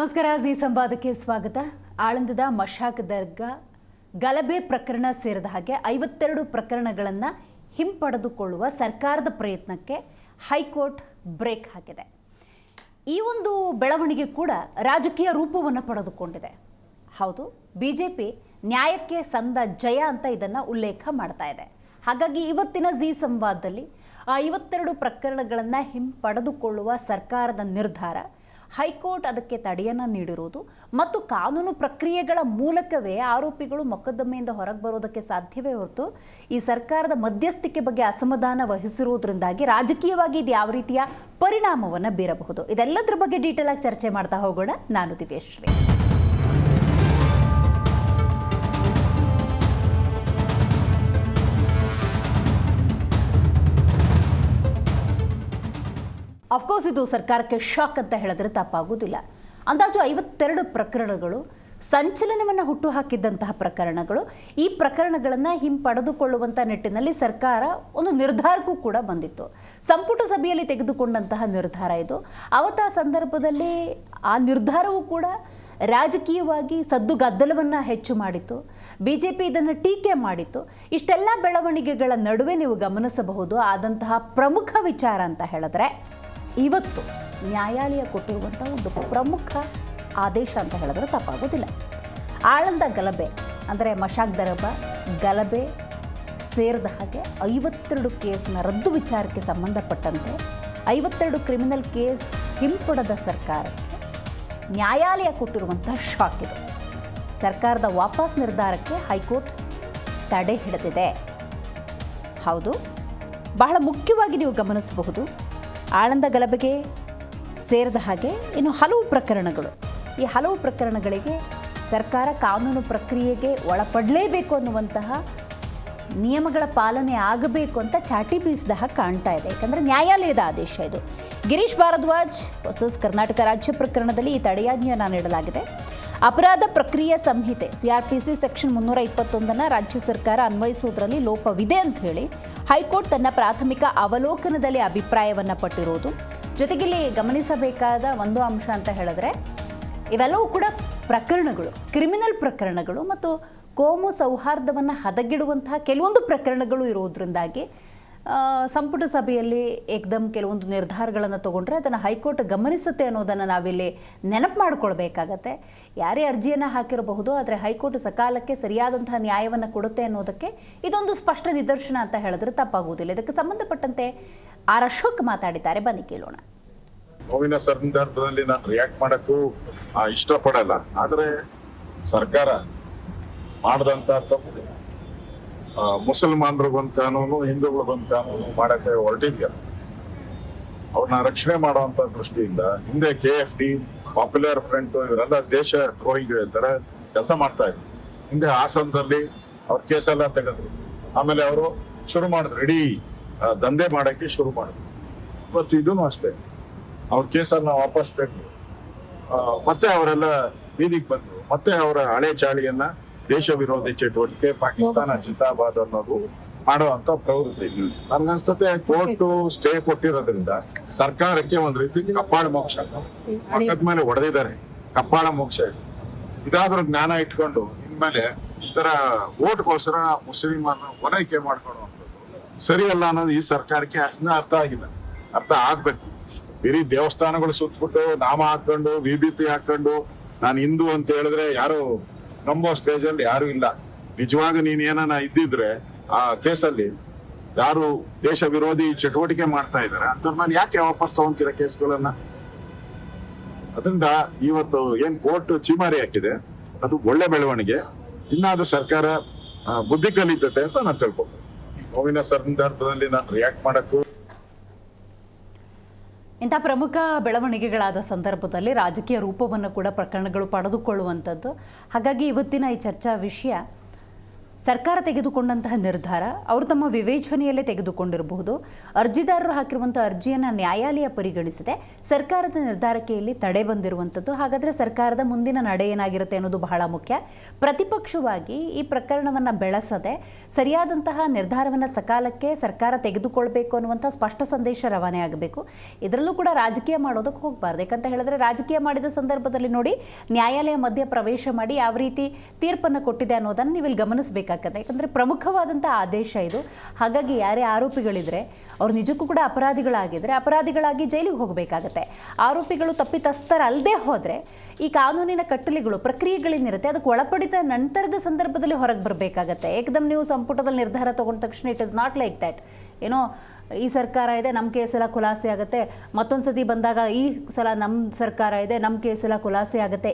ನಮಸ್ಕಾರ. ಜಿ ಸಂವಾದಕ್ಕೆ ಸ್ವಾಗತ. ಆಳಂದದ ಮಶಾಕ್ ದರ್ಗಾ ಗಲಭೆ ಪ್ರಕರಣ ಸೇರಿದ ಹಾಗೆ 52 ಪ್ರಕರಣಗಳನ್ನು ಹಿಂಪಡೆದುಕೊಳ್ಳುವ ಸರ್ಕಾರದ ಪ್ರಯತ್ನಕ್ಕೆ ಹೈಕೋರ್ಟ್ ಬ್ರೇಕ್ ಹಾಕಿದೆ. ಈ ಒಂದು ಬೆಳವಣಿಗೆ ಕೂಡ ರಾಜಕೀಯ ರೂಪವನ್ನು ಪಡೆದುಕೊಂಡಿದೆ. ಹೌದು, ಬಿಜೆಪಿ ನ್ಯಾಯಕ್ಕೆ ಸಂದ ಜಯ ಅಂತ ಇದನ್ನು ಉಲ್ಲೇಖ ಮಾಡ್ತಾ ಇದೆ. ಹಾಗಾಗಿ ಇವತ್ತಿನ ಜಿ ಸಂವಾದದಲ್ಲಿ 52 ಪ್ರಕರಣಗಳನ್ನು ಹಿಂಪಡೆದುಕೊಳ್ಳುವ ಸರ್ಕಾರದ ನಿರ್ಧಾರ, ಹೈಕೋರ್ಟ್ ಅದಕ್ಕೆ ತಡೆಯನ್ನು ನೀಡಿರುವುದು ಮತ್ತು ಕಾನೂನು ಪ್ರಕ್ರಿಯೆಗಳ ಮೂಲಕವೇ ಆರೋಪಿಗಳು ಮೊಕದ್ದಮೆಯಿಂದ ಹೊರಗೆ ಬರೋದಕ್ಕೆ ಸಾಧ್ಯವೇ ಹೊರತು ಈ ಸರ್ಕಾರದ ಮಧ್ಯಸ್ಥಿಕೆ ಬಗ್ಗೆ ಅಸಮಾಧಾನ ವಹಿಸಿರುವುದರಿಂದಾಗಿ ರಾಜಕೀಯವಾಗಿ ಇದು ಯಾವ ರೀತಿಯ ಪರಿಣಾಮವನ್ನು ಬೀರಬಹುದು, ಇದೆಲ್ಲದರ ಬಗ್ಗೆ ಡೀಟೇಲ್ ಆಗಿ ಚರ್ಚೆ ಮಾಡ್ತಾ ಹೋಗೋಣ. ನಾನು ದಿವ್ಯಶ್ರೀ. ಅಫ್ಕೋರ್ಸ್ ಇದು ಸರ್ಕಾರಕ್ಕೆ ಶಾಕ್ ಅಂತ ಹೇಳಿದ್ರೆ ತಪ್ಪಾಗುವುದಿಲ್ಲ. ಅಂದಾಜು 52 ಪ್ರಕರಣಗಳು ಸಂಚಲನವನ್ನು ಹುಟ್ಟುಹಾಕಿದ್ದಂತಹ ಪ್ರಕರಣಗಳು. ಈ ಪ್ರಕರಣಗಳನ್ನು ಹಿಂಪಡೆದುಕೊಳ್ಳುವಂಥ ನಿಟ್ಟಿನಲ್ಲಿ ಸರ್ಕಾರ ಒಂದು ನಿರ್ಧಾರಕ್ಕೂ ಕೂಡ ಬಂದಿತ್ತು. ಸಂಪುಟ ಸಭೆಯಲ್ಲಿ ತೆಗೆದುಕೊಂಡಂತಹ ನಿರ್ಧಾರ ಇದು. ಅವತ್ತ ಸಂದರ್ಭದಲ್ಲಿ ಆ ನಿರ್ಧಾರವೂ ಕೂಡ ರಾಜಕೀಯವಾಗಿ ಸದ್ದುಗದ್ದಲವನ್ನು ಹೆಚ್ಚು ಮಾಡಿತ್ತು. ಬಿಜೆಪಿ ಇದನ್ನು ಟೀಕೆ ಮಾಡಿತ್ತು. ಇಷ್ಟೆಲ್ಲ ಬೆಳವಣಿಗೆಗಳ ನಡುವೆ ನೀವು ಗಮನಿಸಬಹುದು ಆದಂತಹ ಪ್ರಮುಖ ವಿಚಾರ ಅಂತ ಹೇಳಿದ್ರೆ ಇವತ್ತು ನ್ಯಾಯಾಲಯ ಕೊಟ್ಟಿರುವಂಥ ಒಂದು ಪ್ರಮುಖ ಆದೇಶ ಅಂತ ಹೇಳಿದ್ರೆ ತಪ್ಪಾಗೋದಿಲ್ಲ. ಆಳಂದ ಗಲಭೆ ಅಂದರೆ ಮಶಾಕ್ ದರ್ಗಾ ಗಲಭೆ ಸೇರಿದ ಹಾಗೆ 52 ಕೇಸ್ನ ರದ್ದು ವಿಚಾರಕ್ಕೆ ಸಂಬಂಧಪಟ್ಟಂತೆ 52 ಕ್ರಿಮಿನಲ್ ಕೇಸ್ ಹಿಂಪಡೆದ ಸರ್ಕಾರಕ್ಕೆ ನ್ಯಾಯಾಲಯ ಕೊಟ್ಟಿರುವಂಥ ಶಾಕ್ ಇದು. ಸರ್ಕಾರದ ವಾಪಸ್ ನಿರ್ಧಾರಕ್ಕೆ ಹೈಕೋರ್ಟ್ ತಡೆ ಹಿಡಿದಿದೆ. ಹೌದು, ಬಹಳ ಮುಖ್ಯವಾಗಿ ನೀವು ಗಮನಿಸಬಹುದು ಆಳಂದ ಗಲಭೆಗೆ ಸೇರಿದ ಹಾಗೆ ಇನ್ನು ಹಲವು ಪ್ರಕರಣಗಳು. ಈ ಹಲವು ಪ್ರಕರಣಗಳಿಗೆ ಸರ್ಕಾರ ಕಾನೂನು ಪ್ರಕ್ರಿಯೆಗೆ ಒಳಪಡಲೇಬೇಕು ಅನ್ನುವಂತಹ ನಿಯಮಗಳ ಪಾಲನೆ ಆಗಬೇಕು ಅಂತ ಚಾಟಿ ಬೀಸಿದ ಹಾಗೆ ಕಾಣ್ತಾ ಇದೆ. ಯಾಕಂದರೆ ನ್ಯಾಯಾಲಯದ ಆದೇಶ ಇದು. ಗಿರೀಶ್ ಭಾರದ್ವಾಜ್ ವರ್ಸಸ್ ಕರ್ನಾಟಕ ರಾಜ್ಯ ಪ್ರಕರಣದಲ್ಲಿ ಈ ತಡೆಯಾಜ್ಞೆಯನ್ನು ನೀಡಲಾಗಿದೆ. ಅಪರಾಧ ಪ್ರಕ್ರಿಯೆ ಸಂಹಿತೆ CRPC ಸೆಕ್ಷನ್ 321 ರಾಜ್ಯ ಸರ್ಕಾರ ಅನ್ವಯಿಸುವುದರಲ್ಲಿ ಲೋಪವಿದೆ ಅಂತ ಹೇಳಿ ಹೈಕೋರ್ಟ್ ತನ್ನ ಪ್ರಾಥಮಿಕ ಅವಲೋಕನದಲ್ಲಿ ಅಭಿಪ್ರಾಯವನ್ನು ಪಟ್ಟಿರುವುದು. ಜೊತೆಗೆ ಇಲ್ಲಿ ಗಮನಿಸಬೇಕಾದ ಒಂದು ಅಂಶ ಅಂತ ಹೇಳಿದ್ರೆ ಇವೆಲ್ಲವೂ ಕೂಡ ಪ್ರಕರಣಗಳು, ಕ್ರಿಮಿನಲ್ ಪ್ರಕರಣಗಳು ಮತ್ತು ಕೋಮು ಸೌಹಾರ್ದವನ್ನು ಹದಗೆಡುವಂತಹ ಕೆಲವೊಂದು ಪ್ರಕರಣಗಳು ಇರುವುದರಿಂದಾಗಿ ಸಂಪುಟ ಸಭೆಯಲ್ಲಿ ಏಕದಮ್ ಕೆಲವೊಂದು ನಿರ್ಧಾರಗಳನ್ನು ತಗೊಂಡ್ರೆ ಅದನ್ನು ಹೈಕೋರ್ಟ್ ಗಮನಿಸುತ್ತೆ ಅನ್ನೋದನ್ನು ನಾವಿಲ್ಲಿ ನೆನಪು ಮಾಡಿಕೊಳ್ಬೇಕಾಗತ್ತೆ. ಯಾರೇ ಅರ್ಜಿಯನ್ನು ಹಾಕಿರಬಹುದು, ಆದರೆ ಹೈಕೋರ್ಟ್ ಸಕಾಲಕ್ಕೆ ಸರಿಯಾದಂತಹ ನ್ಯಾಯವನ್ನು ಕೊಡುತ್ತೆ ಅನ್ನೋದಕ್ಕೆ ಇದೊಂದು ಸ್ಪಷ್ಟ ನಿದರ್ಶನ ಅಂತ ಹೇಳಿದ್ರೆ ತಪ್ಪಾಗುವುದಿಲ್ಲ. ಇದಕ್ಕೆ ಸಂಬಂಧಪಟ್ಟಂತೆ ಆರ್ ಅಶೋಕ್ ಮಾತಾಡಿದ್ದಾರೆ, ಬನ್ನಿ ಕೇಳೋಣ. ನೋವಿನ ಸಂದರ್ಭದಲ್ಲಿ ನಾನು ರಿಯಾಕ್ಟ್ ಮಾಡಕ್ಕೂ ಇಷ್ಟಪಡಲ್ಲ, ಆದರೆ ಸರ್ಕಾರ ಮಾಡದಂತ ತಪ್ಪು. ಮುಸಲ್ಮಾನರಿಗೊಂದು ಕಾನೂನು, ಹಿಂದೂಗಳಿಗೊಂದು ಕಾನೂನು ಮಾಡಕ್ಕೆ ಹೊರಟಿದ್ಯಲ್ಲ, ಅವ್ರನ್ನ ರಕ್ಷಣೆ ಮಾಡುವಂತ ದೃಷ್ಟಿಯಿಂದ ಹಿಂದೆ KFD, ಪಾಪ್ಯುಲರ್ ಫ್ರಂಟ್ ಇವರೆಲ್ಲ ದೇಶ ದ್ರೋಹಿಗಳ ತರ ಕೆಲಸ ಮಾಡ್ತಾ ಇದ್ರು. ಹಿಂದೆ ಹಾಸನದಲ್ಲಿ ಅವ್ರ ಕೇಸೆಲ್ಲ ತೆಗೆದ್ರು. ಆಮೇಲೆ ಅವರು ಶುರು ಮಾಡಿದ್ರು, ಇಡೀ ದಂಧೆ ಮಾಡಕ್ಕೆ ಶುರು ಮಾಡಿದ್ರು. ಇವತ್ತು ಇದೂ ಅಷ್ಟೇ, ಅವ್ರ ಕೇಸನ್ನ ವಾಪಸ್ ತೆಗೆದು ಮತ್ತೆ ಅವರೆಲ್ಲ ಬೀದಿಗೆ ಬಂದ್ರು. ಮತ್ತೆ ಅವರ ಹಳೆ ಚಾಳಿಯನ್ನ ದೇಶ ವಿರೋಧಿ ಚಟುವಟಿಕೆ, ಪಾಕಿಸ್ತಾನ ಜಿಂದಾಬಾದ್ ಅನ್ನೋದು ಮಾಡುವಂತ ಪ್ರವೃತ್ತಿ. ನನ್ಗನ್ಸ್ತತೆ ಕೋರ್ಟ್ ಸ್ಟೇ ಕೊಟ್ಟಿರೋದ್ರಿಂದ ಸರ್ಕಾರಕ್ಕೆ ಒಂದ್ ರೀತಿ ಕಪ್ಪಾಳ ಮೋಕ್ಷ, ಪಕ್ಕದ ಮೇಲೆ ಹೊಡೆದಿದ್ದಾರೆ, ಕಪ್ಪಾಳ ಮೋಕ್ಷ ಇದೆ. ಇದಾದ್ರೂ ಜ್ಞಾನ ಇಟ್ಕೊಂಡು ಇನ್ಮೇಲೆ ಈ ತರ ಓಟ್ಗೋಸ್ಕರ ಮುಸ್ಲಿಮರನ್ನ ಓಲೈಕೆ ಮಾಡ್ಕೊಳ್ಳುವಂಥದ್ದು ಸರಿಯಲ್ಲ ಅನ್ನೋದು ಈ ಸರ್ಕಾರಕ್ಕೆ ಇನ್ನೂ ಅರ್ಥ ಆಗಿಲ್ಲ. ಅರ್ಥ ಆಗ್ಬೇಕು. ಬರೀ ದೇವಸ್ಥಾನಗಳು ಸುತ್ತಬಿಟ್ಟು ನಾಮ ಹಾಕೊಂಡು ವಿಭೂತಿ ಹಾಕೊಂಡು ನಾನು ಹಿಂದೂ ಅಂತ ಹೇಳಿದ್ರೆ ಯಾರು ನಂಬೋ ಸ್ಟೇಜ್ ಅಲ್ಲಿ ಯಾರು ಇಲ್ಲ. ನಿಜವಾಗ ನೀನ್ ಏನಾನ ಇದ್ದಿದ್ರೆ ಆ ಕೇಸಲ್ಲಿ ಯಾರು ದೇಶ ವಿರೋಧಿ ಚಟುವಟಿಕೆ ಮಾಡ್ತಾ ಇದಾರೆ ಅಂತ ಮೇಲೆ ಯಾಕೆ ವಾಪಸ್ ತಗೊಂತೀರ ಕೇಸ್ಗಳನ್ನ? ಅದರಿಂದ ಇವತ್ತು ಏನ್ ಕೋರ್ಟ್ ಚೀಮಾರಿ ಹಾಕಿದೆ ಅದು ಒಳ್ಳೆ ಬೆಳವಣಿಗೆ. ಇನ್ನಾದ್ರೂ ಸರ್ಕಾರ ಬುದ್ಧಿ ಕಲಿತತೆ ಅಂತ ನಾನು ತಿಳ್ಕೊಳ್ತೀನಿ. ನೋವಿನ ಸಂದರ್ಭದಲ್ಲಿ ನಾನು ರಿಯಾಕ್ಟ್ ಮಾಡಕ್ಕೂ ಇಂಥ ಪ್ರಮುಖ ಬೆಳವಣಿಗೆಗಳಾದ ಸಂದರ್ಭದಲ್ಲಿ ರಾಜಕೀಯ ರೂಪವನ್ನು ಕೂಡ ಪ್ರಕರಣಗಳು ಪಡೆದುಕೊಳ್ಳುವಂಥದ್ದು. ಹಾಗಾಗಿ ಇವತ್ತಿನ ಈ ಚರ್ಚಾ ವಿಷಯ ಸರ್ಕಾರ ತೆಗೆದುಕೊಂಡಂತಹ ನಿರ್ಧಾರ ಅವರು ತಮ್ಮ ವಿವೇಚನೆಯಲ್ಲೇ ತೆಗೆದುಕೊಂಡಿರಬಹುದು. ಅರ್ಜಿದಾರರು ಹಾಕಿರುವಂಥ ಅರ್ಜಿಯನ್ನು ನ್ಯಾಯಾಲಯ ಪರಿಗಣಿಸಿದೆ. ಸರ್ಕಾರದ ನಿರ್ಧಾರಕ್ಕೆ ಇಲ್ಲಿ ತಡೆ ಬಂದಿರುವಂಥದ್ದು. ಹಾಗಾದರೆ ಸರ್ಕಾರದ ಮುಂದಿನ ನಡೆ ಏನಾಗಿರುತ್ತೆ ಅನ್ನೋದು ಬಹಳ ಮುಖ್ಯ. ಪ್ರತಿಪಕ್ಷವಾಗಿ ಈ ಪ್ರಕರಣವನ್ನು ಬೆಳೆಸದೆ ಸರಿಯಾದಂತಹ ನಿರ್ಧಾರವನ್ನು ಸಕಾಲಕ್ಕೆ ಸರ್ಕಾರ ತೆಗೆದುಕೊಳ್ಬೇಕು ಅನ್ನುವಂಥ ಸ್ಪಷ್ಟ ಸಂದೇಶ ರವಾನೆ ಆಗಬೇಕು. ಇದರಲ್ಲೂ ಕೂಡ ರಾಜಕೀಯ ಮಾಡೋದಕ್ಕೆ ಹೋಗಬಾರ್ದು. ಯಾಕಂತ ಹೇಳಿದ್ರೆ ರಾಜಕೀಯ ಮಾಡಿದ ಸಂದರ್ಭದಲ್ಲಿ ನೋಡಿ ನ್ಯಾಯಾಲಯ ಮಧ್ಯ ಪ್ರವೇಶ ಮಾಡಿ ಯಾವ ರೀತಿ ತೀರ್ಪನ್ನು ಕೊಟ್ಟಿದೆ ಅನ್ನೋದನ್ನು ನೀವು ಇಲ್ಲಿ ಗಮನಿಸಬೇಕು. ಯಾಕಂದರೆ ಪ್ರಮುಖವಾದಂಥ ಆದೇಶ ಇದು. ಹಾಗಾಗಿ ಯಾರೇ ಆರೋಪಿಗಳಿದ್ರೆ ಅವ್ರು ನಿಜಕ್ಕೂ ಕೂಡ ಅಪರಾಧಿಗಳಾಗಿದ್ದರೆ ಅಪರಾಧಿಗಳಾಗಿ ಜೈಲಿಗೆ ಹೋಗಬೇಕಾಗತ್ತೆ. ಆರೋಪಿಗಳು ತಪ್ಪಿತಸ್ಥರಲ್ಲದೆ ಹೋದರೆ ಈ ಕಾನೂನಿನ ಕಟ್ಟಲೆಗಳು ಪ್ರಕ್ರಿಯೆಗಳೇನಿರುತ್ತೆ ಅದಕ್ಕೆ ಒಳಪಡಿದ ನಂತರದ ಸಂದರ್ಭದಲ್ಲಿ ಹೊರಗೆ ಬರಬೇಕಾಗತ್ತೆ. ಏಕದಮ್ ನೀವು ಸಂಪುಟದಲ್ಲಿ ನಿರ್ಧಾರ ತಗೊಂಡ ತಕ್ಷಣ it is not like that. ಏನೋ ಈ ಸರ್ಕಾರ ಇದೆ, ನಮ್ಮ ಕೇಸೆಲ್ಲ ಖುಲಾಸೆ ಆಗುತ್ತೆ, ಮತ್ತೊಂದು ಸತಿ ಬಂದಾಗ ಈ ಸಲ ನಮ್ಮ ಸರ್ಕಾರ ಇದೆ, ನಮ್ಮ ಕೇಸೆಲ್ಲ ಖುಲಾಸೆ ಆಗುತ್ತೆ.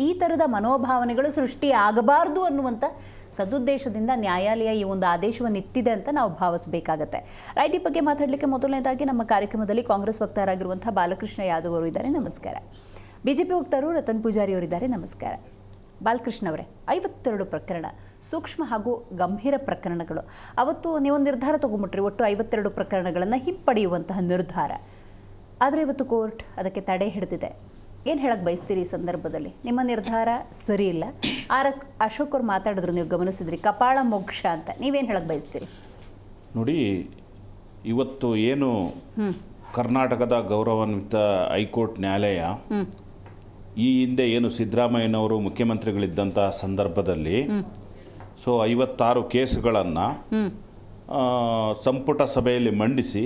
ಈ ಥರದ ಮನೋಭಾವನೆಗಳು ಸೃಷ್ಟಿ ಆಗಬಾರ್ದು ಅನ್ನುವಂಥ ಸದುದ್ದೇಶದಿಂದ ನ್ಯಾಯಾಲಯ ಈ ಒಂದು ಆದೇಶವನ್ನು ಇತ್ತಿದೆ ಅಂತ ನಾವು ಭಾವಿಸಬೇಕಾಗತ್ತೆ. ರೈಟ್, ಈ ಬಗ್ಗೆ ಮಾತಾಡಲಿಕ್ಕೆ ಮೊದಲನೇದಾಗಿ ನಮ್ಮ ಕಾರ್ಯಕ್ರಮದಲ್ಲಿ ಕಾಂಗ್ರೆಸ್ ವಕ್ತಾರರಾಗಿರುವಂಥ ಬಾಲಕೃಷ್ಣ ಯಾದವ್ ಅವರು ಇದ್ದಾರೆ. ನಮಸ್ಕಾರ. ಬಿಜೆಪಿ ವಕ್ತಾರರು ರತನ್ ಪೂಜಾರಿ ಅವರಿದ್ದಾರೆ. ನಮಸ್ಕಾರ. ಬಾಲಕೃಷ್ಣ ಅವರೇ, 52 ಪ್ರಕರಣ, ಸೂಕ್ಷ್ಮ ಹಾಗೂ ಗಂಭೀರ ಪ್ರಕರಣಗಳು. ಅವತ್ತು ನೀವು ನಿರ್ಧಾರ ತಗೊಂಬಿಟ್ರಿ, ಒಟ್ಟು 52 ಪ್ರಕರಣಗಳನ್ನು ಹಿಂಪಡೆಯುವಂತಹ ನಿರ್ಧಾರ. ಆದರೆ ಇವತ್ತು ಕೋರ್ಟ್ ಅದಕ್ಕೆ ತಡೆ ಹಿಡಿದಿದೆ. ಏನು ಹೇಳಕ್ಕೆ ಬಯಸ್ತೀರಿ ಈ ಸಂದರ್ಭದಲ್ಲಿ? ನಿಮ್ಮ ನಿರ್ಧಾರ ಸರಿ ಇಲ್ಲ. ಅಶೋಕ್ ಅವ್ರು ಮಾತಾಡಿದ್ರು, ನೀವು ಗಮನಿಸಿದ್ರಿ, ಕಪಾಳ ಮೋಕ್ಷ ಅಂತ. ನೀವೇನು ಹೇಳಕ್ಕೆ ಬಯಸ್ತೀರಿ? ನೋಡಿ, ಇವತ್ತು ಏನು ಕರ್ನಾಟಕದ ಗೌರವಾನ್ವಿತ ಹೈಕೋರ್ಟ್ ನ್ಯಾಯಾಲಯ ಈ ಹಿಂದೆ ಏನು ಸಿದ್ದರಾಮಯ್ಯನವರು ಮುಖ್ಯಮಂತ್ರಿಗಳಿದ್ದಂಥ ಸಂದರ್ಭದಲ್ಲಿ 56 ಕೇಸುಗಳನ್ನು ಸಂಪುಟ ಸಭೆಯಲ್ಲಿ ಮಂಡಿಸಿ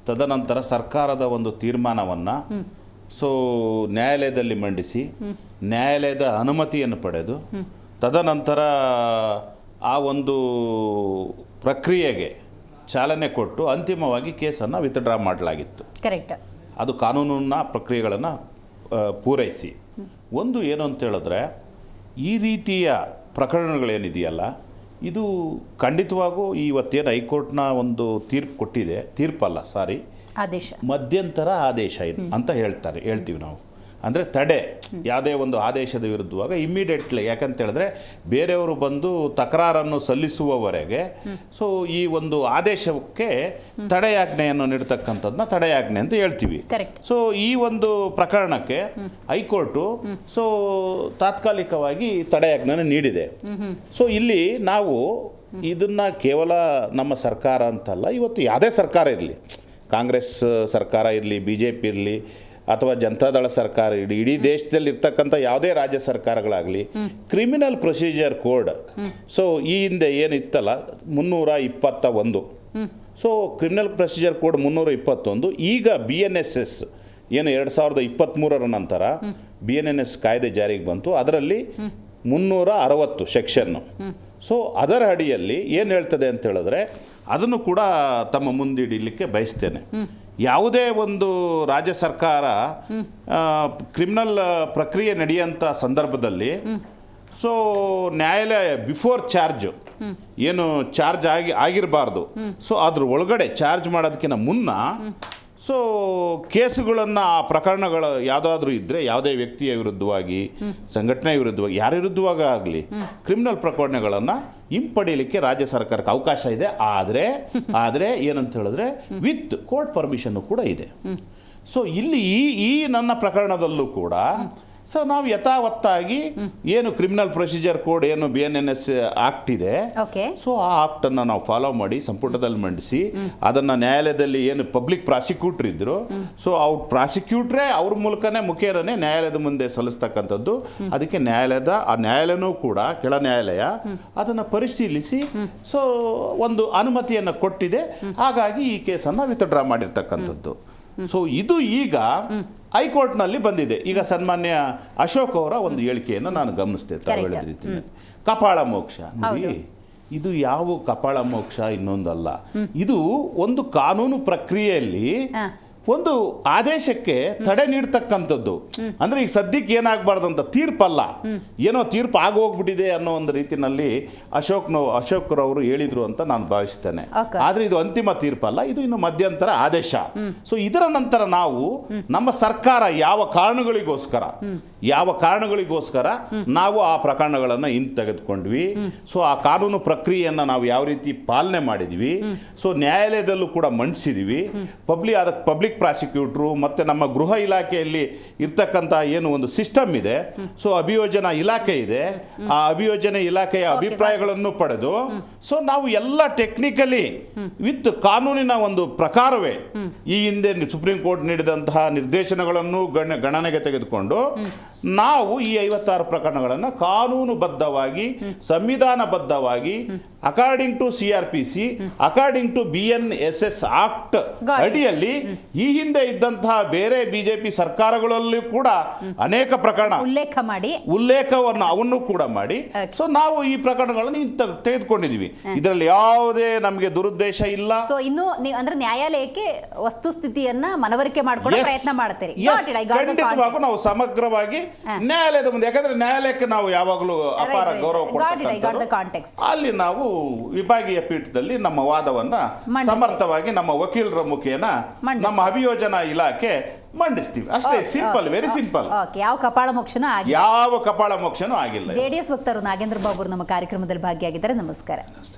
ತದನಂತರ ಸರ್ಕಾರದ ಒಂದು ತೀರ್ಮಾನವನ್ನು ನ್ಯಾಯಾಲಯದಲ್ಲಿ ಮಂಡಿಸಿ ನ್ಯಾಯಾಲಯದ ಅನುಮತಿಯನ್ನು ಪಡೆದು ತದನಂತರ ಆ ಒಂದು ಪ್ರಕ್ರಿಯೆಗೆ ಚಾಲನೆ ಕೊಟ್ಟು ಅಂತಿಮವಾಗಿ ಕೇಸನ್ನು ವಿತ್ಡ್ರಾ ಮಾಡಲಾಗಿತ್ತು. ಕರೆಕ್ಟ್. ಅದು ಕಾನೂನಿನ ಪ್ರಕ್ರಿಯೆಗಳನ್ನು ಪೂರೈಸಿ. ಒಂದು ಏನು ಅಂತ ಹೇಳಿದ್ರೆ, ಈ ರೀತಿಯ ಪ್ರಕರಣಗಳೇನಿದೆಯಲ್ಲ, ಇದು ಖಂಡಿತವಾಗೂ ಇವತ್ತೇನು ಹೈಕೋರ್ಟ್ನ ಒಂದು ತೀರ್ಪು ಕೊಟ್ಟಿದೆ, ತೀರ್ಪಲ್ಲ ಸಾರಿ, ಆದೇಶ, ಮಧ್ಯಂತರ ಆದೇಶ ಇದು ಅಂತ ಹೇಳ್ತೀವಿ ನಾವು. ಅಂದರೆ ತಡೆ, ಯಾವುದೇ ಒಂದು ಆದೇಶದ ವಿರುದ್ಧವಾಗ ಇಮ್ಮಿಡಿಯೇಟ್ಲಿ, ಯಾಕಂತ ಹೇಳಿದ್ರೆ ಬೇರೆಯವರು ಬಂದು ತಕರಾರನ್ನು ಸಲ್ಲಿಸುವವರೆಗೆ ಈ ಒಂದು ಆದೇಶಕ್ಕೆ ತಡೆಯಾಜ್ಞೆಯನ್ನು ನೀಡ್ತಕ್ಕಂಥದ್ದನ್ನ ತಡೆಯಾಜ್ಞೆ ಅಂತ ಹೇಳ್ತೀವಿ. ಈ ಒಂದು ಪ್ರಕರಣಕ್ಕೆ ಹೈಕೋರ್ಟು ತಾತ್ಕಾಲಿಕವಾಗಿ ತಡೆಯಾಜ್ಞೆಯನ್ನು ನೀಡಿದೆ. ಇಲ್ಲಿ ನಾವು ಇದನ್ನು ಕೇವಲ ನಮ್ಮ ಸರ್ಕಾರ ಅಂತಲ್ಲ, ಇವತ್ತು ಯಾವುದೇ ಸರ್ಕಾರ ಇರಲಿ, ಕಾಂಗ್ರೆಸ್ ಸರ್ಕಾರ ಇರಲಿ, BJP ಇರಲಿ ಅಥವಾ ಜನತಾದಳ ಸರ್ಕಾರ ಇರಲಿ, ಇಡೀ ದೇಶದಲ್ಲಿ ಇರ್ತಕ್ಕಂಥ ಯಾವುದೇ ರಾಜ್ಯ ಸರ್ಕಾರಗಳಾಗಲಿ, ಕ್ರಿಮಿನಲ್ ಪ್ರೊಸೀಜರ್ ಕೋಡ್ ಈ ಹಿಂದೆ ಏನಿತ್ತಲ್ಲ 321, ಕ್ರಿಮಿನಲ್ ಪ್ರೊಸೀಜರ್ ಕೋಡ್ 321, ಈಗ BNSS ಏನು 2023 ನಂತರ BNSS ಕಾಯ್ದೆ ಜಾರಿಗೆ ಬಂತು. ಅದರಲ್ಲಿ 360 ಸೆಕ್ಷನ್ನು. ಅದರ ಅಡಿಯಲ್ಲಿ ಏನು ಹೇಳ್ತದೆ ಅಂತ ಹೇಳಿದ್ರೆ, ಅದನ್ನು ಕೂಡ ತಮ್ಮ ಮುಂದಿಡಲಿಕ್ಕೆ ಬಯಸ್ತೇನೆ. ಯಾವುದೇ ಒಂದು ರಾಜ್ಯ ಸರ್ಕಾರ ಕ್ರಿಮಿನಲ್ ಪ್ರಕ್ರಿಯೆ ನಡೆಯುವಂಥ ಸಂದರ್ಭದಲ್ಲಿ ನ್ಯಾಯಾಲಯ ಬಿಫೋರ್ ಚಾರ್ಜ್ ಏನು ಚಾರ್ಜ್ ಆಗಿರಬಾರ್ದು, ಅದ್ರ ಒಳಗಡೆ ಚಾರ್ಜ್ ಮಾಡೋದಕ್ಕಿಂತ ಮುನ್ನ ಕೇಸುಗಳನ್ನು, ಆ ಪ್ರಕರಣಗಳು ಯಾವುದಾದ್ರೂ ಇದ್ದರೆ, ಯಾವುದೇ ವ್ಯಕ್ತಿಯ ವಿರುದ್ಧವಾಗಿ, ಸಂಘಟನೆ ವಿರುದ್ಧವಾಗಿ, ಯಾರ ವಿರುದ್ಧವಾಗಿ ಆಗಲಿ ಕ್ರಿಮಿನಲ್ ಪ್ರಕರಣಗಳನ್ನು ಹಿಂಪಡೀಲಿಕ್ಕೆ ರಾಜ್ಯ ಸರ್ಕಾರಕ್ಕೆ ಅವಕಾಶ ಇದೆ. ಆದರೆ ಏನಂತ ಹೇಳಿದ್ರೆ ವಿತ್ ಕೋರ್ಟ್ ಪರ್ಮಿಷನ್ನು ಕೂಡ ಇದೆ. ಇಲ್ಲಿ ಈ ನನ್ನ ಪ್ರಕರಣದಲ್ಲೂ ಕೂಡ ನಾವು ಯಥಾವತ್ತಾಗಿ ಏನು ಕ್ರಿಮಿನಲ್ ಪ್ರೊಸೀಜರ್ ಕೋಡ್ ಏನು BNSS ಆಕ್ಟ್ ಇದೆ, ಆ ಆಕ್ಟನ್ನು ನಾವು ಫಾಲೋ ಮಾಡಿ ಸಂಪುಟದಲ್ಲಿ ಮಂಡಿಸಿ ಅದನ್ನು ನ್ಯಾಯಾಲಯದಲ್ಲಿ ಏನು ಪಬ್ಲಿಕ್ ಪ್ರಾಸಿಕ್ಯೂಟರ್ ಇದ್ರು, ಅವ್ರ ಪ್ರಾಸಿಕ್ಯೂಟ್ರೇ ಅವ್ರ ಮುಖೇನನೇ ನ್ಯಾಯಾಲಯದ ಮುಂದೆ ಸಲ್ಲಿಸ್ತಕ್ಕಂಥದ್ದು. ಅದಕ್ಕೆ ನ್ಯಾಯಾಲಯನೂ ಕೂಡ, ಕೆಳ ನ್ಯಾಯಾಲಯ ಅದನ್ನು ಪರಿಶೀಲಿಸಿ ಒಂದು ಅನುಮತಿಯನ್ನು ಕೊಟ್ಟಿದೆ. ಹಾಗಾಗಿ ಈ ಕೇಸನ್ನು ವಿತ್ಡ್ರಾ ಮಾಡಿರ್ತಕ್ಕಂಥದ್ದು. ಇದು ಈಗ ಹೈಕೋರ್ಟ್ನಲ್ಲಿ ಬಂದಿದೆ. ಈಗ ಸನ್ಮಾನ್ಯ ಅಶೋಕ್ ಅವರ ಒಂದು ಹೇಳಿಕೆಯನ್ನು ನಾನು ಗಮನಿಸಿದೆ. ತಾವು ಹೇಳಿದ ರೀತಿ ಕಪಾಳ ಮೋಕ್ಷ ನೋಡಿ, ಇದು ಯಾವ ಕಪಾಳ ಮೋಕ್ಷ ಇನ್ನೊಂದಲ್ಲ, ಇದು ಒಂದು ಕಾನೂನು ಪ್ರಕ್ರಿಯೆಯಲ್ಲಿ ಒಂದು ಆದೇಶಕ್ಕೆ ತಡೆ ನೀಡ್ತಕ್ಕಂಥದ್ದು. ಅಂದ್ರೆ ಈಗ ಸದ್ಯಕ್ಕೆ ಏನಾಗಬಾರ್ದಂತ ತೀರ್ಪಲ್ಲ, ಏನೋ ತೀರ್ಪು ಆಗೋಗ್ಬಿಟ್ಟಿದೆ ಅನ್ನೋ ಒಂದು ರೀತಿಯಲ್ಲಿ ಅಶೋಕ್ರವರು ಹೇಳಿದ್ರು ಅಂತ ನಾನು ಭಾವಿಸ್ತೇನೆ. ಆದ್ರೆ ಇದು ಅಂತಿಮ ತೀರ್ಪಲ್ಲ, ಇದು ಇನ್ನು ಮಧ್ಯಂತರ ಆದೇಶ. ಇದರ ನಂತರ ನಾವು ನಮ್ಮ ಸರ್ಕಾರ ಯಾವ ಕಾರಣಗಳಿಗೋಸ್ಕರ ಯಾವ ಕಾರಣಗಳಿಗೋಸ್ಕರ ನಾವು ಆ ಪ್ರಕರಣಗಳನ್ನು ಹಿಂತೆಗೆದುಕೊಂಡ್ವಿ. ಸೊ ಆ ಕಾನೂನು ಪ್ರಕ್ರಿಯೆಯನ್ನು ನಾವು ಯಾವ ರೀತಿ ಪಾಲನೆ ಮಾಡಿದ್ವಿ, ಸೊ ನ್ಯಾಯಾಲಯದಲ್ಲೂ ಕೂಡ ಮಂಡಿಸಿದ್ವಿ. ಅದಕ್ಕೆ ಪಬ್ಲಿಕ್ ಪ್ರಾಸಿಕ್ಯೂಟ್ರು ಮತ್ತು ನಮ್ಮ ಗೃಹ ಇಲಾಖೆಯಲ್ಲಿ ಇರ್ತಕ್ಕಂಥ ಏನು ಒಂದು ಸಿಸ್ಟಮ್ ಇದೆ, ಸೊ ಅಭಿಯೋಜನಾ ಇಲಾಖೆ ಇದೆ, ಆ ಅಭಿಯೋಜನೆ ಇಲಾಖೆಯ ಅಭಿಪ್ರಾಯಗಳನ್ನು ಪಡೆದು ಸೊ ನಾವು ಎಲ್ಲ ಟೆಕ್ನಿಕಲಿ ವಿತ್ ಕಾನೂನಿನ ಒಂದು ಪ್ರಕಾರವೇ ಈ ಹಿಂದೆ ಸುಪ್ರೀಂ ಕೋರ್ಟ್ ನೀಡಿದಂತಹ ನಿರ್ದೇಶನಗಳನ್ನು ಗಣನೆಗೆ ತೆಗೆದುಕೊಂಡು ನಾವು ಈ 56 ಪ್ರಕರಣಗಳನ್ನು ಕಾನೂನುಬದ್ಧವಾಗಿ ಸಂವಿಧಾನಬದ್ಧವಾಗಿ according to CRPC, according to BNSS act ಅಡಿಯಲ್ಲಿ ಈ ಹಿಂದೆ ಇದ್ದಂತಹ ಬೇರೆ ಬಿಜೆಪಿ ಸರ್ಕಾರಗಳಲ್ಲೂ ಕೂಡ ಅನೇಕ ಪ್ರಕರಣ ಉಲ್ಲೇಖವನ್ನು ಅವನ್ನು ಕೂಡ ಮಾಡಿ ಸೊ ನಾವು ಈ ಪ್ರಕರಣಗಳನ್ನು ತೆಗೆದುಕೊಂಡಿದ್ದೀವಿ. ಇದರಲ್ಲಿ ಯಾವುದೇ ನಮಗೆ ದುರುದ್ದೇಶ ಇಲ್ಲ. ಸೊ ಇನ್ನು ಅಂದ್ರೆ ನ್ಯಾಯಾಲಯಕ್ಕೆ ವಸ್ತುಸ್ಥಿತಿಯನ್ನ ಮನವರಿಕೆ ಮಾಡಿಕೊಳ್ಳೋ ಪ್ರಯತ್ನ ಮಾಡ್ತೀರಿ. ಖಂಡಿತವಾಗೂ ನಾವು ಸಮಗ್ರವಾಗಿ ನ್ಯಾಯಾಲಯದ ಮುಂದೆ, ಯಾಕಂದ್ರೆ ನ್ಯಾಯಾಲಯಕ್ಕೆ ನಾವು ಯಾವಾಗಲೂ ಅಪಾರ ಗೌರವ ಕೊಡ್ತಕ್ಕಂಥದ್ದು. ಅಲ್ಲಿ ನಾವು ವಿಭಾಗೀಯ ಪೀಠದಲ್ಲಿ ನಮ್ಮ ವಾದವನ್ನ ಸಮರ್ಥವಾಗಿ ನಮ್ಮ ವಕೀಲರ ಮುಖೇನ ನಮ್ಮ ಅಭಿಯೋಜನಾ ಇಲಾಖೆ ಮಂಡಿಸ್ತೀವಿ ಅಷ್ಟೇ. Simple, very simple. ಯಾವ ಕಪಾಳ ಮೋಕ್ಷನೂ ಆಗಿಲ್ಲ. ಜೆಡಿಎಸ್ ವಕ್ತಾರರು ನಾಗೇಂದ್ರ ಬಾಬು ನಮ್ಮ ಕಾರ್ಯಕ್ರಮದಲ್ಲಿ ಭಾಗಿಯಾಗಿದ್ದಾರೆ. ನಮಸ್ಕಾರ.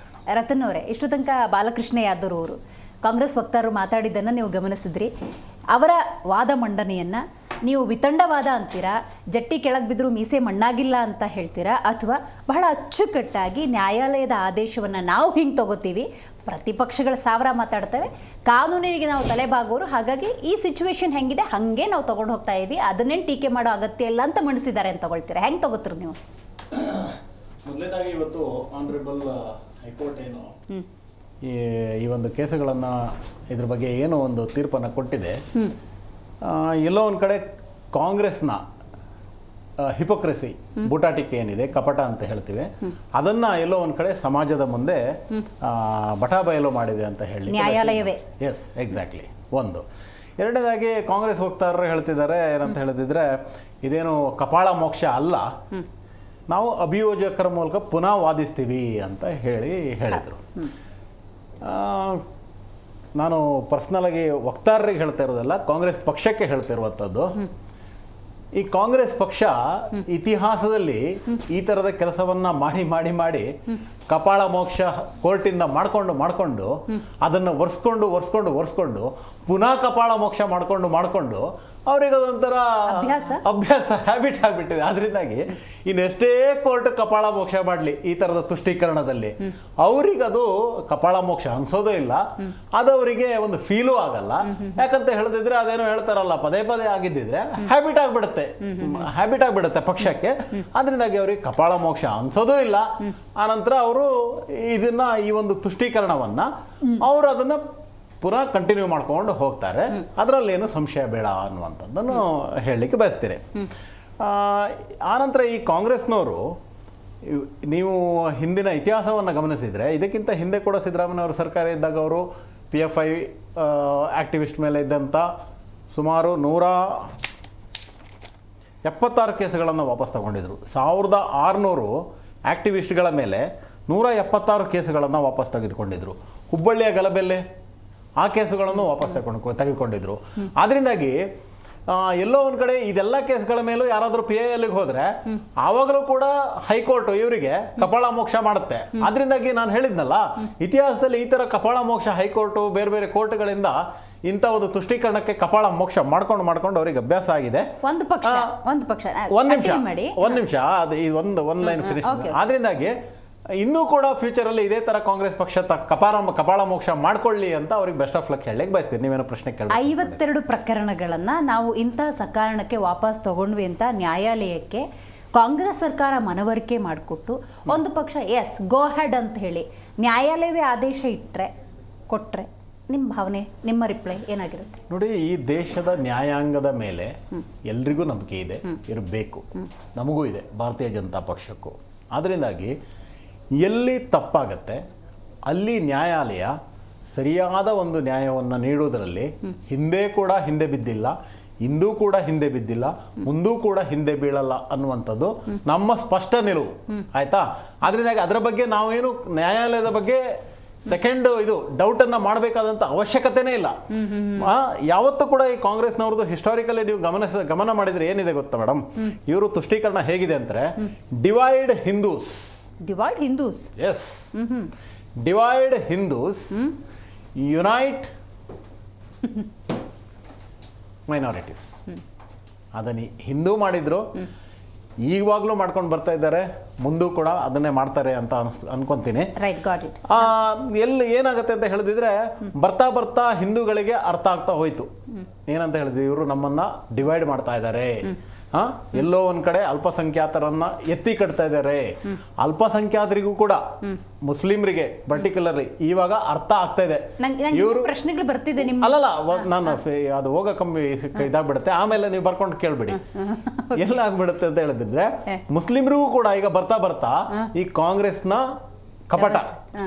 ರತನ್ ಅವರೇ, ಇಷ್ಟು ತನಕ ಬಾಲಕೃಷ್ಣ ಯಾದವ್ ಅವರು ಕಾಂಗ್ರೆಸ್ ವಕ್ತಾರರು ಮಾತಾಡಿದ್ದನ್ನು ನೀವು ಗಮನಿಸಿದ್ರಿ. ಅವರ ವಾದ ಮಂಡನೆಯನ್ನು ನೀವು ವಿತಂಡವಾದ ಅಂತೀರಾ, ಜಟ್ಟಿ ಕೆಳಗೆ ಬಿದ್ದರೂ ಮೀಸೆ ಮಣ್ಣಾಗಿಲ್ಲ ಅಂತ ಹೇಳ್ತೀರಾ, ಅಥವಾ ಬಹಳ ಅಚ್ಚುಕಟ್ಟಾಗಿ ನ್ಯಾಯಾಲಯದ ಆದೇಶವನ್ನು ನಾವು ಹಿಂಗೆ ತಗೋತೀವಿ, ಪ್ರತಿಪಕ್ಷಗಳ ಸಾವಿರ ಮಾತಾಡ್ತೇವೆ, ಕಾನೂನಿಗೆ ನಾವು ತಲೆಬಾಗೋರು, ಹಾಗಾಗಿ ಈ ಸಿಚುವೇಶನ್ ಹೆಂಗಿದೆ ಹಾಗೆ ನಾವು ತೊಗೊಂಡು ಹೋಗ್ತಾ ಇದ್ದೀವಿ, ಅದನ್ನೇನು ಟೀಕೆ ಮಾಡೋ ಅಗತ್ಯ ಇಲ್ಲ ಅಂತ ಮಂಡಿಸಿದ್ದಾರೆ ಅಂತ ತಗೊಳ್ತೀರಾ? ಹೆಂಗೆ ತಗೋತೀರಿ ನೀವು? ಮೊದಲನೇದಾಗಿ ಇವತ್ತು ಆನರೇಬಲ್ ಹೈಕೋರ್ಟ್ ಏನು ಈ ಒಂದು ಕೇಸುಗಳನ್ನು ಇದ್ರ ಬಗ್ಗೆ ಏನೋ ಒಂದು ತೀರ್ಪನ್ನು ಕೊಟ್ಟಿದೆ, ಎಲ್ಲೋ ಒಂದು ಕಡೆ ಕಾಂಗ್ರೆಸ್ನ ಹಿಪೋಕ್ರೆಸಿ, ಬೂಟಾಟಿಕೆ ಏನಿದೆ, ಕಪಟ ಅಂತ ಹೇಳ್ತೀವಿ, ಅದನ್ನು ಎಲ್ಲೋ ಒಂದು ಕಡೆ ಸಮಾಜದ ಮುಂದೆ ಬಟಾಬಯಲು ಮಾಡಿದೆ ಅಂತ ಹೇಳಿ ನ್ಯಾಯಾಲಯವೇ. S, exactly. ಒಂದು. ಎರಡನೇದಾಗಿ ಕಾಂಗ್ರೆಸ್ ವಕ್ತಾರರು ಹೇಳ್ತಿದ್ದಾರೆ ಏನಂತ ಹೇಳಿದ್ರೆ, ಇದೇನು ಕಪಾಳ ಮೋಕ್ಷ ಅಲ್ಲ, ನಾವು ಅಭಿಯೋಜಕರ ಮೂಲಕ ಪುನಃ ವಾದಿಸ್ತೀವಿ ಅಂತ ಹೇಳಿದರು. ನಾನು ಪರ್ಸ್ನಲಾಗಿ ವಕ್ತಾರರಿಗೆ ಹೇಳ್ತಾ ಇರೋದಲ್ಲ, ಕಾಂಗ್ರೆಸ್ ಪಕ್ಷಕ್ಕೆ ಹೇಳ್ತಿರುವಂಥದ್ದು. ಈ ಕಾಂಗ್ರೆಸ್ ಪಕ್ಷ ಇತಿಹಾಸದಲ್ಲಿ ಈ ಥರದ ಕೆಲಸವನ್ನ ಮಾಡಿ ಕಪಾಳ ಮೋಕ್ಷ ಕೋರ್ಟಿಂದ ಮಾಡ್ಕೊಂಡು ಅದನ್ನು ಒರೆಸ್ಕೊಂಡು ಪುನಃ ಕಪಾಳ ಮೋಕ್ಷ ಮಾಡ್ಕೊಂಡು ಅವ್ರಿಗೆ ಅದೊಂಥರ ಅಭ್ಯಾಸ, ಹ್ಯಾಬಿಟ್ ಆಗಿಬಿಟ್ಟಿದೆ. ಅದರಿಂದಾಗಿ ಇನ್ನೆಷ್ಟೇ ಕೋರ್ಟ್ ಕಪಾಳ ಮೋಕ್ಷ ಮಾಡಲಿ ಈ ಥರದ ತುಷ್ಟೀಕರಣದಲ್ಲಿ ಅವ್ರಿಗದು ಕಪಾಳ ಮೋಕ್ಷ ಅನ್ಸೋದೇ ಇಲ್ಲ, ಅದು ಅವರಿಗೆ ಒಂದು ಫೀಲೂ ಆಗಲ್ಲ. ಯಾಕಂತ ಹೇಳಿದ್ರೆ ಅದೇನೋ ಹೇಳ್ತಾರಲ್ಲ, ಪದೇ ಆಗಿದ್ದಿದ್ರೆ ಹ್ಯಾಬಿಟ್ ಆಗಿಬಿಡುತ್ತೆ ಪಕ್ಷಕ್ಕೆ. ಅದರಿಂದಾಗಿ ಅವ್ರಿಗೆ ಕಪಾಳ ಮೋಕ್ಷ ಅನ್ಸೋದೂ ಇಲ್ಲ. ಆನಂತರ ಅವರು ಇದನ್ನ ಈ ಒಂದು ತುಷ್ಟೀಕರಣವನ್ನ ಅವರು ಅದನ್ನ ಪುನಃ ಕಂಟಿನ್ಯೂ ಮಾಡ್ಕೊಂಡು ಹೋಗ್ತಾರೆ. ಅದರಲ್ಲೇನು ಸಂಶಯ ಬೇಡ ಅನ್ನುವಂಥದ್ದನ್ನು ಹೇಳಲಿಕ್ಕೆ ಬಯಸ್ತೀರಿ. ಆನಂತರ ಈ ಕಾಂಗ್ರೆಸ್ನವರು, ನೀವು ಹಿಂದಿನ ಇತಿಹಾಸವನ್ನು ಗಮನಿಸಿದರೆ, ಇದಕ್ಕಿಂತ ಹಿಂದೆ ಕೂಡ ಸಿದ್ದರಾಮಯ್ಯವರು ಸರ್ಕಾರ ಇದ್ದಾಗ ಅವರು PFI ಆಕ್ಟಿವಿಸ್ಟ್ ಮೇಲೆ ಇದ್ದಂಥ ಸುಮಾರು 176 ಕೇಸುಗಳನ್ನು ವಾಪಸ್ ತಗೊಂಡಿದ್ರು. 1600 ಆಕ್ಟಿವಿಸ್ಟ್ಗಳ ಮೇಲೆ 176 ಕೇಸುಗಳನ್ನು ವಾಪಸ್ ತೆಗೆದುಕೊಂಡಿದ್ರು. ಹುಬ್ಬಳ್ಳಿಯ ಗಲಭೆಲೆ ಆ ಕೇಸುಗಳನ್ನು ವಾಪಸ್ ತೆಗೆದುಕೊಂಡಿದ್ರು. ಆದ್ರಿಂದಾಗಿ ಎಲ್ಲೋ ಒಂದು ಕಡೆ ಇದೆಲ್ಲ ಕೇಸ್ಗಳ ಮೇಲೂ ಯಾರಾದರೂ PILಗೆ ಹೋದ್ರೆ ಆವಾಗಲೂ ಕೂಡ ಹೈಕೋರ್ಟ್ ಇವರಿಗೆ ಕಪಾಳ ಮೋಕ್ಷ ಮಾಡುತ್ತೆ. ಆದ್ರಿಂದಾಗಿ ನಾನು ಹೇಳಿದ್ನಲ್ಲ, ಇತಿಹಾಸದಲ್ಲಿ ಈ ತರ ಕಪಾಳ ಮೋಕ್ಷ ಹೈಕೋರ್ಟು ಬೇರೆ ಕೋರ್ಟ್ಗಳಿಂದ ಇಂಥ ಒಂದು ತುಷ್ಟೀಕರಣಕ್ಕೆ ಕಪಾಳ ಮೋಕ್ಷ ಮಾಡ್ಕೊಂಡು ಅವರಿಗೆ ಅಭ್ಯಾಸ ಆಗಿದೆ. ಒಂದ್ ನಿಮಿಷ ಅದು ಈ ಒಂದು ಲೈನ್ ಫಿನಿಶ್. ಆದ್ರಿಂದಾಗಿ ಇನ್ನೂ ಕೂಡ ಫ್ಯೂಚರಲ್ಲಿ ಇದೇ ತರ ಕಾಂಗ್ರೆಸ್ ಪಕ್ಷ ಕಪಾಳ ಮೋಕ್ಷ ಮಾಡ್ಕೊಳ್ಳಿ ಅಂತ ಅವ್ರಿಗೆ ಬೆಸ್ಟ್ ಆಫ್ ಲಕ್ ಹೇಳಲಿಕ್ಕೆ ಬಯಸ್ತೀನಿ. ನೀವೇನೋ ಪ್ರಶ್ನೆ ಕೇಳಿ. 52 ಪ್ರಕರಣಗಳನ್ನ ನಾವು ಇಂತಹ ಸಕಾರಣಕ್ಕೆ ವಾಪಸ್ ತಗೊಂಡ್ವಿ ಅಂತ ನ್ಯಾಯಾಲಯಕ್ಕೆ ಕಾಂಗ್ರೆಸ್ ಸರ್ಕಾರ ಮನವರಿಕೆ ಮಾಡಿಕೊಟ್ಟು ಒಂದು ಪಕ್ಷ ಎಸ್ ಗೋ ಹೆಡ್ ಅಂತ ಹೇಳಿ ನ್ಯಾಯಾಲಯವೇ ಆದೇಶ ಕೊಟ್ರೆ ನಿಮ್ಮ ಭಾವನೆ, ನಿಮ್ಮ ರಿಪ್ಲೈ ಏನಾಗಿರುತ್ತೆ? ನೋಡಿ, ಈ ದೇಶದ ನ್ಯಾಯಾಂಗದ ಮೇಲೆ ಎಲ್ರಿಗೂ ನಂಬಿಕೆ ಇದೆ, ಇರಬೇಕು. ನಮಗೂ ಇದೆ, ಭಾರತೀಯ ಜನತಾ ಪಕ್ಷಕ್ಕೂ. ಆದ್ದರಿಂದಾಗಿ ಎಲ್ಲಿ ತಪ್ಪಾಗತ್ತೆ ಅಲ್ಲಿ ನ್ಯಾಯಾಲಯ ಸರಿಯಾದ ಒಂದು ನ್ಯಾಯವನ್ನು ನೀಡುವುದರಲ್ಲಿ ಹಿಂದೆ ಬಿದ್ದಿಲ್ಲ, ಇಂದೂ ಕೂಡ ಹಿಂದೆ ಬಿದ್ದಿಲ್ಲ, ಮುಂದೂ ಕೂಡ ಹಿಂದೆ ಬೀಳಲ್ಲ ಅನ್ನುವಂಥದ್ದು ನಮ್ಮ ಸ್ಪಷ್ಟ ನಿಲುವು. ಆಯ್ತಾ? ಆದ್ರಿಂದಾಗಿ ಅದರ ಬಗ್ಗೆ ನಾವೇನು ನ್ಯಾಯಾಲಯದ ಬಗ್ಗೆ ಸೆಕೆಂಡ್ ಇದು ಡೌಟನ್ನು ಮಾಡಬೇಕಾದಂಥ ಅವಶ್ಯಕತೆನೇ ಇಲ್ಲ. ಯಾವತ್ತೂ ಕೂಡ ಈ ಕಾಂಗ್ರೆಸ್ನವ್ರದ್ದು ಹಿಸ್ಟಾರಿಕಲಿ ನೀವು ಗಮನ ಮಾಡಿದ್ರೆ ಏನಿದೆ ಗೊತ್ತಾ ಮೇಡಮ್, ಇವರು ತುಷ್ಟೀಕರಣ ಹೇಗಿದೆ ಅಂದರೆ divide Hindus, yes, divide Hindus, unite minorities. ಅದನ್ನು ಹಿಂದೂ ಮಾಡಿದ್ರು, ಈವಾಗಲೂ ಮಾಡ್ಕೊಂಡು ಬರ್ತಾ ಇದ್ದಾರೆ, ಮುಂದೂ ಕೂಡ ಅದನ್ನೇ ಮಾಡ್ತಾರೆ ಅಂತ ಅನ್ಕೊಂತೀನಿ. ಎಲ್ಲಿ ಏನಾಗುತ್ತೆ ಅಂತ ಹೇಳಿದ್ರೆ ಬರ್ತಾ ಬರ್ತಾ ಹಿಂದೂಗಳಿಗೆ ಅರ್ಥ ಆಗ್ತಾ ಹೋಯ್ತು. ಏನಂತ ಹೇಳಿದ್ವಿ, ಇವರು ನಮ್ಮನ್ನ ಡಿವೈಡ್ ಮಾಡ್ತಾ ಇದ್ದಾರೆ, ಎಲ್ಲೋ ಒಂದ್ ಕಡೆ ಅಲ್ಪಸಂಖ್ಯಾತರನ್ನ ಎತ್ತಿ ಕಟ್ತಾ ಇದ್ದಾರೆ. ಅಲ್ಪಸಂಖ್ಯಾತರಿಗೂ ಕೂಡ ಮುಸ್ಲಿಮರಿಗೆ ಪರ್ಟಿಕ್ಯುಲರ್ಲಿ ಇವಾಗ ಅರ್ಥ ಆಗ್ತಾ ಇದೆ. ಇವರು ಪ್ರಶ್ನೆಗಳು ಬರ್ತಿದೆ ಅಲ್ಲಲ್ಲ, ನಾನು ಅದು ಹೋಗ ಕಮ್ಮಿ ಇದಾಗ್ಬಿಡುತ್ತೆ, ಆಮೇಲೆ ನೀವು ಬರ್ಕೊಂಡು ಕೇಳ್ಬಿಡಿ ಎಲ್ಲ ಆಗ್ಬಿಡುತ್ತೆ ಅಂತ ಹೇಳಿದ್ರೆ, ಮುಸ್ಲಿಮರಿಗೂ ಕೂಡ ಈಗ ಬರ್ತಾ ಬರ್ತಾ ಈ ಕಾಂಗ್ರೆಸ್ನ ಕಪಟ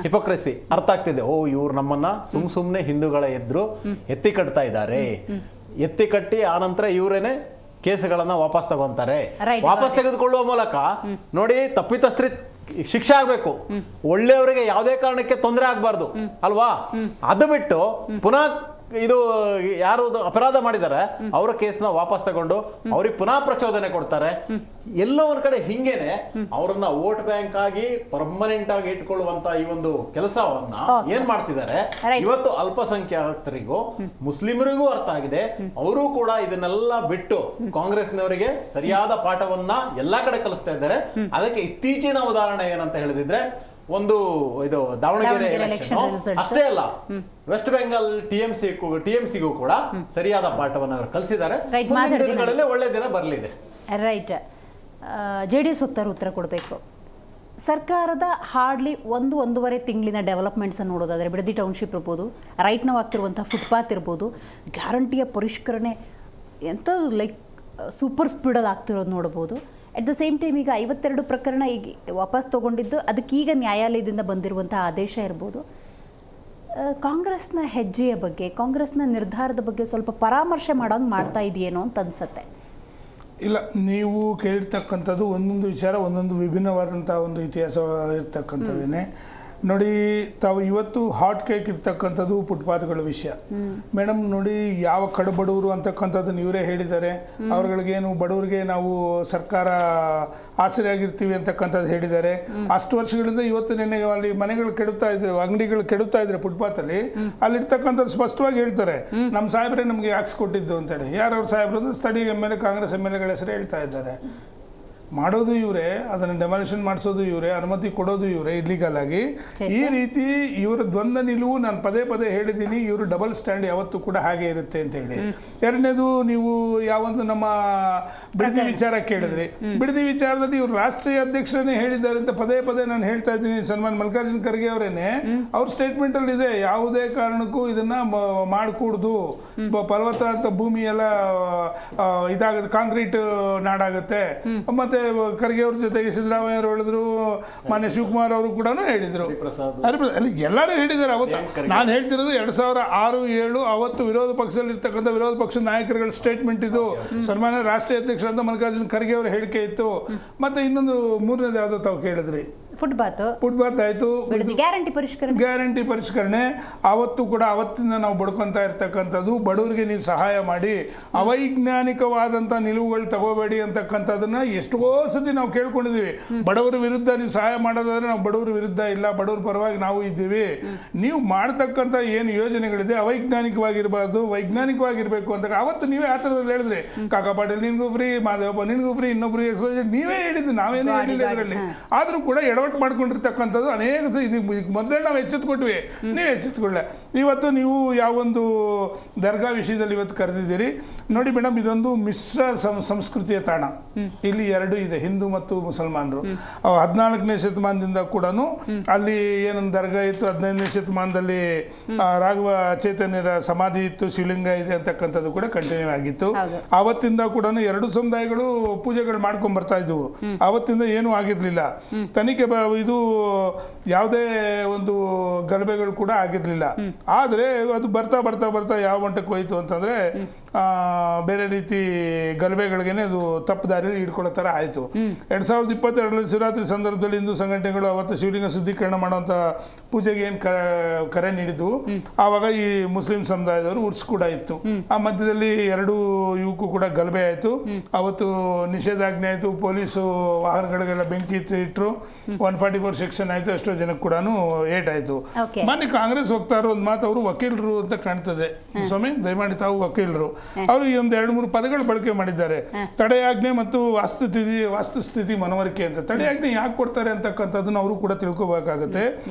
ಹಿಪೋಕ್ರೆಸಿ ಅರ್ಥ ಆಗ್ತಿದೆ. ಓ, ಇವ್ರು ನಮ್ಮನ್ನ ಸುಮ್ನೆ ಹಿಂದೂಗಳ ಎತ್ತಿ ಕಟ್ತಾ ಇದ್ದಾರೆ, ಎತ್ತಿ ಕಟ್ಟಿ ಆನಂತರ ಇವರೇನೆ ಕೇಸುಗಳನ್ನ ವಾಪಸ್ ತಗೊಂತಾರೆ. ವಾಪಸ್ ತೆಗೆದುಕೊಳ್ಳುವ ಮೂಲಕ ನೋಡಿ, ತಪ್ಪಿತಸ್ಥರಿಗೆ ಶಿಕ್ಷೆ ಆಗ್ಬೇಕು, ಒಳ್ಳೆಯವರಿಗೆ ಯಾವುದೇ ಕಾರಣಕ್ಕೆ ತೊಂದರೆ ಆಗ್ಬಾರ್ದು ಅಲ್ವಾ. ಅದು ಬಿಟ್ಟು ಪುನಃ ಇದು ಯಾರು ಅಪರಾಧ ಮಾಡಿದ್ದಾರೆ ಅವರ ಕೇಸ್ನ ವಾಪಸ್ ತಗೊಂಡು ಅವ್ರಿಗೆ ಪುನಃ ಪ್ರಚೋದನೆ ಕೊಡ್ತಾರೆ. ಎಲ್ಲೋ ಒಂದ್ ಕಡೆ ಹಿಂಗೇನೆ ಅವ್ರನ್ನ ವೋಟ್ ಬ್ಯಾಂಕ್ ಆಗಿ ಪರ್ಮನೆಂಟ್ ಆಗಿ ಇಟ್ಕೊಳ್ಳುವಂತ ಈ ಒಂದು ಕೆಲಸವನ್ನ ಏನ್ ಮಾಡ್ತಿದ್ದಾರೆ ಇವತ್ತು ಅಲ್ಪಸಂಖ್ಯಾತರಿಗೂ ಮುಸ್ಲಿಮರಿಗೂ ಅರ್ಥ ಆಗಿದೆ. ಅವರು ಕೂಡ ಇದನ್ನೆಲ್ಲ ಬಿಟ್ಟು ಕಾಂಗ್ರೆಸ್ನವರಿಗೆ ಸರಿಯಾದ ಪಾಠವನ್ನ ಎಲ್ಲಾ ಕಡೆ ಕಲಿಸ್ತಾ ಇದ್ದಾರೆ. ಅದಕ್ಕೆ ಇತ್ತೀಚಿನ ಉದಾಹರಣೆ ಏನಂತ ಹೇಳಿದ್ರೆ, ಒಂದು ಇದು ದಾವಣಗೆರೆ ಎಲೆಕ್ಷನ್ ಅಷ್ಟೇ ಅಲ್ಲ, ವೆಸ್ಟ್ ಬೆಂಗಾಲ್ ಟಿಎಂಸಿಗೂ ಕೂಡ ಸರಿಯಾದ ಪಾಠವನ್ನು ಅವರು ಕಲಿಸಿದ್ದಾರೆ. ಒಳ್ಳೆ ದಿನ ಬರಲಿದೆ. ರೈಟ್. JDS ವಕ್ತಾರರು ಉತ್ತರ ಕೊಡಬೇಕು. ಸರ್ಕಾರದ ಹಾರ್ಡ್ಲಿ 1-1.5 ತಿಂಗಳಿನ ಡೆವಲಪ್ಮೆಂಟ್ಸ್ ನೋಡೋದಾದರೆ ಬಿಡದಿ ಟೌನ್ಶಿಪ್ ಇರ್ಬೋದು, ರೈಟ್ ನಾವು ಆಗ್ತಿರುವಂಥ ಫುಟ್ಪಾತ್ ಇರ್ಬೋದು, ಗ್ಯಾರಂಟಿಯ ಪರಿಷ್ಕರಣೆ ಎಂಥದ್ದು ಲೈಕ್ ಸೂಪರ್ ಸ್ಪೀಡಲ್ಲಿ ಆಗ್ತಿರೋದು ನೋಡ್ಬೋದು. ಅಟ್ ದ ಸೇಮ್ ಟೈಮ್ ಈಗ 52 ಪ್ರಕರಣ ಈಗ ವಾಪಸ್ ತೊಗೊಂಡಿದ್ದು, ಅದಕ್ಕೀಗ ನ್ಯಾಯಾಲಯದಿಂದ ಬಂದಿರುವಂಥ ಆದೇಶ ಇರ್ಬೋದು. ಕಾಂಗ್ರೆಸ್ನ ಹೆಜ್ಜೆಯ ಬಗ್ಗೆ, ಕಾಂಗ್ರೆಸ್ನ ನಿರ್ಧಾರದ ಬಗ್ಗೆ ಸ್ವಲ್ಪ ಪರಾಮರ್ಶೆ ಮಾಡೋಂಗೆ ಮಾಡ್ತಾ ಇದೆಯೇನೋ ಅಂತ ಅನ್ಸುತ್ತೆ. ಇಲ್ಲ, ನೀವು ಕೇಳಿರ್ತಕ್ಕಂಥದ್ದು ಒಂದೊಂದು ವಿಚಾರ ಒಂದೊಂದು ವಿಭಿನ್ನವಾದಂಥ ಒಂದು ಇತಿಹಾಸ ಇರ್ತಕ್ಕಂಥವೇನೆ. ನೋಡಿ, ತಾವು ಇವತ್ತು ಹಾಟ್ ಕೇಕ್ ಇರ್ತಕ್ಕಂಥದ್ದು ಫುಟ್ಪಾತ್ಗಳ ವಿಷಯ. ಮೇಡಮ್ ನೋಡಿ, ಯಾವ ಕಡುಬಡವರು ಅಂತಕ್ಕಂಥದ್ದನ್ನು ಇವರೇ ಹೇಳಿದ್ದಾರೆ. ಅವ್ರಗಳಿಗೇನು ಬಡವರಿಗೆ ನಾವು ಸರ್ಕಾರ ಆಸರೆ ಆಗಿರ್ತೀವಿ ಅಂತಕ್ಕಂಥದ್ದು ಹೇಳಿದ್ದಾರೆ. ಅಷ್ಟು ವರ್ಷಗಳಿಂದ ಇವತ್ತು ನೆನ್ನೆ ಅಲ್ಲಿ ಮನೆಗಳು ಕೆಡುತ್ತಾ ಇದ್ರು, ಅಂಗಡಿಗಳು ಕೆಡುತ್ತಾ ಇದ್ರೆ ಫುಟ್ಪಾತಲ್ಲಿ, ಅಲ್ಲಿರ್ತಕ್ಕಂಥದ್ದು ಸ್ಪಷ್ಟವಾಗಿ ಹೇಳ್ತಾರೆ, ನಮ್ಮ ಸಾಹೇಬ್ರೆ ನಮಗೆ ಹಾಕ್ಸ್ಕೊಟ್ಟಿದ್ದು ಅಂತೇಳಿ. ಯಾರವ್ರ ಸಾಹೇಬ್ರು ಅಂದ್ರೆ ಸ್ಥಳೀಯ MLA, ಕಾಂಗ್ರೆಸ್ MLAಗಳ ಹೆಸರು ಹೇಳ್ತಾ ಇದ್ದಾರೆ. ಮಾಡೋದು ಇವರೇ, ಅದನ್ನು ಡೆಮಾಲಿಷನ್ ಮಾಡಿಸೋದು ಇವರೇ, ಅನುಮತಿ ಕೊಡೋದು ಇವರೇ ಇಲ್ಲಿಗಲ್ ಆಗಿ. ಈ ರೀತಿ ಇವರ ದ್ವಂದ್ವ ನಿಲುವು ನಾನು ಪದೇ ಪದೇ ಹೇಳಿದ್ದೀನಿ. ಇವರು ಡಬಲ್ ಸ್ಟ್ಯಾಂಡ್ ಯಾವತ್ತೂ ಕೂಡ ಹಾಗೆ ಇರುತ್ತೆ ಅಂತ ಹೇಳಿ. ಎರಡನೇದು, ನೀವು ಯಾವೊಂದು ನಮ್ಮ ಬಿಡದಿ ವಿಚಾರ ಕೇಳಿದ್ರಿ. ಬಿಡದಿ ವಿಚಾರದಲ್ಲಿ ಇವರು ರಾಷ್ಟ್ರೀಯ ಅಧ್ಯಕ್ಷರನ್ನೇ ಹೇಳಿದ್ದಾರೆ ಅಂತ ಪದೇ ಪದೇ ನಾನು ಹೇಳ್ತಾ ಇದ್ದೀನಿ. ಸನ್ಮಾನ್ ಮಲ್ಲಿಕಾರ್ಜುನ್ ಖರ್ಗೆ ಅವರೇನೆ ಅವ್ರ ಸ್ಟೇಟ್ಮೆಂಟ್ ಅಲ್ಲಿ ಇದೆ, ಯಾವುದೇ ಕಾರಣಕ್ಕೂ ಇದನ್ನ ಮಾಡಕೂಡ್ದು, ಫಲವತ್ತ ಅಂತ ಭೂಮಿ ಎಲ್ಲ ಇದಾಗುತ್ತೆ, ಕಾಂಕ್ರೀಟ್ ನಾಡಾಗುತ್ತೆ. ಮತ್ತೆ ಖರ್ಗೆ ಅವ್ರ ಜೊತೆಗೆ ಸಿದ್ದರಾಮಯ್ಯ ಅವರು ಹೇಳಿದ್ರು, ಮಾನ್ಯ ಶಿವಕುಮಾರ್ ಅವರು ಕೂಡ ಹೇಳಿದ್ರು, ಎಲ್ಲರೂ ಹೇಳಿದ್ದಾರೆ. ಅವತ್ತು ನಾನು ಹೇಳ್ತಿರೋದು 2006-7 ಅವತ್ತು ವಿರೋಧ ಪಕ್ಷದಲ್ಲಿ ಇರ್ತಕ್ಕಂಥ ವಿರೋಧ ಪಕ್ಷದ ನಾಯಕರುಗಳ ಸ್ಟೇಟ್ಮೆಂಟ್ ಇದು. ಸನ್ಮಾನ್ಯ ರಾಷ್ಟ್ರೀಯ ಅಧ್ಯಕ್ಷರಾದ ಮಲ್ಲಿಕಾರ್ಜುನ್ ಖರ್ಗೆ ಅವರ ಹೇಳಿಕೆ ಇತ್ತು. ಮತ್ತೆ ಇನ್ನೊಂದು ಮೂರನೇದು ಯಾವುದೋ ತಾವು ಕೇಳಿದ್ರಿ, ಫುಟ್ಪಾತ್ ಆಯ್ತು, ಗ್ಯಾರಂಟಿ ಪರಿಷ್ಕರಣೆ. ಅವತ್ತು ಕೂಡ ಅವತ್ತಿಂದ ನಾವು ಬಡ್ಕೊಂತ ಇರ್ತಕ್ಕಂಥದ್ದು, ಬಡವರಿಗೆ ನೀವು ಸಹಾಯ ಮಾಡಿ, ಅವೈಜ್ಞಾನಿಕವಾದಂಥ ನಿಲುವುಗಳು ತಗೋಬೇಡಿ ಅಂತಕ್ಕಂಥದ್ದನ್ನ ಎಷ್ಟೋ ಸತಿ ನಾವು ಕೇಳ್ಕೊಂಡಿದ್ದೀವಿ. ಬಡವರ ವಿರುದ್ಧ ನೀವು ಸಹಾಯ ಮಾಡೋದಾದ್ರೆ ನಾವು ಬಡವರ ವಿರುದ್ಧ ಇಲ್ಲ, ಬಡವರ ಪರವಾಗಿ ನಾವು ಇದ್ದೀವಿ. ನೀವು ಮಾಡ್ತಕ್ಕಂಥ ಏನು ಯೋಜನೆಗಳಿದೆ ಅವೈಜ್ಞಾನಿಕವಾಗಿರಬಾರ್ದು, ವೈಜ್ಞಾನಿಕವಾಗಿರಬೇಕು ಅಂತ ಅವತ್ತು ನೀವೇ ಆ ಥರದಲ್ಲಿ ಹೇಳಿದ್ರಿ. ಕಾಕಾ ಪಾಟೀಲ್ ನಿನ್ಗೂ ಫ್ರೀ, ಮಾದೇವಪ್ಪ ನಿನ್ಗೂ ಫ್ರೀ, ಇನ್ನೊಬ್ರು ನೀವೇ ಹೇಳಿದ್ದು, ನಾವೇನೇ ಹೇಳಿಲ್ಲ ಇದರಲ್ಲಿ. ಆದರೂ ಕೂಡ ಮಾಡ್ಕೊಂಡಿರ್ತಕ್ಕಂಥದ್ದು ಅನೇಕ ಇದು ಮೊದಲೇ ನಾವು ಎಚ್ಚೆತ್ಕೊಟ್ವಿ, ನೀವು ಎಚ್ಚೆತ್ಕೊಳ್ಳೆ. ಇವತ್ತು ನೀವು ಯಾವೊಂದು ದರ್ಗಾ ವಿಷಯದಲ್ಲಿ ಇವತ್ತು ಕರೆದಿದ್ದೀರಿ ನೋಡಿ ಮೇಡಮ್, ಇದೊಂದು ಮಿಶ್ರ ಸಂಸ್ಕೃತಿಯ ತಾಣ. ಇಲ್ಲಿ ಎರಡು ಇದೆ, ಹಿಂದೂ ಮತ್ತು ಮುಸಲ್ಮಾನರು. 14ನೇ ಶತಮಾನದಿಂದ ಕೂಡ ಅಲ್ಲಿ ಏನೊಂದು ದರ್ಗಾ ಇತ್ತು, 15ನೇ ಶತಮಾನದಲ್ಲಿ ರಾಘವ ಚೈತನ್ಯರ ಸಮಾಧಿ ಇತ್ತು, ಶಿವಲಿಂಗ ಇದೆ ಅಂತಕ್ಕಂಥದ್ದು ಕೂಡ ಕಂಟಿನ್ಯೂ ಆಗಿತ್ತು. ಆವತ್ತಿಂದ ಕೂಡ ಎರಡು ಸಮುದಾಯಗಳು ಪೂಜೆಗಳು ಮಾಡ್ಕೊಂಡ್ ಬರ್ತಾ ಇದ್ವು. ಆವತ್ತಿಂದ ಏನೂ ಆಗಿರ್ಲಿಲ್ಲ. ತನಿಖೆ ಇದು ಯಾವುದೇ ಒಂದು ಗಲಭೆಗಳು ಕೂಡ ಆಗಿರಲಿಲ್ಲ. ಆದರೆ ಅದು ಬರ್ತಾ ಬರ್ತಾ ಬರ್ತಾ ಯಾವ ಮಟ್ಟಕ್ಕೆ ಹೋಯಿತು ಅಂತಂದರೆ ಬೇರೆ ರೀತಿ ಗಲಭೆಗಳಿಗೇನೆ ಅದು ತಪ್ಪು ದಾರಿಯಲ್ಲಿ ಹಿಡ್ಕೊಳ್ಳೋ ಥರ ಆಯಿತು. 2022 ಶಿವರಾತ್ರಿ ಸಂದರ್ಭದಲ್ಲಿ ಹಿಂದೂ ಸಂಘಟನೆಗಳು ಅವತ್ತು ಶಿವಲಿಂಗ ಶುದ್ಧೀಕರಣ ಮಾಡುವಂಥ ಪೂಜೆಗೆ ಏನು ಕರೆ ನೀಡಿದ್ವು, ಆವಾಗ ಈ ಮುಸ್ಲಿಂ ಸಮುದಾಯದವರು ಉರ್ಸ್ ಕೂಡ ಇತ್ತು. ಆ ಮಧ್ಯದಲ್ಲಿ ಎರಡೂ ಇವಕ್ಕೂ ಕೂಡ ಗಲಭೆ ಆಯಿತು. ಅವತ್ತು ನಿಷೇಧಾಜ್ಞೆ ಆಯಿತು, ಪೊಲೀಸು ವಾಹನಗಳಿಗೆಲ್ಲ ಬೆಂಕಿ ಇಟ್ಟರು, 144 ಸೆಕ್ಷನ್ ಆಯಿತು, ಎಷ್ಟೋ ಜನಕ್ಕೆ ಕೂಡ ಏಟಾಯಿತು. ಮೊನ್ನೆ ಕಾಂಗ್ರೆಸ್ ವಕ್ತಾರರು ಒಂದು ಮಾತು, ಅವರು ವಕೀಲರು ಅಂತ ಕಾಣ್ತದೆ ಸ್ವಾಮಿ, ದಯಮಾಡಿ ತಾವು ವಕೀಲರು, ಅವರು ಈ ಒಂದು 2-3 ಪದಗಳು ಬಳಕೆ ಮಾಡಿದ್ದಾರೆ. ತಡೆಯಾಜ್ಞೆ ಮತ್ತು ವಾಸ್ತುಸ್ಥಿತಿ ಮನವರಿಕೆ ಅಂತ. ತಡೆಯಾಜ್ಞೆ ಯಾಕೆ ಕೊಡ್ತಾರೆ ಅಂತಕ್ಕಂಥದ್ದನ್ನು ಅವರು ಕೂಡ ತಿಳ್ಕೊಬೇಕಾಗುತ್ತೆ.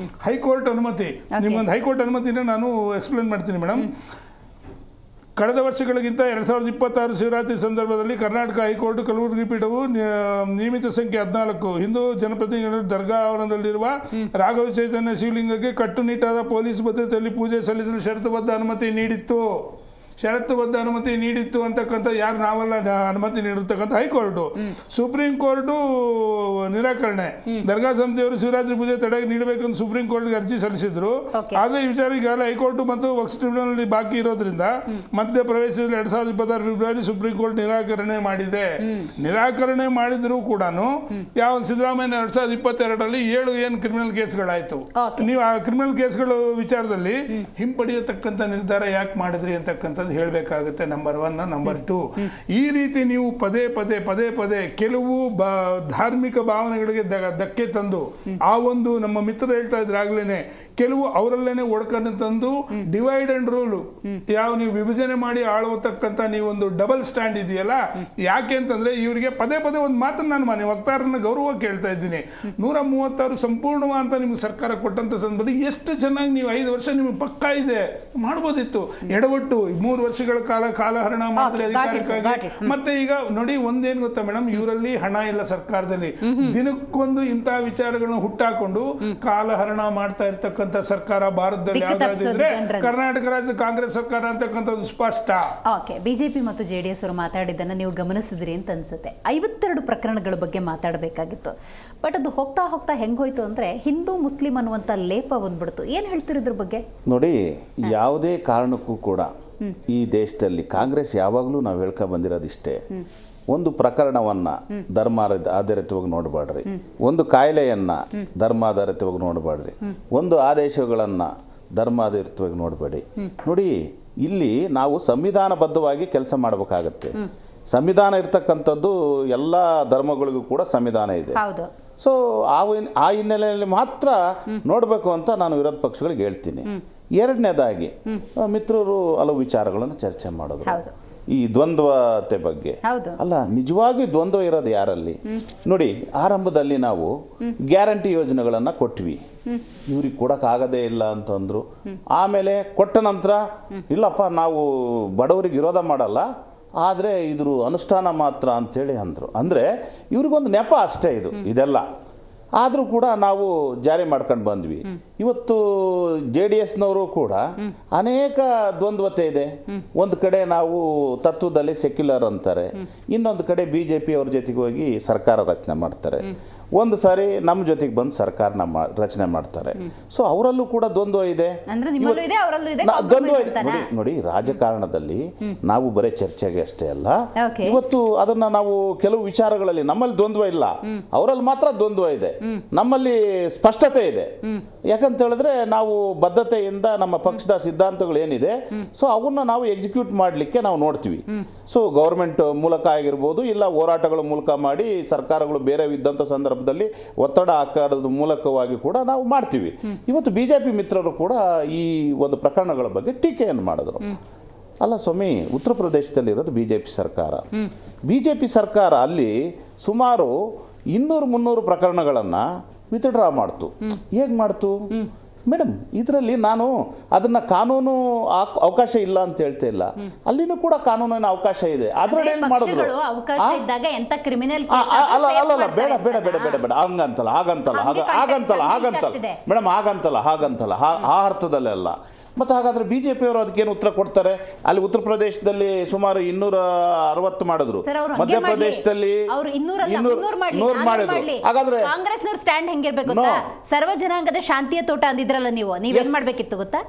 ಹೈಕೋರ್ಟ್ ಅನುಮತಿ, ನಿಮ್ಗೊಂದು ಹೈಕೋರ್ಟ್ ಅನುಮತಿನ ನಾನು ಎಕ್ಸ್ಪ್ಲೇನ್ ಮಾಡ್ತೀನಿ ಮೇಡಮ್. ಕಳೆದ ವರ್ಷಗಳಿಗಿಂತ 2026 ಶಿವರಾತ್ರಿ ಸಂದರ್ಭದಲ್ಲಿ ಕರ್ನಾಟಕ ಹೈಕೋರ್ಟ್ ಕಲಬುರಗಿ ಪೀಠವು ನಿಯಮಿತ ಸಂಖ್ಯೆ 14 ಹಿಂದೂ ಜನಪ್ರತಿನಿಧಿಗಳು ದರ್ಗಾ ಆವರಣದಲ್ಲಿರುವ ರಾಘವ ಚೈತನ್ಯ ಶಿವಲಿಂಗಕ್ಕೆ ಕಟ್ಟುನಿಟ್ಟಾದ ಪೊಲೀಸ್ ಭದ್ರತೆಯಲ್ಲಿ ಪೂಜೆ ಸಲ್ಲಿಸಲು ಷರತ್ತುಬದ್ಧ ಅನುಮತಿ ನೀಡಿತ್ತು ಅಂತಕ್ಕಂಥ ಯಾರು ನಾವೆಲ್ಲ ಅನುಮತಿ ನೀಡಿರ್ತಕ್ಕಂಥ ಹೈಕೋರ್ಟು. ಸುಪ್ರೀಂ ಕೋರ್ಟು ನಿರಾಕರಣೆ. ದರ್ಗಾ ಸಮಿತಿಯವರು ಶಿವರಾತ್ರಿ ಪೂಜೆ ತಡೆಗೆ ನೀಡಬೇಕೆಂದು ಸುಪ್ರೀಂ ಕೋರ್ಟ್ಗೆ ಅರ್ಜಿ ಸಲ್ಲಿಸಿದ್ರು. ಆದರೆ ಈ ವಿಚಾರ ಈಗಾಗಲೇ ಹೈಕೋರ್ಟ್ ಮತ್ತು ವಕ್ಫ್ ಟ್ರಿಬ್ಯುನಲ್ ಬಾಕಿ ಇರೋದ್ರಿಂದ ಮಧ್ಯ ಪ್ರವೇಶದಲ್ಲಿ 2026 ಫೆಬ್ರವರಿ ಸುಪ್ರೀಂ ಕೋರ್ಟ್ ನಿರಾಕರಣೆ ಮಾಡಿದ್ರು ಕೂಡ ಯಾವ ಸಿದ್ದರಾಮಯ್ಯ 2022ರಲ್ಲಿ 7 ಏನು ಕ್ರಿಮಿನಲ್ ಕೇಸ್ಗಳಾಯ್ತು. ನೀವು ಆ ಕ್ರಿಮಿನಲ್ ಕೇಸ್ಗಳು ವಿಚಾರದಲ್ಲಿ ಹಿಂಪಡೆಯತಕ್ಕಂಥ ನಿರ್ಧಾರ ಯಾಕೆ ಮಾಡಿದ್ರಿ ಅಂತಕ್ಕಂಥ ಹೇಳಬೇಕಾಗುತ್ತೆ. ನಂಬರ್ 1. ನಂಬರ್ 2, ಈ ರೀತಿ ನೀವು ಪದೇ ಪದೇ ಕೆಲವು ಧಾರ್ಮಿಕ ಭಾವನೆಗಳಿಗೆ ಧಕ್ಕೆ ತಂದು ಆ ಒಂದು ನಮ್ಮ ಮಿತ್ರರು ಹೇಳ್ತಾ ಇದ್ರಾಗ್ಲೇನೆ ಕೆಲವು ಅವರಲ್ಲೇನೆ ಒಡಕನ್ನು ತಂದು ಡಿವೈಡ್ ಅಂಡ್ ರೂಲ್, ಯಾವ ನೀವು ವಿಭಜನೆ ಮಾಡಿ ಆಳುವತಕ್ಕಂಥ ನೀವೊಂದು ಡಬಲ್ ಸ್ಟ್ಯಾಂಡ್ ಇದೆಯಲ್ಲ, ಯಾಕೆ ಅಂತಂದ್ರೆ ಇವರಿಗೆ ಪದೇ ಒಂದು ಮಾತನ್ನು ನಾನು ವಕ್ತಾರನ ಗೌರವ ಕೇಳ್ತಾ ಇದ್ದೀನಿ. 136 ಸಂಪೂರ್ಣವಾ ಅಂತ ನಿಮ್ಗೆ ಸರ್ಕಾರ ಕೊಟ್ಟಂತ ಸಂದರ್ಭದಲ್ಲಿ ಎಷ್ಟು ಚೆನ್ನಾಗಿ ನೀವು 5 ವರ್ಷ ನಿಮ್ಗೆ ಪಕ್ಕಾ ಇದೆ ಮಾಡ್ಬೋದಿತ್ತು. ಎಡವಟ್ಟು 3 ವರ್ಷಗಳ ಕಾಲಹರಣ ಮಾಡಿದ್ರೆ ಅಧಿಕಾರಕ್ಕಾಗಿ. ಮತ್ತೆ ಈಗ ನೋಡಿ ಒಂದೇನು ಗೊತ್ತಾ ಮೇಡಮ್, ಇವರಲ್ಲಿ ಹಣ ಇಲ್ಲ ಸರ್ಕಾರದಲ್ಲಿ. ದಿನಕ್ಕೊಂದು ಇಂತಹ ವಿಚಾರಗಳನ್ನ ಹುಟ್ಟಾಕೊಂಡು ಕಾಲಹರಣ ಮಾಡ್ತಾ ಇರ್ತಕ್ಕಂಥ ಸರ್ಕಾರ ಭಾರತದಲ್ಲಿ ಯಾವ್ದಾದ್ರೆ ಕರ್ನಾಟಕ ರಾಜ್ಯದ ಕಾಂಗ್ರೆಸ್ ಸರ್ಕಾರ ಅಂತಕ್ಕಂಥದ್ದು ಸ್ಪಷ್ಟ. ಬಿಜೆಪಿ ಮತ್ತು ಜೆಡಿಎಸ್ ಅವರು ಮಾತಾಡಿದ್ದನ್ನ ನೀವು ಗಮನಿಸಿದ್ರಿ ಅಂತ ಅನ್ಸುತ್ತೆ. 52 ಪ್ರಕರಣಗಳ ಬಗ್ಗೆ ಮಾತಾಡಬೇಕಾಗಿತ್ತು, ಬಟ್ ಅದು ಹೋಗ್ತಾ ಹೆಂಗೋಯ್ತು ಅಂದ್ರೆ ಹಿಂದೂ ಮುಸ್ಲಿಂ ಅನ್ನುವಂಥ ಲೇಪ ಬಂದ್ಬಿಡ್ತು. ಏನ್ ಹೇಳ್ತೀರಿ ಇದ್ರ ಬಗ್ಗೆ? ನೋಡಿ, ಯಾವುದೇ ಕಾರಣಕ್ಕೂ ಕೂಡ ಈ ದೇಶದಲ್ಲಿ ಕಾಂಗ್ರೆಸ್ ಯಾವಾಗಲೂ ನಾವು ಹೇಳ್ಕೊ ಬಂದಿರೋದಿಷ್ಟೇ, ಒಂದು ಪ್ರಕರಣವನ್ನು ಧರ್ಮ ಆಧಾರಿತವಾಗಿ ನೋಡಬೇಡ್ರಿ, ಒಂದು ಕಾಯಿಲೆಯನ್ನು ಧರ್ಮ ಆಧಾರಿತವಾಗಿ ನೋಡಬೇಡ್ರಿ, ಒಂದು ಆದೇಶಗಳನ್ನು ಧರ್ಮ ಆಧಾರಿತವಾಗಿ ನೋಡಬೇಡಿ. ನೋಡಿ, ಇಲ್ಲಿ ನಾವು ಸಂವಿಧಾನಬದ್ಧವಾಗಿ ಕೆಲಸ ಮಾಡಬೇಕಾಗತ್ತೆ. ಸಂವಿಧಾನ ಇರ್ತಕ್ಕಂಥದ್ದು ಎಲ್ಲ ಧರ್ಮಗಳಿಗೂ ಕೂಡ ಸಂವಿಧಾನ ಇದೆ. ಸೊ ಆ ಹಿನ್ನೆಲೆಯಲ್ಲಿ ಮಾತ್ರ ನೋಡಬೇಕು ಅಂತ ನಾನು ವಿರೋಧ ಪಕ್ಷಗಳಿಗೆ ಹೇಳ್ತೀನಿ. ಎರಡನೇದಾಗಿ ಮಿತ್ರರು ಹಲವು ವಿಚಾರಗಳನ್ನು ಚರ್ಚೆ ಮಾಡಿದ್ರು. ಈ ದ್ವಂದ್ವತೆ ಬಗ್ಗೆ ಅಲ್ಲ, ನಿಜವಾಗಿ ದ್ವಂದ್ವ ಇರೋದು ಯಾರಲ್ಲಿ? ನೋಡಿ, ಆರಂಭದಲ್ಲಿ ನಾವು ಗ್ಯಾರಂಟಿ ಯೋಜನೆಗಳನ್ನು ಕೊಟ್ವಿ, ಇವ್ರಿಗೆ ಕೊಡೋಕ್ಕಾಗದೇ ಇಲ್ಲ ಅಂತಂದ್ರು. ಆಮೇಲೆ ಕೊಟ್ಟ ನಂತರ ಇಲ್ಲಪ್ಪ ನಾವು ಬಡವರಿಗೆ ವಿರೋಧ ಮಾಡಲ್ಲ, ಆದರೆ ಇದ್ರ ಅನುಷ್ಠಾನ ಮಾತ್ರ ಅಂಥೇಳಿ ಅಂದರು. ಅಂದರೆ ಇವ್ರಿಗೊಂದು ನೆಪ ಅಷ್ಟೇ ಇದೆಲ್ಲ. ಆದರೂ ಕೂಡ ನಾವು ಜಾರಿ ಮಾಡ್ಕೊಂಡು ಬಂದ್ವಿ. ಇವತ್ತು JDSನವರು ಕೂಡ ಅನೇಕ ದ್ವಂದ್ವತೆ ಇದೆ. ಒಂದು ಕಡೆ ನಾವು ತತ್ವದಲ್ಲಿ ಸೆಕ್ಯುಲರ್ ಅಂತಾರೆ, ಇನ್ನೊಂದು ಕಡೆ BJP ಅವ್ರ ಜೊತೆಗೆ ಹೋಗಿ ಸರ್ಕಾರ ರಚನೆ ಮಾಡ್ತಾರೆ, ಒಂದು ಸಾರಿ ನಮ್ಮ ಜೊತೆಗೆ ಬಂದು ಸರ್ಕಾರನ ರಚನೆ ಮಾಡ್ತಾರೆ. ಸೊ ಅವರಲ್ಲೂ ಕೂಡ ದ್ವಂದ್ವ ಇದೆ. ನೋಡಿ, ರಾಜಕಾರಣದಲ್ಲಿ ನಾವು ಬರೀ ಚರ್ಚೆಗೆ ಅಷ್ಟೇ ಅಲ್ಲ, ಇವತ್ತು ಅದನ್ನ ನಾವು ಕೆಲವು ವಿಚಾರಗಳಲ್ಲಿ ನಮ್ಮಲ್ಲಿ ದ್ವಂದ್ವ ಇಲ್ಲ, ಅವರಲ್ಲಿ ಮಾತ್ರ ದ್ವಂದ್ವ ಇದೆ. ನಮ್ಮಲ್ಲಿ ಸ್ಪಷ್ಟತೆ ಇದೆ. ಯಾಕಂತ ಹೇಳಿದ್ರೆ ನಾವು ಬದ್ಧತೆಯಿಂದ ನಮ್ಮ ಪಕ್ಷದ ಸಿದ್ಧಾಂತಗಳು ಏನಿದೆ, ಸೊ ಅವನ್ನ ನಾವು ಎಕ್ಸಿಕ್ಯೂಟ್ ಮಾಡಲಿಕ್ಕೆ ನಾವು ನೋಡ್ತೀವಿ. ಸೊ ಗೌರ್ಮೆಂಟ್ ಮೂಲಕ ಆಗಿರ್ಬೋದು, ಇಲ್ಲ ಹೋರಾಟಗಳ ಮೂಲಕ ಮಾಡಿ ಸರ್ಕಾರಗಳು ಬೇರೆ ಇದ್ದಂಥ ಸಂದರ್ಭದಲ್ಲಿ ಒತ್ತಡ ಹಾಕೋದ್ರ ಮೂಲಕವಾಗಿ ಕೂಡ ನಾವು ಮಾಡ್ತೀವಿ. ಇವತ್ತು BJP ಮಿತ್ರರು ಕೂಡ ಈ ಒಂದು ಪ್ರಕರಣಗಳ ಬಗ್ಗೆ ಟೀಕೆಯನ್ನು ಮಾಡಿದ್ರು. ಅಲ್ಲ ಸ್ವಾಮಿ, ಉತ್ತರ ಪ್ರದೇಶದಲ್ಲಿರೋದು BJP ಸರ್ಕಾರ. BJP ಸರ್ಕಾರ ಅಲ್ಲಿ ಸುಮಾರು 200-300 ಪ್ರಕರಣಗಳನ್ನು ವಿತ್ಡ್ರಾ ಮಾಡ್ತು. ಹೇಗೆ ಮಾಡ್ತು ಮೇಡಮ್? ಇದರಲ್ಲಿ ನಾನು ಅದನ್ನ ಕಾನೂನು ಅವಕಾಶ ಇಲ್ಲ ಅಂತ ಹೇಳ್ತಾ ಇಲ್ಲ, ಅಲ್ಲಿನೂ ಕೂಡ ಕಾನೂನಿನ ಅವಕಾಶ ಇದೆ. ಅದರಲ್ಲಿ ಏನು ಮಾಡಿದ್ರು? ಅಲ್ಲ, ಬೇಡ ಹಂಗಂತಲ್ಲ ಮೇಡಮ್, ಹಾಗಂತಲ್ಲ ಆ ಅರ್ಥದಲ್ಲೆಲ್ಲ. ಮತ್ತು ಹಾಗಾದರೆ ಬಿ ಜೆ ಪಿಯವರು ಅದಕ್ಕೇನು ಉತ್ತರ ಕೊಡ್ತಾರೆ? ಅಲ್ಲಿ ಉತ್ತರ ಪ್ರದೇಶದಲ್ಲಿ ಸುಮಾರು 260 ಮಾಡಿದ್ರು, ಸರ್, ಅವ್ರು ಹಂಗೆ ಮಧ್ಯಪ್ರದೇಶದಲ್ಲಿ ಮಾಡ್ಲಿ. ಅವ್ರು 200 100 ಮಾಡಿದ್ರು. ಹಾಗಾದ್ರೆ ಕಾಂಗ್ರೆಸ್ನವ್ರ ಸ್ಟ್ಯಾಂಡ್ ಹೆಂಗಿರ್ಬೇಕು ಗೊತ್ತಾ? ಸರ್ವ ಜನಾಂಗದ ಶಾಂತಿಯ ತೋಟ ಅಂದಿದ್ರಲ್ಲ ನೀವೇನ್ ಮಾಡ್ಬೇಕಿತ್ತು ಗೊತ್ತಾ?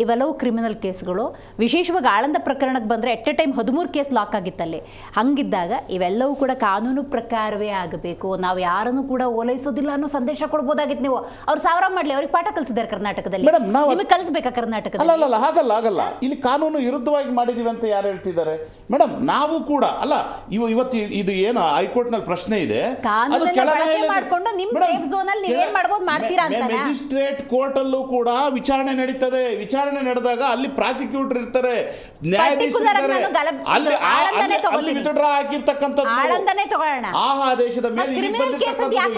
ಇವೆಲ್ಲವೂ ಕ್ರಿಮಿನಲ್ ಕೇಸ್ಗಳು. ವಿಶೇಷವಾಗಿ ಆಳಂದ ಪ್ರಕರಣಕ್ಕೆ ಬಂದರೆ at a time 13 case lock ಆಗಿತ್ತಲ್ಲಿ. ಹಂಗಿದ್ದಾಗ ಇವೆಲ್ಲವೂ ಕೂಡ ಕಾನೂನು ಪ್ರಕಾರವೇ ಆಗಬೇಕು. ನಾವು ಯಾರನ್ನು ಕೂಡ ಓಲೈಸೋದಿಲ್ಲ ಅನ್ನೋ ಸಂದೇಶ ಕೊಡ್ಬೋದಾಗಿತ್ತು ನೀವು. ಅವ್ರು ಸಾವಿರ ಮಾಡಲಿ, ಅವ್ರಿಗೆ ಪಾಠ ಕಲಿಸಿದ್ದಾರೆ ಕರ್ನಾಟಕದಲ್ಲಿ. ನಿಮಗೆ ಕಲಿಸ್ಬೇಕಾ ಕರ್ನಾಟಕದಲ್ಲಿ? ಅಲ್ಲ, ಹಾಗಲ್ಲ. ಇಲ್ಲಿ ಕಾನೂನು ವಿರುದ್ಧವಾಗಿ ಮಾಡಿದೀವಿ ಅಂತ ಯಾರು ಹೇಳ್ತಿದ್ದಾರೆ ಮೇಡಮ್? ನಾವು ಕೂಡ ಅಲ್ಲ, ಇವತ್ತು ಇದು ಏನು ಹೈಕೋರ್ಟ್ನಲ್ಲಿ ಪ್ರಶ್ನೆ ಇದೆ, ಮ್ಯಾಜಿಸ್ಟ್ರೇಟ್ ಕೋರ್ಟ್ ಅಲ್ಲೂ ಕೂಡ ವಿಚಾರಣೆ ನಡೀತದೆ. ವಿಚಾರಣೆ ನಡೆದಾಗ ಅಲ್ಲಿ ಪ್ರಾಸಿಕ್ಯೂಟರ್ ಇರ್ತಾರೆ, ನ್ಯಾಯಾಧೀಶರು ಅಲ್ಲಿ ವಿತ್ಡ್ರಾ ಹಾಕಿರ್ತಕ್ಕಂಥದ್ದು ಆ ಆದೇಶದ ಮೇಲೆ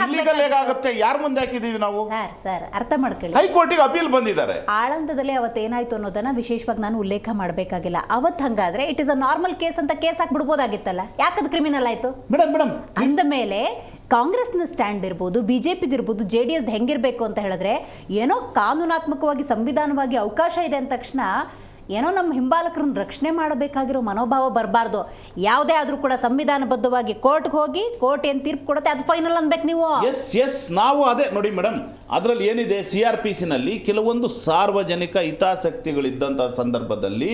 ಇಲ್ಲಿಗಲ್ ಹೇಗಾಗುತ್ತೆ? ಯಾರ ಮುಂದೆ ಹಾಕಿದೀವಿ ನಾವು? ಸರ್ ಅರ್ಥ ಮಾಡ್ಕೊಳ್ಳಿ, ಹೈಕೋರ್ಟಿಗೆ ಅಪೀಲ್ ಬಂದಿದ್ದಾರೆ. ಆಳಂದದಲ್ಲಿ ಅವತ್ತೇನಾಯ್ತು ಅನ್ನೋದನ್ನ ವಿಶೇಷವಾಗಿ ನಾನು ಉಲ್ಲೇಖ ಮಾಡಬೇಕಾಗಿಲ್ಲ. ಅವತ್ತು ಹಂಗಾದ್ರೆ it is a normal case ಅಂತ ಕೇಸ್ ಹಾಕ್ಬಿಡ್ಬೋದಾಗಿತ್ತಲ್ಲ, ಯಾಕದು ಕ್ರಿಮಿನಲ್ ಆಯ್ತು? ಮೇಡಮ್ ಅಂದ ಮೇಲೆ ಕಾಂಗ್ರೆಸ್ನ ಸ್ಟ್ಯಾಂಡ್ ಇರ್ಬೋದು, BJP ಇರ್ಬೋದು, JDS ಹೆಂಗಿರಬೇಕು ಅಂತ ಹೇಳಿದ್ರೆ, ಏನೋ ಕಾನೂನಾತ್ಮಕವಾಗಿ ಸಂವಿಧಾನವಾಗಿ ಅವಕಾಶ ಇದೆ ಅಂದ ತಕ್ಷಣ ಏನೋ ನಮ್ಮ ಹಿಂಬಾಲಕರನ್ನ ರಕ್ಷಣೆ ಮಾಡಬೇಕಾಗಿರೋ ಮನೋಭಾವ ಬರಬಾರ್ದು. ಯಾವುದೇ ಆದರೂ ಕೂಡ ಸಂವಿಧಾನಬದ್ಧವಾಗಿ ಕೋರ್ಟ್ಗೆ ಹೋಗಿ ಕೋರ್ಟ್ ಏನು ತೀರ್ಪು ಕೊಡುತ್ತೆ ಅದು ಫೈನಲ್ ಅನ್ಬೇಕು ನೀವು. ಎಸ್ ನಾವು ಅದೇ ನೋಡಿ ಮೇಡಮ್, ಅದರಲ್ಲಿ ಏನಿದೆ, CRPCನಲ್ಲಿ ಕೆಲವೊಂದು ಸಾರ್ವಜನಿಕ ಹಿತಾಸಕ್ತಿಗಳಿದ್ದಂಥ ಸಂದರ್ಭದಲ್ಲಿ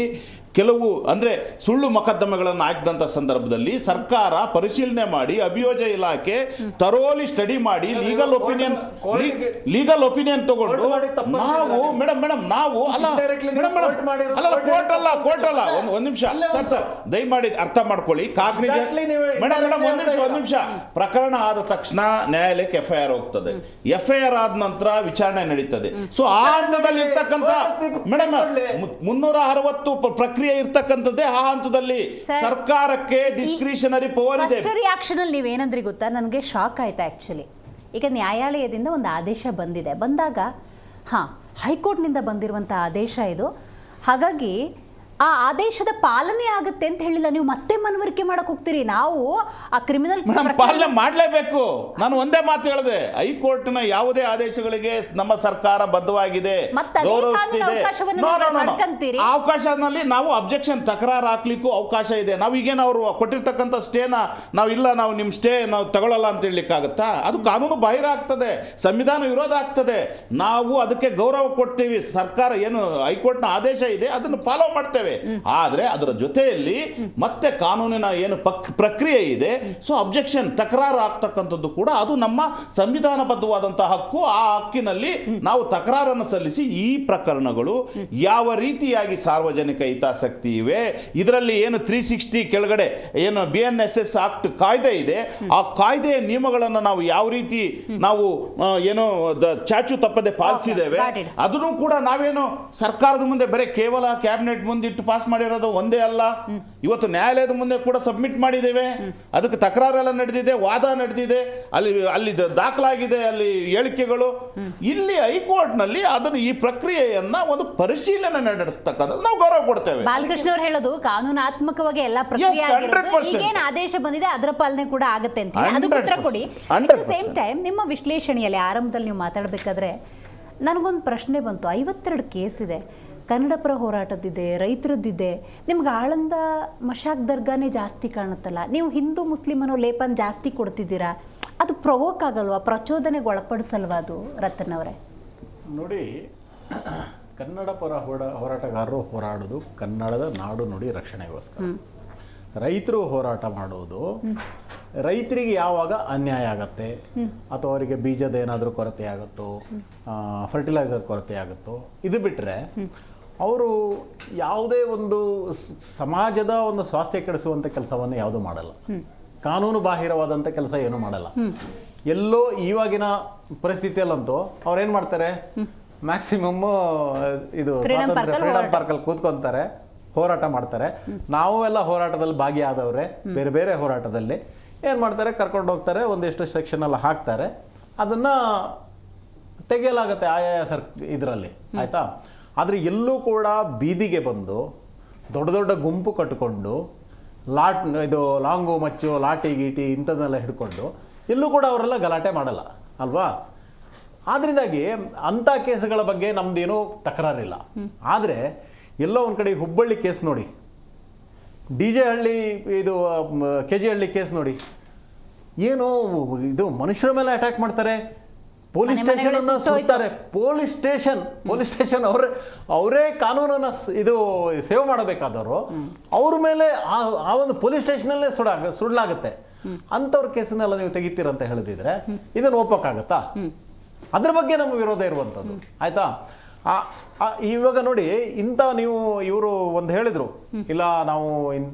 ಕೆಲವು ಅಂದರೆ ಸುಳ್ಳು ಮೊಕದ್ದಮೆಗಳನ್ನು ಹಾಕಿದಂಥ ಸಂದರ್ಭದಲ್ಲಿ ಸರ್ಕಾರ ಪರಿಶೀಲನೆ ಮಾಡಿ, ಅಭಿಯೋಜನೆ ಇಲಾಖೆ ತರೋಲಿ ಸ್ಟಡಿ ಮಾಡಿ ಲೀಗಲ್ ಒಪಿನಿಯನ್ ತಗೊಂಡು ನಾವು ನಾವು ಕೋರ್ಟ್ ಅಲ್ಲ ಒಂದ್ ನಿಮಿಷ ಸರ್ ದಯಮಾಡಿ ಅರ್ಥ ಮಾಡ್ಕೊಳ್ಳಿ. ಒಂದ್ ನಿಮಿಷ ಪ್ರಕರಣ ಆದ ತಕ್ಷಣ ನ್ಯಾಯಾಲಯಕ್ಕೆ FIR ಹೋಗ್ತದೆ. FIR ಆದ ನಂತರ ವಿಚಾರಣೆ ನಡೀತದೆ. ಸೊ ಆ ಹಂತದಲ್ಲಿ ಇರ್ತಕ್ಕಂಥ ಮೇಡಮ್ 360 ಪ್ರಕ್ರಿಯೆ ಇರ್ತಕ್ಕಂಥದ್ದೇ ಆ ಹಂತದಲ್ಲಿ ಸರ್ಕಾರಕ್ಕೆ ಡಿಸ್ಕ್ರಿಷನರಿ ಪವರ್ ಇದೆ. ಫಸ್ಟ್ ರಿಯಾಕ್ಷನ್ ಅಲ್ಲಿ ನೀವೇನಂದ್ರಿ ಗೊತ್ತಾ? ನನಗೆ ಶಾಕ್ ಆಯ್ತು ಆಕ್ಚುಲಿ. ಈಗ ನ್ಯಾಯಾಲಯದಿಂದ ಒಂದು ಆದೇಶ ಬಂದಾಗ ಹೈಕೋರ್ಟ್ನಿಂದ ಬಂದಿರುವಂಥ ಆದೇಶ ಇದು. ಹಾಗಾಗಿ ಆ ಆದೇಶದ ಪಾಲನೆ ಆಗುತ್ತೆ ಅಂತ ಹೇಳಿಲ್ಲ, ನೀವು ಮತ್ತೆ ಮನವರಿಕೆ ಮಾಡಕ್ ಹೋಗ್ತೀರಿ. ನಾವು ಆ ಕ್ರಿಮಿನಲ್ ಪಾಲನೆ ಮಾಡಲೇಬೇಕು. ನಾನು ಒಂದೇ ಮಾತು ಹೇಳಿದೆ, ಹೈಕೋರ್ಟ್ನ ಯಾವುದೇ ಆದೇಶಗಳಿಗೆ ನಮ್ಮ ಸರ್ಕಾರ ಬದ್ಧವಾಗಿದೆ, ಅವಕಾಶದಲ್ಲಿ ನಾವು ಅಬ್ಜೆಕ್ಷನ್ ತಕರಾರು ಹಾಕ್ಲಿಕ್ಕೂ ಅವಕಾಶ ಇದೆ. ನಾವು ಈಗೇನು ಅವರು ಕೊಟ್ಟಿರ್ತಕ್ಕಂಥ ಸ್ಟೇನ ನಾವು ನಿಮ್ಮ ಸ್ಟೇ ನಾವು ತಗೊಳ್ಳಲ್ಲ ಅಂತ ಹೇಳಲಿಕ್ಕಾಗತ್ತಾ? ಅದು ಕಾನೂನು ಬಾಹಿರ ಆಗ್ತದೆ, ಸಂವಿಧಾನ ವಿರೋಧ ಆಗ್ತದೆ. ನಾವು ಅದಕ್ಕೆ ಗೌರವ ಕೊಡ್ತೀವಿ. ಸರ್ಕಾರ ಏನು ಹೈಕೋರ್ಟ್ನ ಆದೇಶ ಇದೆ ಅದನ್ನು ಫಾಲೋ ಮಾಡ್ತೇವೆ. ಆದ್ರೆ ಅದರ ಜೊತೆಯಲ್ಲಿ ಮತ್ತೆ ಕಾನೂನಿನ ಏನು ಪ್ರಕ್ರಿಯೆ ಇದೆ, ಸೊ ಅಬ್ಜೆಕ್ಷನ್ ತಕರಾರು ಆಗ್ತಕ್ಕಂಥದ್ದು ಕೂಡ ಅದು ನಮ್ಮ ಸಂವಿಧಾನಬದ್ಧವಾದಂತಹ ಹಕ್ಕು. ಆ ಹಕ್ಕಿನಲ್ಲಿ ನಾವು ತಕರಾರನ್ನು ಸಲ್ಲಿಸಿ ಈ ಪ್ರಕರಣಗಳು ಯಾವ ರೀತಿಯಾಗಿ ಸಾರ್ವಜನಿಕ ಹಿತಾಸಕ್ತಿ ಇವೆ, ಇದರಲ್ಲಿ ಏನು 360 ಕೆಳಗಡೆ ಏನು BNSS ಆಕ್ಟ್ ಕಾಯ್ದೆ ಇದೆ, ಆ ಕಾಯ್ದೆಯ ನಿಯಮಗಳನ್ನು ನಾವು ಯಾವ ರೀತಿ ನಾವು ಏನೋ ಚಾಚು ತಪ್ಪದೆ ಪಾಲಿಸಿದ್ದೇವೆ, ಅದನ್ನು ಕೂಡ ನಾವೇನು ಸರ್ಕಾರದ ಮುಂದೆ ಬರೀ ಕೇವಲ ಕ್ಯಾಬಿನೆಟ್ ಮುಂದೆ ಪಾಸ್ ಮಾಡಿರೋದು ಒಂದೇ ಅಲ್ಲ, ಇವತ್ತು ನ್ಯಾಯಾಲಯದ ಮುಂದೆ ಕೂಡ ಸಬ್ಮಿಟ್ ಮಾಡಿದ್ದೇವೆ. ಅದಕ್ಕೆ ತಕರಾರೆಲ್ಲ ನಡೆದಿದೆ, ವಾದ ನಡೆದಿದೆ, ಅಲ್ಲಿ ದಾಖಲಾಗಿದೆ, ಅಲ್ಲಿ ಹೇಳಿಕೆಗಳು. ಇಲ್ಲಿ ಹೈಕೋರ್ಟ್ನಲ್ಲಿ ಅದನ್ನು ಈ ಪ್ರಕ್ರಿಯೆಯನ್ನ ಒಂದು ಪರಿಶೀಲನೆ ನಡೆಸ್ತಕ್ಕಂಥ ನಾವು ಗೌರವ ಕೊಡ್ತೇವೆ. ಬಾಲಕೃಷ್ಣ ಅವರು ಹೇಳೋದು ಕಾನೂನಾತ್ಮಕವಾಗಿ ಎಲ್ಲ ಪ್ರಕ್ರಿಯೆ ಈಗೇನು ಆದೇಶ ಬಂದಿದೆ ಅದರ ಪಾಲನೆ ಕೂಡ ಆಗುತ್ತೆ ಅಂತ ಅದಕ್ಕೆ ಉತ್ತರ ಕೊಡಿ. ಅಟ್ ದ ಸೇಮ್ ಟೈಮ್ ನಿಮ್ಮ ವಿಶ್ಲೇಷಣೆಯಲ್ಲಿ ಆರಂಭದಲ್ಲಿ ನೀವು ಮಾತಾಡಬೇಕಾದ್ರೆ ನನಗೊಂದು ಪ್ರಶ್ನೆ ಬಂತು. 52 ಕೇಸ್ ಇದೆ, ಕನ್ನಡ ಪರ ಹೋರಾಟದಿದೆ, ರೈತರದ್ದಿದೆ. ನಿಮ್ಗೆ ಆಳಂದ ಮಶಾಕ್ ದರ್ಗಾನೇ ಜಾಸ್ತಿ ಕಾಣುತ್ತಲ್ಲ, ನೀವು ಹಿಂದೂ ಮುಸ್ಲಿಂ ಅನ್ನೋ ಲೇಪನ್ ಜಾಸ್ತಿ ಕೊಡ್ತಿದ್ದೀರಾ, ಅದು ಪ್ರವೋಕ್ ಆಗಲ್ವಾ, ಪ್ರಚೋದನೆಗೆ ಒಳಪಡಿಸಲ್ವಾ ಅದು? ರತನ್ ಅವರೇ ನೋಡಿ, ಕನ್ನಡ ಪರ ಹೋರಾಟಗಾರರು ಹೋರಾಡೋದು ಕನ್ನಡದ ನಾಡು ನುಡಿ ರಕ್ಷಣೆಗೋಸ್ಕರ. ರೈತರು ಹೋರಾಟ ಮಾಡೋದು ರೈತರಿಗೆ ಯಾವಾಗ ಅನ್ಯಾಯ ಆಗತ್ತೆ ಅಥವಾ ಅವರಿಗೆ ಬೀಜದ ಏನಾದರೂ ಕೊರತೆ ಆಗುತ್ತೋ, ಫರ್ಟಿಲೈಸರ್ ಕೊರತೆ ಆಗುತ್ತೋ, ಇದು ಬಿಟ್ಟರೆ ಅವರು ಯಾವುದೇ ಒಂದು ಸಮಾಜದ ಒಂದು ಸ್ವಾಸ್ಥ್ಯ ಕೆಡಿಸುವಂಥ ಕೆಲಸವನ್ನು ಯಾವುದೂ ಮಾಡಲ್ಲ. ಕಾನೂನು ಬಾಹಿರವಾದಂಥ ಕೆಲಸ ಏನೂ ಮಾಡಲ್ಲ. ಎಲ್ಲೋ ಇವಾಗಿನ ಪರಿಸ್ಥಿತಿಯಲ್ಲಂತೂ ಅವ್ರೇನು ಮಾಡ್ತಾರೆ, ಮ್ಯಾಕ್ಸಿಮಮ್ ಇದು ಫ್ರೀಡಮ್ ಪಾರ್ಕಲ್ಲಿ ಕೂತ್ಕೊಂತಾರೆ, ಹೋರಾಟ ಮಾಡ್ತಾರೆ. ನಾವು ಎಲ್ಲ ಹೋರಾಟದಲ್ಲಿ ಭಾಗಿಯಾದವ್ರೆ, ಬೇರೆ ಬೇರೆ ಹೋರಾಟದಲ್ಲಿ ಏನು ಮಾಡ್ತಾರೆ, ಕರ್ಕೊಂಡು ಹೋಗ್ತಾರೆ, ಒಂದಿಷ್ಟು ಸೆಕ್ಷನೆಲ್ಲ ಹಾಕ್ತಾರೆ, ಅದನ್ನು ತೆಗೆಯಲಾಗತ್ತೆ ಆಯಾಯ ಇದರಲ್ಲಿ, ಆಯಿತಾ. ಆದರೆ ಎಲ್ಲೂ ಕೂಡ ಬೀದಿಗೆ ಬಂದು ದೊಡ್ಡ ದೊಡ್ಡ ಗುಂಪು ಕಟ್ಟಿಕೊಂಡು ಇದು ಲಾಂಗು ಮಚ್ಚು ಲಾಟಿ ಗೀಟಿ ಇಂಥದ್ದನ್ನೆಲ್ಲ ಹಿಡ್ಕೊಂಡು ಎಲ್ಲೂ ಕೂಡ ಅವರೆಲ್ಲ ಗಲಾಟೆ ಮಾಡಲ್ಲ ಅಲ್ವಾ. ಆದ್ರಿಂದಾಗಿ ಅಂಥ ಕೇಸುಗಳ ಬಗ್ಗೆ ನಮ್ದೇನೂ ತಕರಾರಿಲ್ಲ. ಆದರೆ ಎಲ್ಲೋ ಒಂದು ಕಡೆ ಹುಬ್ಬಳ್ಳಿ ಕೇಸ್ ನೋಡಿ, DJ ಹಳ್ಳಿ ಇದು KG ಹಳ್ಳಿ ಕೇಸ್ ನೋಡಿ, ಏನು ಇದು ಮನುಷ್ಯರ ಮೇಲೆ ಅಟ್ಯಾಕ್ ಮಾಡ್ತಾರೆ, ಪೊಲೀಸ್ ಸ್ಟೇಷನ್ ಅನ್ನು ಸುತ್ತಾರೆ. ಪೊಲೀಸ್ ಸ್ಟೇಷನ್ ಅವರೇ ಕಾನೂನನ್ನು ಇದು ಸೇವ್ ಮಾಡಬೇಕಾದವರು ಅವ್ರ ಮೇಲೆ ಆ ಒಂದು ಪೊಲೀಸ್ ಸ್ಟೇಷನಲ್ಲೇ ಸುಡಲಾಗುತ್ತೆ. ಅಂಥವ್ರ ಕೇಸನ್ನೆಲ್ಲ ನೀವು ತೆಗಿತೀರಂತ ಹೇಳಿದ್ರೆ ಇದನ್ನು ಒಪ್ಪಕ್ಕಾಗತ್ತಾ? ಅದ್ರ ಬಗ್ಗೆ ನಮ್ಮ ವಿರೋಧ ಇರುವಂಥದ್ದು. ಆಯ್ತಾ? ಇವಾಗ ನೋಡಿ, ಇಂಥ ನೀವು ಇವರು ಒಂದು ಹೇಳಿದ್ರು, ಇಲ್ಲ ನಾವು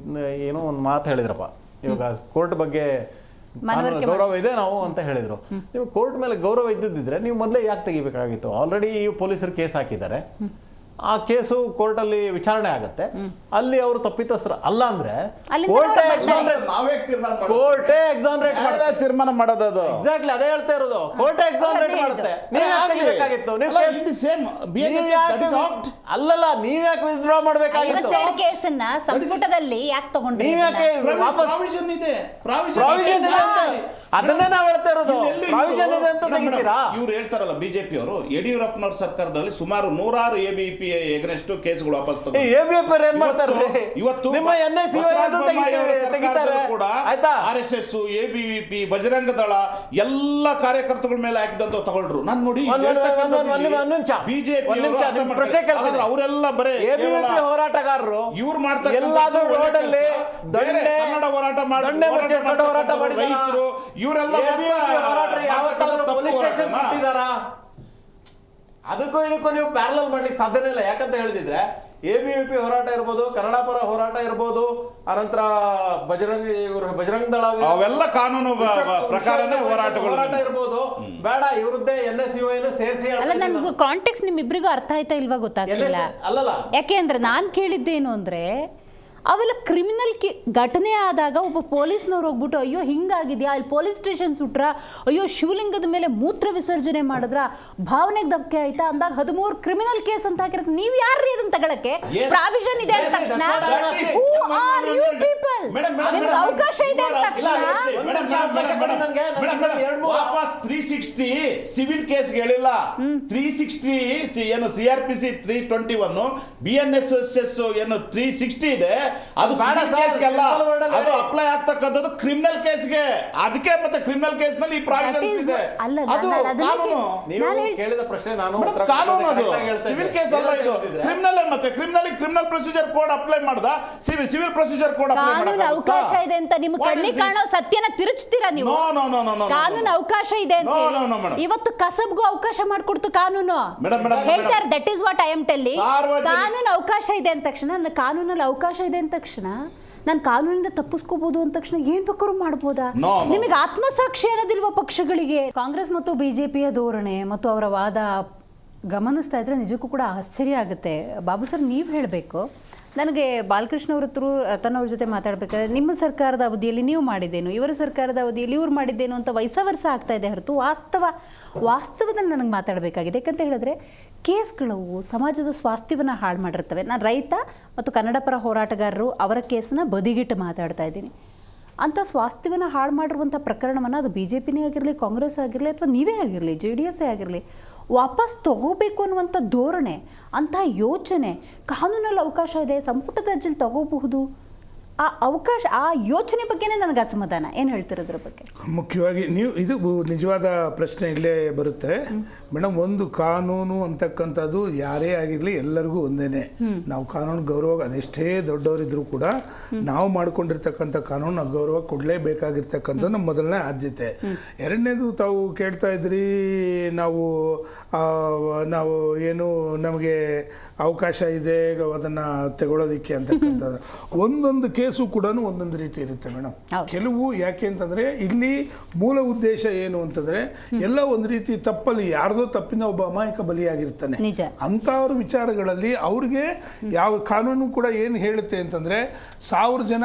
ಏನೋ ಒಂದು ಮಾತು ಹೇಳಿದ್ರಪ್ಪ, ಇವಾಗ ಕೋರ್ಟ್ ಬಗ್ಗೆ ಗೌರವ ಇದೆ ನಾವು ಅಂತ ಹೇಳಿದ್ರು. ನೀವು ಕೋರ್ಟ್ ಮೇಲೆ ಗೌರವ ಇದ್ದಿದ್ರೆ ನೀವು ಮೊದಲೇ ಯಾಕೆ ತೆಗಿಬೇಕಾಗಿತ್ತು? ಆಲ್ರೆಡಿ ಪೊಲೀಸರು ಕೇಸ್ ಹಾಕಿದ್ದಾರೆ, ಆ ಕೇಸು ಕೋರ್ಟಲ್ಲಿ ವಿಚಾರಣೆ ಆಗುತ್ತೆ. ಅಲ್ಲಿ ಅವರು ತಪ್ಪಿತಸ್ಥರ ಅಲ್ಲ ಅಂದ್ರೆ ಕೋರ್ಟೇ ಎಕ್ಸಾನರೇಟ್ ಮಾಡುತ್ತೆ. ತೀರ್ಮಾನ ಮಾಡೋದು ಅದು ಎಕ್ಸಾಕ್ಟ್ಲಿ ಅದೇ ಹೇಳ್ತಾ ಇರೋದು, ಕೋರ್ಟೇ ಎಕ್ಸಾನರೇಟ್ ಮಾಡುತ್ತೆ. ಅಲ್ಲಲ್ಲ, ನೀವ್ ಯಾಕೆ ವಿತ್ಡ್ರಾ ಮಾಡ್ಬೇಕಾಗಿತ್ತು? ಕೇಸನ್ನ ಸಂಪುಟದಲ್ಲಿ ಯಾಕೆ ತಗೊಂಡ್ರಿ? ನೀವ್ ಯಾಕೆ ವಾಪಸ್ ಪ್ರಾವಿಷನ್ ಇದೆ ಅದನ್ನೇ ನಾವ್ ಹೇಳ್ತಾ ಇರೋದು. ಪ್ರಾವಿಷನ್ ಇದೆ ಅಂತ ತೆಗಿತೀರಾ? ಇವ್ರು ಹೇಳ್ತಾರಲ್ಲ ಬಿಜೆಪಿ ಅವರು, ಯಡಿಯೂರಪ್ಪನವ್ರ ಸರ್ಕಾರದಲ್ಲಿ ಸುಮಾರು 100 ABP ಎಗನೆಸ್ಟ್ ಕೇಸ್ಗಳು ವಾಪಸ್ ತಗೊಂಡು ABP ಏನ್ ಮಾಡ್ತಾರೆ? ಇವತ್ತು ನಿಮ್ಮ ತೆಗಿತಾರೆ ಕೂಡ RSS, ABVP, ಬಜರಂಗ ದಳ ಎಲ್ಲ ಕಾರ್ಯಕರ್ತಗಳ ಮೇಲೆ ಹಾಕಿದಂತ ತಗೊಳ್ರು. ನಾನು ನೋಡಿ ಬಿಜೆಪಿ ಅವರೆಲ್ಲ ಬರೇ ಹೋರಾಟಗಾರರು ಇವ್ರು ಮಾಡ್ತಾರೆ. ಎಲ್ಲಾದ್ರೂ ರೋಡಲ್ಲಿ ಕನ್ನಡ ಹೋರಾಟ ಮಾಡಿ ರೈತರು ಇವರೆಲ್ಲ ಅದಕ್ಕೂ ಇದಕ್ಕೂ ನೀವು ಪ್ಯಾರಲಲ್ ಮಾಡ್ಲಿಕ್ಕೆ ಸಾಧ್ಯನೇ ಇಲ್ಲ. ಯಾಕಂತ ಹೇಳಿದ್ರೆ ABVP ಹೋರಾಟ ಇರ್ಬೋದು, ಕನ್ನಡ ಪರ ಹೋರಾಟ ಇರ್ಬೋದು, ಅನಂತರ ಬಜರಂಗ ದಳ ಅವೆಲ್ಲ ಕಾನೂನು ಪ್ರಕಾರನೇ ಹೋರಾಟ ಇರ್ಬೋದು. ಬೇಡ ಇವ್ರದ್ದೇ NSUI ಸೇರಿಸಿ. ಅಲ್ಲ, ನನ್ಗೆ ಕಾಂಟೆಕ್ಸ್ಟ್ ನಿಮ್ಮಿಬ್ಬರಿಗೂ ಅರ್ಥ ಆಯ್ತಾ ಇಲ್ವಾ ಗೊತ್ತಾಗ್ತಿಲ್ಲ. ಅಲ್ಲಲ್ಲ, ಯಾಕೆ ಅಂದ್ರೆ ನಾನು ಕೇಳಿದ್ದೇನು ಅಂದ್ರೆ, ಅವೆಲ್ಲ ಕ್ರಿಮಿನಲ್ ಘಟನೆ ಆದಾಗ ಒಬ್ಬ ಪೊಲೀಸ್ನವ್ರು ಹೋಗ್ಬಿಟ್ಟು ಅಯ್ಯೋ ಹಿಂಗಾಗಿದೆಯಾ, ಅಲ್ಲಿ ಪೊಲೀಸ್ ಸ್ಟೇಷನ್ ಸುಟ್ರ, ಅಯ್ಯೋ ಶಿವಲಿಂಗದ ಮೇಲೆ ಮೂತ್ರ ವಿಸರ್ಜನೆ ಮಾಡಿದ್ರ, ಭಾವನೆಗೆ ಧಕ್ಕೆ ಆಯ್ತಾ ಅಂದಾಗ 13 ಕ್ರಿಮಿನಲ್ ಕೇಸ್ ಅಂತ ಹಾಕಿರುತ್ತೆ. ನೀವು ಯಾರ್ರೀ ಅದನ್ನ ತಗೊಳಕ್ಕೆ? ಪ್ರಾವಿಷನ್ ಇದೆ ಅಂದ ತಕ್ಷಣ ಹೂ ಆರ್ ಯು ಪೀಪಲ್? ನಿಮ್ಗೆ ಅವಕಾಶ ಇದೆ ಅಂದ ತಕ್ಷಣ ವಾಪಸ್ 360 ಸಿವಿಲ್ ಕೇಸ್ ಹೇಳಿಲ್ಲ. 360 ಏನು CRPC 321 BNSS ಏನು 360 ಇದೆ, ಅದು ಕೇಸ್ಗೆಲ್ಲ, ಅದು ಅಪ್ಲೈ ಆಗ್ತಕ್ಕಂಥದ್ದು ಕ್ರಿಮಿನಲ್ ಕೇಸ್ಗೆ. ಅದಕ್ಕೆ ಮತ್ತೆ ಕ್ರಿಮಿನಲ್ ಕೇಸ್ ನಲ್ಲಿ ಈ ಪ್ರಾವಿಷನ್ ಇದೆ. ಅದು ಕಾನೂನು. ನೀವು ಕೇಳಿದ ಪ್ರಶ್ನೆ ನಾನು ಕಾನೂನು, ಅದು ಸಿವಿಲ್ ಕೇಸ್ ಅಲ್ಲ, ಇದು ಕ್ರಿಮಿನಲ್. ಮತ್ತೆ ಕ್ರಿಮಿನಲ್ ಪ್ರೊಸೀಜರ್ ಕೋಡ್ ಅಪ್ಲೈ ಮಾಡ್ದ, ಸಿವಿಲ್ ಪ್ರೊಸೀಜರ್ ಕೋಡ್ ಅಪ್ಲೈ ಕಾನೂನು ಅವಕಾಶ ಇದೆ ಅಂತ ನಿಮ್ಮ ಕಣ್ಣಿಗೆ ಕಾಣೋ ಸತ್ಯನ ತಿರುಚ್ತೀರಾ ನೀವು? ಕಾನೂನು ಅವಕಾಶ ಇದೆ ಅಂತ ಇವತ್ತು ಕಸಬ್ಗೂ ಅವಕಾಶ ಮಾಡಿಕೊಡ್ತು ಕಾನೂನು. ಹೇಳ್ತಾರೆ that is what I am telling. ಕಾನೂನು ಅವಕಾಶ ಇದೆ ಅಂದ ತಕ್ಷಣ, ನನ್ನ ಕಾನೂನಲ್ಲಿ ಅವಕಾಶ ಇದೆ ಅಂದ ತಕ್ಷಣ ನಾನು ಕಾನೂನಿಂದ ತಪ್ಪಿಸ್ಕೋಬಹುದು ಅಂದ ತಕ್ಷಣ ಏನ್ ಬೇಕಾದ್ರೂ ಮಾಡ್ಬೋದಾ? ನಿಮಗೆ ಆತ್ಮಸಾಕ್ಷಿ ಅನ್ನೋದಿಲ್ವಾ ಪಕ್ಷಗಳಿಗೆ? ಕಾಂಗ್ರೆಸ್ ಮತ್ತು ಬಿಜೆಪಿಯ ಧೋರಣೆ ಮತ್ತು ಅವರ ವಾದ ಗಮನಿಸ್ತಾ ಇದ್ರೆ ನಿಜಕ್ಕೂ ಕೂಡ ಆಶ್ಚರ್ಯ ಆಗುತ್ತೆ. ಬಾಬು ಸರ್, ನೀವು ಹೇಳಬೇಕು. ನನಗೆ ಬಾಲಕೃಷ್ಣ ಅವ್ರ ಹತ್ರ ತನ್ನವ್ರ ಜೊತೆ ಮಾತಾಡಬೇಕಾದ್ರೆ ನಿಮ್ಮ ಸರ್ಕಾರದ ಅವಧಿಯಲ್ಲಿ ನೀವು ಮಾಡಿದ್ದೇನು, ಇವರ ಸರ್ಕಾರದ ಅವಧಿಯಲ್ಲಿ ಇವ್ರು ಮಾಡಿದ್ದೇನು ಅಂತ ವಯಸ್ಸ ಆಗ್ತಾ ಇದೆ ಹೊರತು ವಾಸ್ತವದಲ್ಲಿ ನನಗೆ ಮಾತಾಡಬೇಕಾಗಿದೆ. ಯಾಕಂತ ಹೇಳಿದ್ರೆ ಕೇಸ್ಗಳು ಸಮಾಜದ ಸ್ವಾಸ್ಥ್ಯವನ್ನು ಹಾಳು ಮಾಡಿರ್ತವೆ. ನಾನು ರೈತ ಮತ್ತು ಕನ್ನಡ ಪರ ಹೋರಾಟಗಾರರು ಅವರ ಕೇಸನ್ನ ಬದಿಗಿಟ್ಟು ಮಾತಾಡ್ತಾ ಇದ್ದೀನಿ. ಅಂಥ ಸ್ವಾಸ್ಥ್ಯವನ್ನು ಹಾಳು ಮಾಡಿರುವಂಥ ಪ್ರಕರಣವನ್ನು ಅದು BJPನೇ ಆಗಿರಲಿ, ಕಾಂಗ್ರೆಸ್ ಆಗಿರಲಿ, ಅಥವಾ ನೀವೇ ಆಗಿರಲಿ, JDS ಆಗಿರಲಿ, ವಾಪಸ್ ತಗೋಬೇಕು ಅನ್ನುವಂಥ ಧೋರಣೆ, ಅಂಥ ಯೋಚನೆ, ಕಾನೂನಲ್ಲಿ ಅವಕಾಶ ಇದೆ, ಸಂಪುಟದ ಅರ್ಜಿಯಲ್ಲಿ ತಗೋಬಹುದು, ಆ ಅವಕಾಶ, ಆ ಯೋಚನೆ ಬಗ್ಗೆನೇ ನನಗೆ ಅಸಮಾಧಾನ. ಏನು ಹೇಳ್ತಿರೋದ್ರ ಬಗ್ಗೆ? ಮುಖ್ಯವಾಗಿ ನೀವು ಇದು ನಿಜವಾದ ಪ್ರಶ್ನೆ ಇಲ್ಲೇ ಬರುತ್ತೆ ಮೇಡಮ್. ಒಂದು ಕಾನೂನು ಅಂತಕ್ಕಂಥದ್ದು ಯಾರೇ ಆಗಿರಲಿ ಎಲ್ಲರಿಗೂ ಒಂದೇನೆ. ನಾವು ಕಾನೂನು ಗೌರವ, ಅದೆಷ್ಟೇ ದೊಡ್ಡವರಿದ್ರೂ ಕೂಡ ನಾವು ಮಾಡ್ಕೊಂಡಿರ್ತಕ್ಕಂಥ ಕಾನೂನು ನಾವು ಗೌರವ ಕೊಡಲೇಬೇಕಾಗಿರ್ತಕ್ಕಂಥದ್ದು ನಮ್ಮ ಮೊದಲನೇ ಆದ್ಯತೆ. ಎರಡನೇದು ತಾವು ಕೇಳ್ತಾ ಇದ್ರಿ, ನಾವು ಏನು ನಮಗೆ ಅವಕಾಶ ಇದೆ ಅದನ್ನು ತಗೊಳ್ಳೋದಕ್ಕೆ ಅಂತಕ್ಕಂಥದ್ದು. ಒಂದೊಂದು ಕೇಸು ಕೂಡ ಒಂದೊಂದು ರೀತಿ ಇರುತ್ತೆ ಮೇಡಮ್. ಕೆಲವು ಯಾಕೆ ಅಂತಂದರೆ ಇಲ್ಲಿ ಮೂಲ ಉದ್ದೇಶ ಏನು ಅಂತಂದರೆ ಎಲ್ಲ ಒಂದು ರೀತಿ ತಪ್ಪಲ್ಲಿ ಯಾರ್ದೋ ತಪ್ಪಿನ ಒಬ್ಬ ಅಮಾಯಕ ಬಲಿಯಾಗಿರ್ತಾನೆ. ಅಂಥವ್ರ ವಿಚಾರಗಳಲ್ಲಿ ಅವ್ರಿಗೆ ಯಾವ ಕಾನೂನು ಕೂಡ ಏನು ಹೇಳುತ್ತೆ ಅಂತಂದರೆ 1000 ಜನ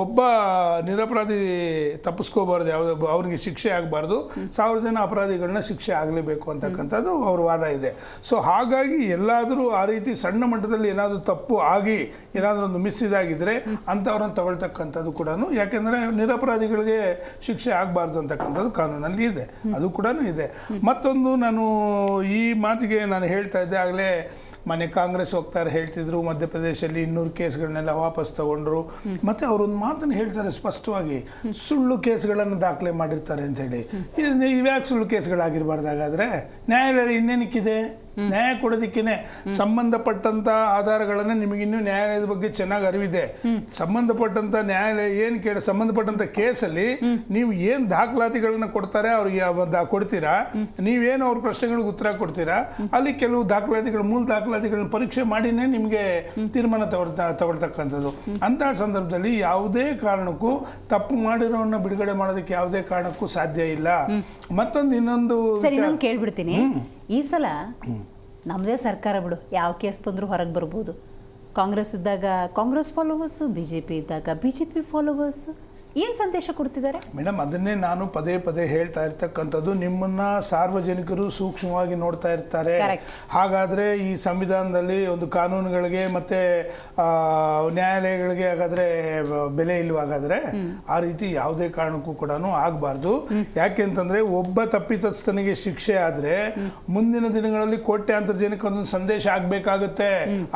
ಒಬ್ಬ ನಿರಪರಾಧಿ ತಪ್ಪಿಸ್ಕೋಬಾರ್ದು, ಅವ್ರಿಗೆ ಶಿಕ್ಷೆ ಆಗಬಾರ್ದು, 1000 ಜನ ಅಪರಾಧಿಗಳನ್ನ ಶಿಕ್ಷೆ ಆಗಲೇಬೇಕು ಅಂತಕ್ಕಂಥದ್ದು ಅವ್ರ ವಾದ ಇದೆ. ಸೊ ಹಾಗಾಗಿ ಎಲ್ಲಾದರೂ ಆ ರೀತಿ ಸಣ್ಣ ಮಟ್ಟದಲ್ಲಿ ಏನಾದರೂ ತಪ್ಪು ಆಗಿ ಏನಾದರೂ ಒಂದು ಮಿಸ್ ಇದಾಗಿದ್ದರೆ ಅಂಥವ್ರನ್ನ ತಗೊಳ್ತಕ್ಕಂಥದ್ದು ಕೂಡ, ಯಾಕೆಂದರೆ ನಿರಪರಾಧಿಗಳಿಗೆ ಶಿಕ್ಷೆ ಆಗಬಾರ್ದು ಅಂತಕ್ಕಂಥದ್ದು ಕಾನೂನಲ್ಲಿ ಇದೆ, ಅದು ಕೂಡ ಇದೆ. ಮತ್ತೊಂದು, ನಾನು ಈ ಮಾತಿಗೆ ನಾನು ಹೇಳ್ತಾ ಇದ್ದೆ ಆಗಲೇ, ಮನೆ ಕಾಂಗ್ರೆಸ್ ಹೋಗ್ತಾರೆ ಹೇಳ್ತಿದ್ರು, ಮಧ್ಯಪ್ರದೇಶದಲ್ಲಿ 200 ಕೇಸ್ಗಳನ್ನೆಲ್ಲ ವಾಪಸ್ ತಗೊಂಡ್ರು. ಮತ್ತೆ ಅವರೊಂದು ಮಾತನ್ನು ಹೇಳ್ತಾರೆ ಸ್ಪಷ್ಟವಾಗಿ, ಸುಳ್ಳು ಕೇಸ್ಗಳನ್ನು ದಾಖಲೆ ಮಾಡಿರ್ತಾರೆ ಅಂತ ಹೇಳಿ. ಇವ್ಯಾಕೆ ಸುಳ್ಳು ಕೇಸ್ಗಳಾಗಿರ್ಬಾರ್ದು? ಹಾಗಾದ್ರೆ ನ್ಯಾಯಾಲಯ ಇನ್ನೇನಕ್ಕಿದೆ? ನ್ಯಾಯ ಕೊಡೋದಕ್ಕೇನೆ ಸಂಬಂಧಪಟ್ಟಂತ ಆಧಾರಗಳನ್ನು ನಿಮಗಿನ್ನೂ ನ್ಯಾಯಾಲಯದ ಬಗ್ಗೆ ಚೆನ್ನಾಗಿ ಅರಿವಿದೆ. ಸಂಬಂಧಪಟ್ಟಂತ ನ್ಯಾಯಾಲಯ ಸಂಬಂಧಪಟ್ಟಂತ ಕೇಸಲ್ಲಿ ನೀವು ಏನು ದಾಖಲಾತಿಗಳನ್ನ ಕೊಡ್ತಾರೆ ಅವ್ರಿಗೆ ಕೊಡ್ತೀರಾ, ನೀವೇನು ಅವ್ರ ಪ್ರಶ್ನೆಗಳಿಗೆ ಉತ್ತರ ಕೊಡ್ತೀರಾ, ಅಲ್ಲಿ ಕೆಲವು ದಾಖಲಾತಿಗಳು, ಮೂಲ ದಾಖಲಾತಿಗಳನ್ನ ಪರೀಕ್ಷೆ ಮಾಡಿನೇ ನಿಮಗೆ ತೀರ್ಮಾನ ತಗೊಳ್ತಕ್ಕಂಥದ್ದು. ಅಂತಹ ಸಂದರ್ಭದಲ್ಲಿ ಯಾವುದೇ ಕಾರಣಕ್ಕೂ ತಪ್ಪು ಮಾಡಿರೋನ್ನ ಬಿಡುಗಡೆ ಮಾಡೋದಕ್ಕೆ ಯಾವುದೇ ಕಾರಣಕ್ಕೂ ಸಾಧ್ಯ ಇಲ್ಲ. ಮತ್ತೊಂದು ಇನ್ನೊಂದು ಕೇಳ್ಬಿಡ್ತೀನಿ, ಈ ಸಲ ನಮ್ಮದೇ ಸರ್ಕಾರ ಬಿಡು, ಯಾವ ಕೇಸ್ ಬಂದರೂ ಹೊರಗೆ ಬರ್ಬೋದು. ಕಾಂಗ್ರೆಸ್ ಇದ್ದಾಗ ಕಾಂಗ್ರೆಸ್ ಫಾಲೋವರ್ಸು, BJP ಇದ್ದಾಗ BJP ಫಾಲೋವರ್ಸು. ಏನು ಸಂದೇಶ ಕೊಡ್ತಿದ್ದಾರೆ ಮೇಡಮ್? ಅದನ್ನೇ ನಾನು ಪದೇ ಪದೇ ಹೇಳ್ತಾ ಇರ್ತಕ್ಕಂಥದ್ದು, ನಿಮ್ಮನ್ನ ಸಾರ್ವಜನಿಕರು ಸೂಕ್ಷ್ಮವಾಗಿ ನೋಡ್ತಾ ಇರ್ತಾರೆ. ಹಾಗಾದರೆ ಈ ಸಂವಿಧಾನದಲ್ಲಿ ಒಂದು ಕಾನೂನುಗಳಿಗೆ ಮತ್ತು ನ್ಯಾಯಾಲಯಗಳಿಗೆ ಹಾಗಾದರೆ ಬೆಲೆ ಇಲ್ವಾಗಾದರೆ ಆ ರೀತಿ ಯಾವುದೇ ಕಾರಣಕ್ಕೂ ಕೂಡ ಆಗಬಾರ್ದು. ಯಾಕೆಂತಂದರೆ ಒಬ್ಬ ತಪ್ಪಿತಸ್ಥನಿಗೆ ಶಿಕ್ಷೆ ಆದರೆ ಮುಂದಿನ ದಿನಗಳಲ್ಲಿ ಕೋಟ್ಯಾಂತರ ಜನಕ್ಕೆ ಒಂದೊಂದು ಸಂದೇಶ ಆಗಬೇಕಾಗುತ್ತೆ.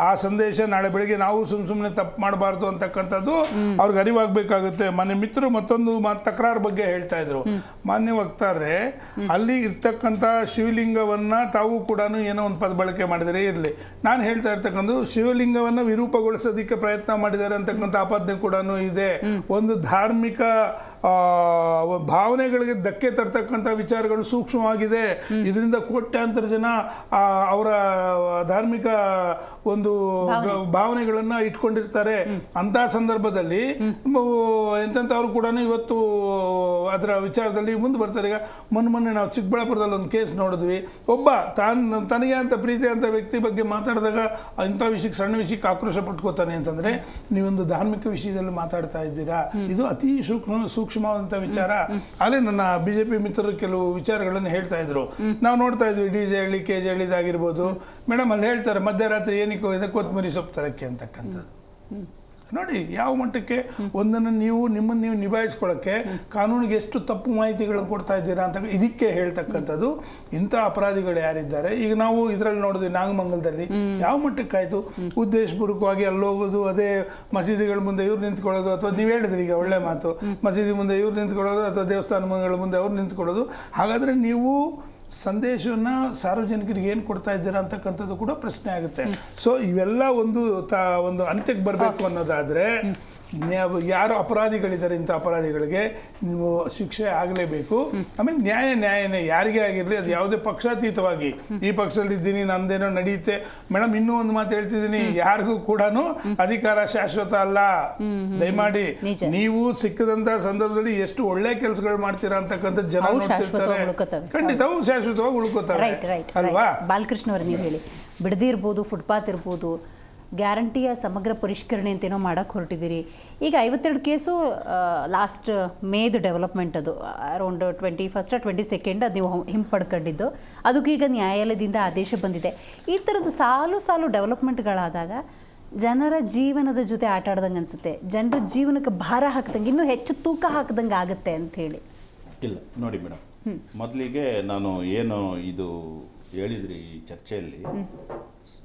ಆ ಸಂದೇಶ ನಾಳೆ ಬೆಳಿಗ್ಗೆ ನಾವು ಸುಮ್ಮನೆ ತಪ್ಪು ಮಾಡಬಾರ್ದು ಅಂತಕ್ಕಂಥದ್ದು ಅವ್ರಿಗೆ ಅರಿವಾಗಬೇಕಾಗುತ್ತೆ. ಮನೆ ಮಿತ್ರರು ಮತ್ತೊಂದು ತಕರಾರು ಬಗ್ಗೆ ಹೇಳ್ತಾ ಇದ್ರು, ಮಾನ್ಯ ವಕ್ತಾರರೇ, ಅಲ್ಲಿ ಇರ್ತಕ್ಕಂಥ ಶಿವಲಿಂಗವನ್ನ ತಾವು ಕೂಡ ಏನೋ ಒಂದು ಪದ ಬಳಕೆ ಮಾಡಿದರೆ ಇರಲಿ, ನಾನು ಹೇಳ್ತಾ ಇರ್ತಕ್ಕಂಥ ಶಿವಲಿಂಗವನ್ನ ವಿರೂಪಗೊಳಿಸೋದಕ್ಕೆ ಪ್ರಯತ್ನ ಮಾಡಿದ್ದಾರೆ ಅಂತಕ್ಕಂಥ ಆಪಾದನೆ ಕೂಡ ಇದೆ. ಒಂದು ಧಾರ್ಮಿಕ ಭಾವನೆಗಳಿಗೆ ಧಕ್ಕೆ ತರ್ತಕ್ಕಂಥ ವಿಚಾರಗಳು ಸೂಕ್ಷ್ಮವಾಗಿದೆ. ಇದರಿಂದ ಕೋಟ್ಯಾಂತರ ಜನ ಅವರ ಧಾರ್ಮಿಕ ಒಂದು ಭಾವನೆಗಳನ್ನ ಇಟ್ಕೊಂಡಿರ್ತಾರೆ. ಅಂತ ಸಂದರ್ಭದಲ್ಲಿ ಎಂತೆಂಥವ್ರು ಕೂಡ ಇವತ್ತು ಅದರ ವಿಚಾರದಲ್ಲಿ ಮುಂದೆ ಬರ್ತಾರೆ. ಈಗ ಮೊನ್ನೆ ನಾವು ಚಿಕ್ಕಬಳ್ಳಾಪುರದಲ್ಲಿ ಒಂದು ಕೇಸ್ ನೋಡಿದ್ವಿ. ಒಬ್ಬ ತನಗೆ ಅಂತ ಪ್ರೀತಿ ಅಂತ ವ್ಯಕ್ತಿ ಬಗ್ಗೆ ಮಾತಾಡಿದಾಗ ಇಂಥ ವಿಷಯಕ್ಕೆ, ಸಣ್ಣ ವಿಷಯಕ್ಕೆ ಆಕ್ರೋಶ ಪಟ್ಕೋತಾನೆ ಅಂತಂದ್ರೆ, ನೀವೊಂದು ಧಾರ್ಮಿಕ ವಿಷಯದಲ್ಲಿ ಮಾತಾಡ್ತಾ ಇದ್ದೀರಾ, ಇದು ಅತಿ ಸೂಕ್ಷ್ಮವಾದಂಥ ವಿಚಾರ. ಅಲ್ಲೇ ನನ್ನ BJP ಮಿತ್ರರು ಕೆಲವು ವಿಚಾರಗಳನ್ನು ಹೇಳ್ತಾ ಇದ್ರು. ನಾವು ನೋಡ್ತಾ ಇದ್ವಿ, DJ ಹಳ್ಳಿ, KJ ಹಳ್ಳಿದಾಗಿರ್ಬೋದು. ಮೇಡಮ್ ಅಲ್ಲಿ ಹೇಳ್ತಾರೆ, ಮಧ್ಯರಾತ್ರಿ ಏನಕ್ಕೆ ಹೋಗಿದೆ, ಕೊತ್ತಂಬರಿ ಸೊಪ್ಪು ತರಕ್ಕೆ ಅಂತಕ್ಕಂಥದ್ದು. ನೋಡಿ ಯಾವ ಮಟ್ಟಕ್ಕೆ ಒಂದನ್ನು ನಿಮ್ಮನ್ನು ನೀವು ನಿಭಾಯಿಸ್ಕೊಳ್ಳೋಕ್ಕೆ ಕಾನೂನಿಗೆ ಎಷ್ಟು ತಪ್ಪು ಮಾಹಿತಿಗಳನ್ನು ಕೊಡ್ತಾ ಇದ್ದೀರಾ ಅಂತ ಇದಕ್ಕೆ ಹೇಳ್ತಕ್ಕಂಥದ್ದು. ಇಂಥ ಅಪರಾಧಿಗಳು ಯಾರಿದ್ದಾರೆ, ಈಗ ನಾವು ಇದರಲ್ಲಿ ನೋಡಿದ್ವಿ ನಾಗಮಂಗಲದಲ್ಲಿ ಯಾವ ಮಟ್ಟಕ್ಕಾಯಿತು, ಉದ್ದೇಶಪೂರ್ವಕವಾಗಿ ಅಲ್ಲಿ ಹೋಗೋದು, ಅದೇ ಮಸೀದಿಗಳ ಮುಂದೆ ಇವ್ರು ನಿಂತ್ಕೊಳ್ಳೋದು, ಅಥವಾ ನೀವು ಹೇಳಿದ್ರಿ ಈಗ ಒಳ್ಳೆ ಮಾತು, ಮಸೀದಿ ಮುಂದೆ ಇವ್ರು ನಿಂತ್ಕೊಳ್ಳೋದು ಅಥವಾ ದೇವಸ್ಥಾನಗಳ ಮುಂದೆ ಅವ್ರು ನಿಂತ್ಕೊಳ್ಳೋದು. ಹಾಗಾದರೆ ನೀವು ಸಂದೇಶವನ್ನು ಸಾರ್ವಜನಿಕರಿಗೆ ಏನು ಕೊಡ್ತಾ ಇದ್ದೀರಾ ಅಂತಕ್ಕಂಥದ್ದು ಕೂಡ ಪ್ರಶ್ನೆ ಆಗುತ್ತೆ. ಸೊ ಇವೆಲ್ಲ ಒಂದು ಅಂತ್ಯಕ್ಕೆ ಬರಬೇಕು ಅನ್ನೋದಾದರೆ, ಯಾರು ಅಪರಾಧಿಗಳಿದ್ದಾರೆ ಇಂಥ ಅಪರಾಧಿಗಳಿಗೆ ನೀವು ಶಿಕ್ಷೆ ಆಗಲೇಬೇಕು. ಆಮೇಲೆ ನ್ಯಾಯನೇ ಯಾರಿಗೇ ಆಗಿರಲಿ, ಅದು ಯಾವುದೇ ಪಕ್ಷಾತೀತವಾಗಿ, ಈ ಪಕ್ಷದಲ್ಲಿ ಇದ್ದೀನಿ ನಂದೇನೋ ನಡೆಯುತ್ತೆ. ಮೇಡಮ್ ಇನ್ನೂ ಒಂದು ಮಾತು ಹೇಳ್ತಿದ್ದೀನಿ, ಯಾರಿಗೂ ಕೂಡ ಅಧಿಕಾರ ಶಾಶ್ವತ ಅಲ್ಲ. ದಯಮಾಡಿ ನೀವು ಸಿಕ್ಕದಂತ ಸಂದರ್ಭದಲ್ಲಿ ಎಷ್ಟು ಒಳ್ಳೆ ಕೆಲಸಗಳು ಮಾಡ್ತೀರಾ ಅಂತಕ್ಕಂಥ ಜನ ನೋಡ್ತಿರ್ತಾರೆ. ಖಂಡಿತವೂ ಶಾಶ್ವತವಾಗಿ ಉಳ್ಕೋತಾರೆ ಅಲ್ವಾ? ಬಾಲಕೃಷ್ಣ ಅವರು ನೀವು ಹೇಳಿ, ಬಿಡದಿ ಇರ್ಬೋದು, ಫುಟ್ಪಾತ್ ಇರ್ಬೋದು, ಗ್ಯಾರಂಟಿಯ ಸಮಗ್ರ ಪರಿಷ್ಕರಣೆ ಅಂತೇನೋ ಮಾಡೋಕ್ಕೆ ಹೊರಟಿದ್ದೀರಿ. ಈಗ 52 ಕೇಸು ಲಾಸ್ಟ್ ಮೇದು ಡೆವಲಪ್ಮೆಂಟ್, ಅದು ಅರೌಂಡ್ 21st 22nd ಅದು ನೀವು ಹಿಂಪಡ್ಕೊಂಡಿದ್ದು, ಅದಕ್ಕೀಗ ನ್ಯಾಯಾಲಯದಿಂದ ಆದೇಶ ಬಂದಿದೆ. ಈ ಥರದ ಸಾಲು ಡೆವಲಪ್ಮೆಂಟ್ಗಳಾದಾಗ ಜನರ ಜೀವನದ ಜೊತೆ ಆಟ ಆಡ್ದಂಗೆ ಅನಿಸುತ್ತೆ, ಜನರ ಜೀವನಕ್ಕೆ ಭಾರ ಹಾಕ್ದಂಗೆ, ಇನ್ನೂ ಹೆಚ್ಚು ತೂಕ ಹಾಕ್ದಂಗೆ ಆಗುತ್ತೆ ಅಂಥೇಳಿ. ಇಲ್ಲ ನೋಡಿ ಮೇಡಮ್, ಮೊದಲಿಗೆ ನಾನು ಏನು ಇದು ಹೇಳಿದ್ರಿ ಈ ಚರ್ಚೆಯಲ್ಲಿ,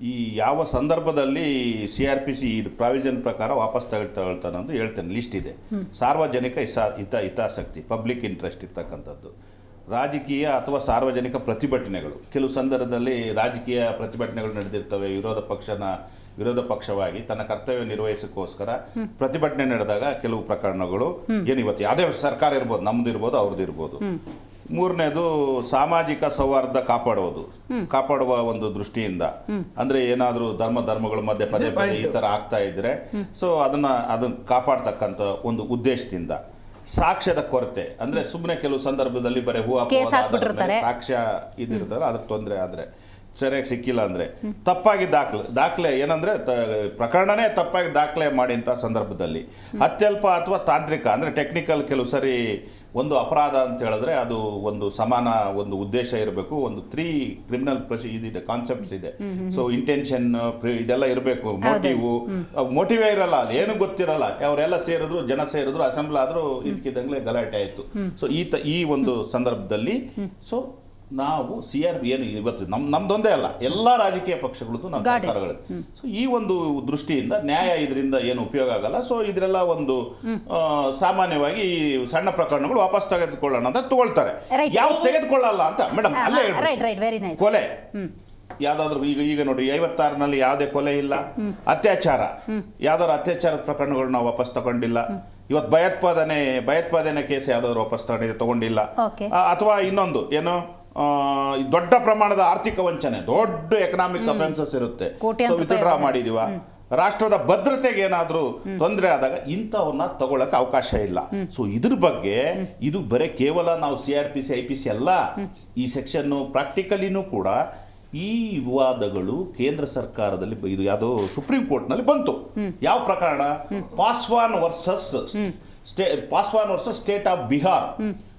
ಈ ಯಾವ ಸಂದರ್ಭದಲ್ಲಿ CRPC ಇದು ಪ್ರಾವಿಷನ್ ಪ್ರಕಾರ ವಾಪಸ್ ತಗೊಳ್ತಾನೆ ಅಂತ ಹೇಳ್ತೇನೆ. ಲಿಸ್ಟ್ ಇದೆ. ಸಾರ್ವಜನಿಕ ಹಿತಾಸಕ್ತಿ, ಪಬ್ಲಿಕ್ ಇಂಟ್ರೆಸ್ಟ್ ಇರ್ತಕ್ಕಂಥದ್ದು, ರಾಜಕೀಯ ಅಥವಾ ಸಾರ್ವಜನಿಕ ಪ್ರತಿಭಟನೆಗಳು. ಕೆಲವು ಸಂದರ್ಭದಲ್ಲಿ ರಾಜಕೀಯ ಪ್ರತಿಭಟನೆಗಳು ನಡೆದಿರ್ತವೆ. ವಿರೋಧ ಪಕ್ಷವಾಗಿ ತನ್ನ ಕರ್ತವ್ಯ ನಿರ್ವಹಿಸೋಕ್ಕೋಸ್ಕರ ಪ್ರತಿಭಟನೆ ನಡೆದಾಗ ಕೆಲವು ಪ್ರಕರಣಗಳು ಏನಿವತ್ತು ಯಾವುದೇ ಸರ್ಕಾರ ಇರ್ಬೋದು, ನಮ್ದು ಇರ್ಬೋದು, ಅವ್ರದ್ದು ಇರ್ಬೋದು. ಮೂರನೇದು ಸಾಮಾಜಿಕ ಸೌಹಾರ್ದ ಕಾಪಾಡುವ ಒಂದು ದೃಷ್ಟಿಯಿಂದ, ಅಂದ್ರೆ ಏನಾದರೂ ಧರ್ಮಗಳ ಮಧ್ಯೆ ಪದೇ ಈ ತರ ಆಗ್ತಾ ಇದ್ರೆ ಸೊ ಅದನ್ನ ಕಾಪಾಡ್ತಕ್ಕಂಥ ಒಂದು ಉದ್ದೇಶದಿಂದ. ಸಾಕ್ಷ್ಯದ ಕೊರತೆ, ಅಂದ್ರೆ ಸುಮ್ಮನೆ ಕೆಲವು ಸಂದರ್ಭದಲ್ಲಿ ಬರೀ ಸಾಕ್ಷ್ಯ ಇದಿರ್ತಾರೆ, ಅದ್ರ ತೊಂದರೆ ಆದ್ರೆ ಸರಿಯಾಗಿ ಸಿಕ್ಕಿಲ್ಲ ಅಂದರೆ ತಪ್ಪಾಗಿ ದಾಖಲೆ ಏನಂದರೆ ಪ್ರಕರಣನೇ ತಪ್ಪಾಗಿ ದಾಖಲೆ ಮಾಡಿದಂಥ ಸಂದರ್ಭದಲ್ಲಿ ಅತ್ಯಲ್ಪ ಅಥವಾ ತಾಂತ್ರಿಕ ಅಂದರೆ ಟೆಕ್ನಿಕಲ್ ಕೆಲವು ಸರಿ ಒಂದು ಅಪರಾಧ ಅಂತ ಹೇಳಿದ್ರೆ ಅದು ಒಂದು ಸಮಾನ ಒಂದು ಉದ್ದೇಶ ಇರಬೇಕು, ಒಂದು 3 ಕ್ರಿಮಿನಲ್ ಇದಿದೆ, ಕಾನ್ಸೆಪ್ಟ್ಸ್ ಇದೆ. ಸೊ ಇಂಟೆನ್ಷನ್ ಇದೆಲ್ಲ ಇರಬೇಕು, ಮೋಟಿವೇ ಇರಲ್ಲ, ಅಲ್ಲಿ ಏನು ಗೊತ್ತಿರಲ್ಲ, ಅವರೆಲ್ಲ ಜನ ಸೇರಿದ್ರು, ಅಸೆಂಬ್ಲ್ ಆದ್ರೂ ಇದಕ್ಕಿದ್ದಂಗೆ ಗಲಾಟೆ ಆಯಿತು. ಸೊ ಈ ಒಂದು ಸಂದರ್ಭದಲ್ಲಿ ಸೊ ನಾವು CRP ಏನು ಇವತ್ತು ನಮ್ದೊಂದೇ ಅಲ್ಲ, ಎಲ್ಲ ರಾಜಕೀಯ ಪಕ್ಷಗಳದ್ದು ನಮ್ಮ ಸರ್ಕಾರಗಳಿದೆ. ಸೊ ಈ ಒಂದು ದೃಷ್ಟಿಯಿಂದ ನ್ಯಾಯ ಇದರಿಂದ ಏನು ಉಪಯೋಗ ಆಗಲ್ಲ. ಸೊ ಇದರೆಲ್ಲ ಒಂದು ಸಾಮಾನ್ಯವಾಗಿ ಈ ಸಣ್ಣ ಪ್ರಕರಣಗಳು ವಾಪಸ್ ತೆಗೆದುಕೊಳ್ಳೋಣ ಅಂತ ತಗೊಳ್ತಾರೆ. ಯಾವ ತೆಗೆದುಕೊಳ್ಳಲ್ಲ ಅಂತ ಮೇಡಮ್ ಅಲ್ಲೇ ಹೇಳ್ಬೇಕು. ಕೊಲೆ ಯಾವ್ದಾದ್ರು ಈಗ ನೋಡಿ 56ನಲ್ಲಿ ಯಾವುದೇ ಕೊಲೆ ಇಲ್ಲ, ಅತ್ಯಾಚಾರ ಯಾವ್ದಾದ್ರು ಅತ್ಯಾಚಾರದ ಪ್ರಕರಣಗಳು ನಾವು ವಾಪಸ್ ತಗೊಂಡಿಲ್ಲ. ಇವತ್ತು ಭಯೋತ್ಪಾದನೆ ಕೇಸ್ ಯಾವ್ದಾದ್ರು ವಾಪಸ್ ತಗೊಂಡಿಲ್ಲ. ಅಥವಾ ಇನ್ನೊಂದು ಏನು ದೊಡ್ಡ ಪ್ರಮಾಣದ ಆರ್ಥಿಕ ವಂಚನೆ, ದೊಡ್ಡ ಎಕನಾಮಿಕ್ ಅಫೆನ್ಸಸ್ ಇರುತ್ತೆ, ಸೊ ವಿತ್ಡ್ರಾ ಮಾಡಿದೀವ. ರಾಷ್ಟ್ರದ ಭದ್ರತೆಗೆ ಏನಾದರೂ ತೊಂದರೆ ಆದಾಗ ಇಂಥವನ್ನ ತಗೊಳಕ್ಕೆ ಅವಕಾಶ ಇಲ್ಲ. ಸೊ ಇದ್ರ ಬಗ್ಗೆ ಇದು ಬರೀ ಕೇವಲ ನಾವು CRPC IPC ಅಲ್ಲ, ಈ ಸೆಕ್ಷನ್ ಪ್ರಾಕ್ಟಿಕಲಿನೂ ಕೂಡ ಈ ವಿವಾದಗಳು ಕೇಂದ್ರ ಸರ್ಕಾರದಲ್ಲಿ ಇದು ಯಾವುದೋ ಸುಪ್ರೀಂ ಕೋರ್ಟ್ನಲ್ಲಿ ಬಂತು. ಯಾವ ಪ್ರಕರಣ? Paswan versus state of Bihar.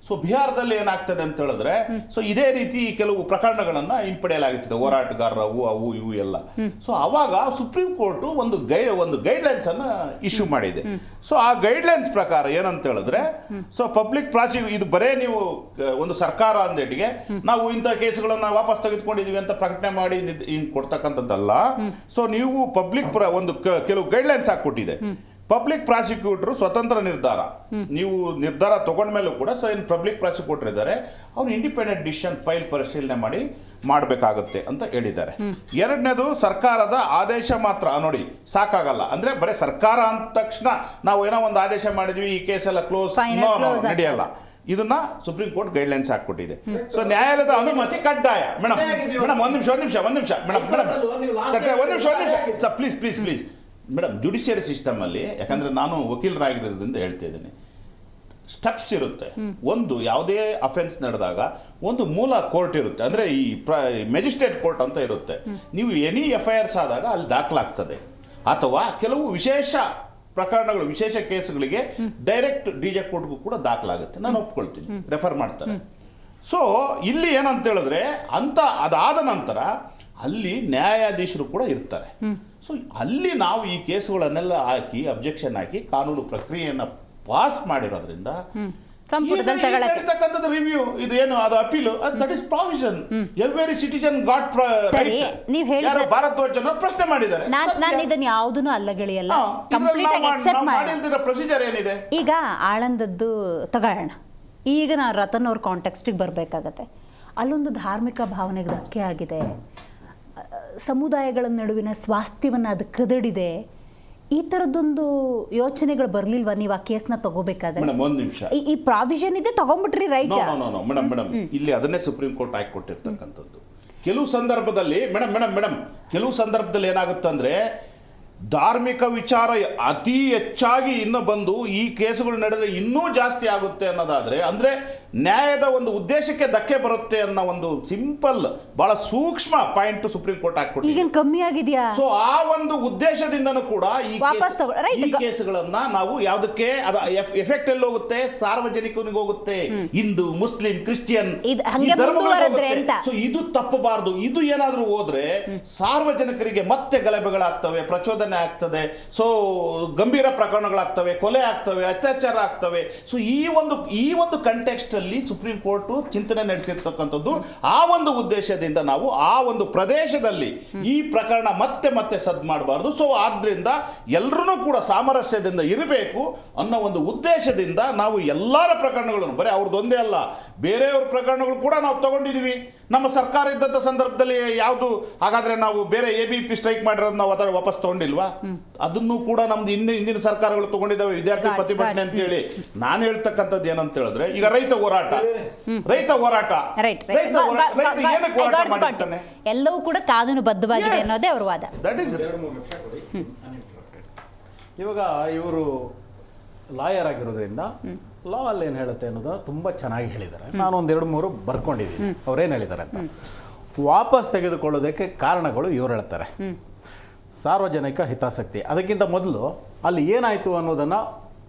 So ಬಿಹಾರದಲ್ಲಿ ಏನಾಗ್ತದೆ ಅಂತ ಹೇಳಿದ್ರೆ, ಸೊ ಇದೇ ರೀತಿ ಕೆಲವು ಪ್ರಕರಣಗಳನ್ನ ಹಿಂಪಡೆಯಲಾಗುತ್ತದೆ, ಹೋರಾಟಗಾರರು ಅವು ಇವು ಎಲ್ಲ. ಸೊ ಅವಾಗ ಸುಪ್ರೀಂ ಕೋರ್ಟ್ ಒಂದು ಗೈಡ್ಲೈನ್ಸ್ ಅನ್ನ ಇಶ್ಯೂ ಮಾಡಿದೆ. ಸೊ ಆ ಗೈಡ್ಲೈನ್ಸ್ ಪ್ರಕಾರ ಏನಂತ ಹೇಳಿದ್ರೆ, ಸೊ ಪಬ್ಲಿಕ್ ಪ್ರಾಸಿಕ್ಯೂಷನ್ ಇದು ಬರೇ ನೀವು ಒಂದು ಸರ್ಕಾರ ಅಂದೇಟಿಗೆ ನಾವು ಇಂಥ ಕೇಸ್ಗಳನ್ನ ವಾಪಸ್ ತೆಗೆದುಕೊಂಡಿದೀವಿ ಅಂತ ಪ್ರಕಟಣೆ ಮಾಡಿ ಹಿಂಗ್ ಕೊಡ್ತಕ್ಕಂಥದ್ದಲ್ಲ. ಸೊ ನೀವು ಪಬ್ಲಿಕ್ ಒಂದು ಕೆಲವು ಗೈಡ್ಲೈನ್ಸ್ ಹಾಕೊಟ್ಟಿದೆ. ಪಬ್ಲಿಕ್ ಪ್ರಾಸಿಕ್ಯೂಟರ್ ಸ್ವತಂತ್ರ ನಿರ್ಧಾರ, ನೀವು ನಿರ್ಧಾರ ತಗೊಂಡ್ಮೇಲೂ ಕೂಡ ಪಬ್ಲಿಕ್ ಪ್ರಾಸಿಕ್ಯೂಟರ್ ಇದ್ದಾರೆ, ಅವ್ರು ಇಂಡಿಪೆಂಡೆಂಟ್ ಡಿಸಿಷನ್ ಫೈಲ್ ಪರಿಶೀಲನೆ ಮಾಡಬೇಕಾಗುತ್ತೆ ಅಂತ ಹೇಳಿದ್ದಾರೆ. ಎರಡನೇದು ಸರ್ಕಾರದ ಆದೇಶ ಮಾತ್ರ ನೋಡಿ ಸಾಕಾಗಲ್ಲ. ಅಂದ್ರೆ ಬರೀ ಸರ್ಕಾರ ಅಂದ ತಕ್ಷಣ ನಾವು ಏನೋ ಒಂದು ಆದೇಶ ಮಾಡಿದ್ವಿ, ಈ ಕೇಸೆಲ್ಲ ಕ್ಲೋಸ್ ನಡೆಯಲ್ಲ. ಇದನ್ನ ಸುಪ್ರೀಂ ಕೋರ್ಟ್ ಗೈಡ್ಲೈನ್ಸ್ ಹಾಕೊಟ್ಟಿದೆ. ಸೊ ನ್ಯಾಯಾಲಯದ ಅನುಮತಿ ಕಡ್ಡಾಯ. ಮೇಡಮ್ ಒಂದ್ ನಿಮಿಷ ಪ್ಲೀಸ್ ಮೇಡಮ್, ಜುಡಿಷಿಯರಿ ಸಿಸ್ಟಮ್ ಅಲ್ಲಿ, ಯಾಕಂದ್ರೆ ನಾನು ವಕೀಲರಾಗಿರೋದ್ರಿಂದ ಹೇಳ್ತಾ ಇದ್ದೇನೆ, ಸ್ಟೆಪ್ಸ್ ಇರುತ್ತೆ. ಒಂದು ಯಾವುದೇ ಅಫೆನ್ಸ್ ನಡೆದಾಗ ಒಂದು ಮೂಲ ಕೋರ್ಟ್ ಇರುತ್ತೆ, ಅಂದ್ರೆ ಈ ಮ್ಯಾಜಿಸ್ಟ್ರೇಟ್ ಕೋರ್ಟ್ ಅಂತ ಇರುತ್ತೆ. ನೀವು ಎನಿ FIRs ಆದಾಗ ಅಲ್ಲಿ ದಾಖಲಾಗ್ತದೆ. ಅಥವಾ ಕೆಲವು ವಿಶೇಷ ಪ್ರಕರಣಗಳು, ವಿಶೇಷ ಕೇಸ್ಗಳಿಗೆ ಡೈರೆಕ್ಟ್ DJ ಕೋರ್ಟ್ಗೂ ಕೂಡ ದಾಖಲಾಗುತ್ತೆ, ನಾನು ಒಪ್ಕೊಳ್ತೀನಿ, ರೆಫರ್ ಮಾಡ್ತಾರೆ. ಸೊ ಇಲ್ಲಿ ಏನಂತ ಹೇಳಿದ್ರೆ ಅದಾದ ನಂತರ ಅಲ್ಲಿ ನ್ಯಾಯಾಧೀಶರು ಕೂಡ ಇರ್ತಾರೆ. ಸೊ ಅಲ್ಲಿ ನಾವು ಈ ಕೇಸುಗಳನ್ನೆಲ್ಲ ಹಾಕಿ ಅಬ್ಜೆಕ್ಷನ್ ಹಾಕಿ ಕಾನೂನು ಪ್ರಕ್ರಿಯೆಯನ್ನ ಪಾಸ್ ಮಾಡಿರೋದ್ರಿಂದ ರಿವ್ಯೂ ಇದು ಏನು ಅದು appeal, that is provision. Every citizen got ಭಾರತಧ್ವಜ ಪ್ರಶ್ನೆ ಮಾಡಿದ್ದಾರೆ. ನಾನು ಇದನ್ನ ಯಾವುದನ್ನು ಅಲ್ಲಗಳಿಯಲ್ಲ, ಪ್ರೊಸೀಜರ್ ಏನಿದೆ. ಈಗ ಆಳಂದದ್ದು ತಗೊಳ್ಳೋಣ. ಈಗ ನಾನು ರತನ್ ಅವ್ರ ಕಾಂಟೆಕ್ಸ್ಟಿಗೆ ಬರಬೇಕಾಗತ್ತೆ. ಅಲ್ಲೊಂದು ಧಾರ್ಮಿಕ ಭಾವನೆಗೆ ಧಕ್ಕೆ ಆಗಿದೆ, ಸಮುದಾಯಗಳ ನಡುವಿನ ಸ್ವಾಸ್ಥ್ಯವನ್ನು ಅದು ಕದಡಿದೆ. ಈ ಥರದ್ದೊಂದು ಯೋಚನೆಗಳು ಬರ್ಲಿಲ್ವಾ ನೀವು ಆ ಕೇಸ್ನ ತಗೋಬೇಕಾದ್ರೆ? ಒಂದು ನಿಮಿಷ, ಈ ಪ್ರಾವಿಷನ್ ಇದೆ, ತಗೊಂಡ್ಬಿಟ್ರಿ, ರೈಟ್? ಮೇಡಮ್ ಇಲ್ಲಿ ಅದನ್ನೇ ಸುಪ್ರೀಂ ಕೋರ್ಟ್ ಹಾಕಿ ಕೊಟ್ಟಿರ್ತಕ್ಕಂಥದ್ದು. ಕೆಲವು ಸಂದರ್ಭದಲ್ಲಿ ಕೆಲವು ಸಂದರ್ಭದಲ್ಲಿ ಏನಾಗುತ್ತಂದ್ರೆ, ಧಾರ್ಮಿಕ ವಿಚಾರ ಅತಿ ಹೆಚ್ಚಾಗಿ ಇನ್ನು ಬಂದು ಈ ಕೇಸುಗಳು ನಡೆದ್ರೆ ಇನ್ನೂ ಜಾಸ್ತಿ ಆಗುತ್ತೆ ಅನ್ನೋದಾದ್ರೆ, ಅಂದ್ರೆ ನ್ಯಾಯದ ಒಂದು ಉದ್ದೇಶಕ್ಕೆ ಧಕ್ಕೆ ಬರುತ್ತೆ ಅನ್ನೋ ಒಂದು ಸಿಂಪಲ್ ಬಹಳ ಸೂಕ್ಷ್ಮ ಪಾಯಿಂಟ್ ಸುಪ್ರೀಂ ಕೋರ್ಟ್ ಹಾಕಿಕೊಟ್ಟಿದೆ. ಈಗ ಕಮ್ಮಿ ಆಗಿದೆಯಾ? ಸೊ ಆ ಒಂದು ಉದ್ದೇಶದಿಂದನೂ ಕೂಡ ಈ ಕೇಸುಗಳನ್ನ ನಾವು ಯಾವುದಕ್ಕೆ ಎಫೆಕ್ಟ್ ಎಲ್ಲಿ ಹೋಗುತ್ತೆ? ಸಾರ್ವಜನಿಕನಿಗೆ ಹೋಗುತ್ತೆ, ಹಿಂದೂ, ಮುಸ್ಲಿಂ, ಕ್ರಿಶ್ಚಿಯನ್ ಸೊ ಇದು ತಪ್ಪಬಾರದು. ಇದು ಏನಾದ್ರೂ ಹೋದ್ರೆ ಸಾರ್ವಜನಿಕರಿಗೆ ಮತ್ತೆ ಗಲಭೆಗಳಾಗ್ತವೆ, ಪ್ರಚೋದನೆ ಆಗ್ತದೆ, ಸೊ ಗಂಭೀರ ಪ್ರಕರಣಗಳಾಗ್ತವೆ, ಕೊಲೆ ಆಗ್ತವೆ, ಅತ್ಯಾಚಾರ ಆಗ್ತವೆ. ಸೊ ಈ ಒಂದು ಕಂಟೆಕ್ಸ್ಟ್ ಅಲ್ಲಿ ಸುಪ್ರೀಂ ಕೋರ್ಟ್ ಚಿಂತನೆ ನಡೆಸಿರ್ತಕ್ಕಂಥದ್ದು. ಆ ಒಂದು ಉದ್ದೇಶದಿಂದ ನಾವು ಆ ಒಂದು ಪ್ರದೇಶದಲ್ಲಿ ಈ ಪ್ರಕರಣ ಮತ್ತೆ ಸದ್ ಮಾಡಬಾರ್ದು. ಸೊ ಆದ್ರಿಂದ ಎಲ್ಲರೂ ಕೂಡ ಸಾಮರಸ್ಯದಿಂದ ಇರಬೇಕು ಅನ್ನೋ ಒಂದು ಉದ್ದೇಶದಿಂದ ನಾವು ಎಲ್ಲರ ಪ್ರಕರಣಗಳನ್ನು, ಬರೀ ಅವ್ರದ್ದೊಂದೇ ಅಲ್ಲ, ಬೇರೆಯವ್ರ ಪ್ರಕರಣಗಳು ಕೂಡ ನಾವು ತಗೊಂಡಿದೀವಿ. ನಮ್ಮ ಸರ್ಕಾರ ಇದ್ದಂಥ ಸಂದರ್ಭದಲ್ಲಿ ಯಾವುದು ಹಾಗಾದ್ರೆ ನಾವು ಬೇರೆ ABP ಸ್ಟ್ರೈಕ್ ಮಾಡಿರೋದು ನಾವು ಅದರ ವಾಪಸ್ ತಗೊಂಡಿಲ್ವಾ? ಅದನ್ನು ಕೂಡ ನಮ್ದು ಹಿಂದಿನ ಸರ್ಕಾರಗಳು ತಗೊಂಡಿದ್ದಾವೆ, ವಿದ್ಯಾರ್ಥಿ ಪ್ರತಿಭಟನೆ ಅಂತ ಹೇಳಿ. ನಾನು ಹೇಳ್ತಕ್ಕಂಥದ್ದು ಏನಂತ ಹೇಳಿದ್ರೆ, ಈಗ ರೈತ ಹೋರಾಟ ಏನಕ್ಕೆ ಹೋರಾಟ ಮಾಡಿರ್ತಾನೆ? ಎಲ್ಲವೂ ಕೂಡ ಕಾನೂನು ಬದ್ಧವಾಗಿದೆ ಅನ್ನೋದೇ ಅವರ ವಾದ. ದಟ್ ಇಸ್ ಇವಾಗ ಇವರು ಲಾಯರ್ ಆಗಿರೋದ್ರಿಂದ ಲಾ ಅಲ್ಲಿ ಏನು ಹೇಳುತ್ತೆ ಅನ್ನೋದು ತುಂಬ ಚೆನ್ನಾಗಿ ಹೇಳಿದ್ದಾರೆ. ನಾನು ಒಂದು 2-3 ಬರ್ಕೊಂಡಿದ್ದೀನಿ ಅವ್ರೇನು ಹೇಳಿದ್ದಾರೆ ಅಂತ. ವಾಪಸ್ ತೆಗೆದುಕೊಳ್ಳೋದಕ್ಕೆ ಕಾರಣಗಳು ಇವ್ರು ಹೇಳ್ತಾರೆ. ಸಾರ್ವಜನಿಕ ಹಿತಾಸಕ್ತಿ. ಅದಕ್ಕಿಂತ ಮೊದಲು ಅಲ್ಲಿ ಏನಾಯಿತು ಅನ್ನೋದನ್ನು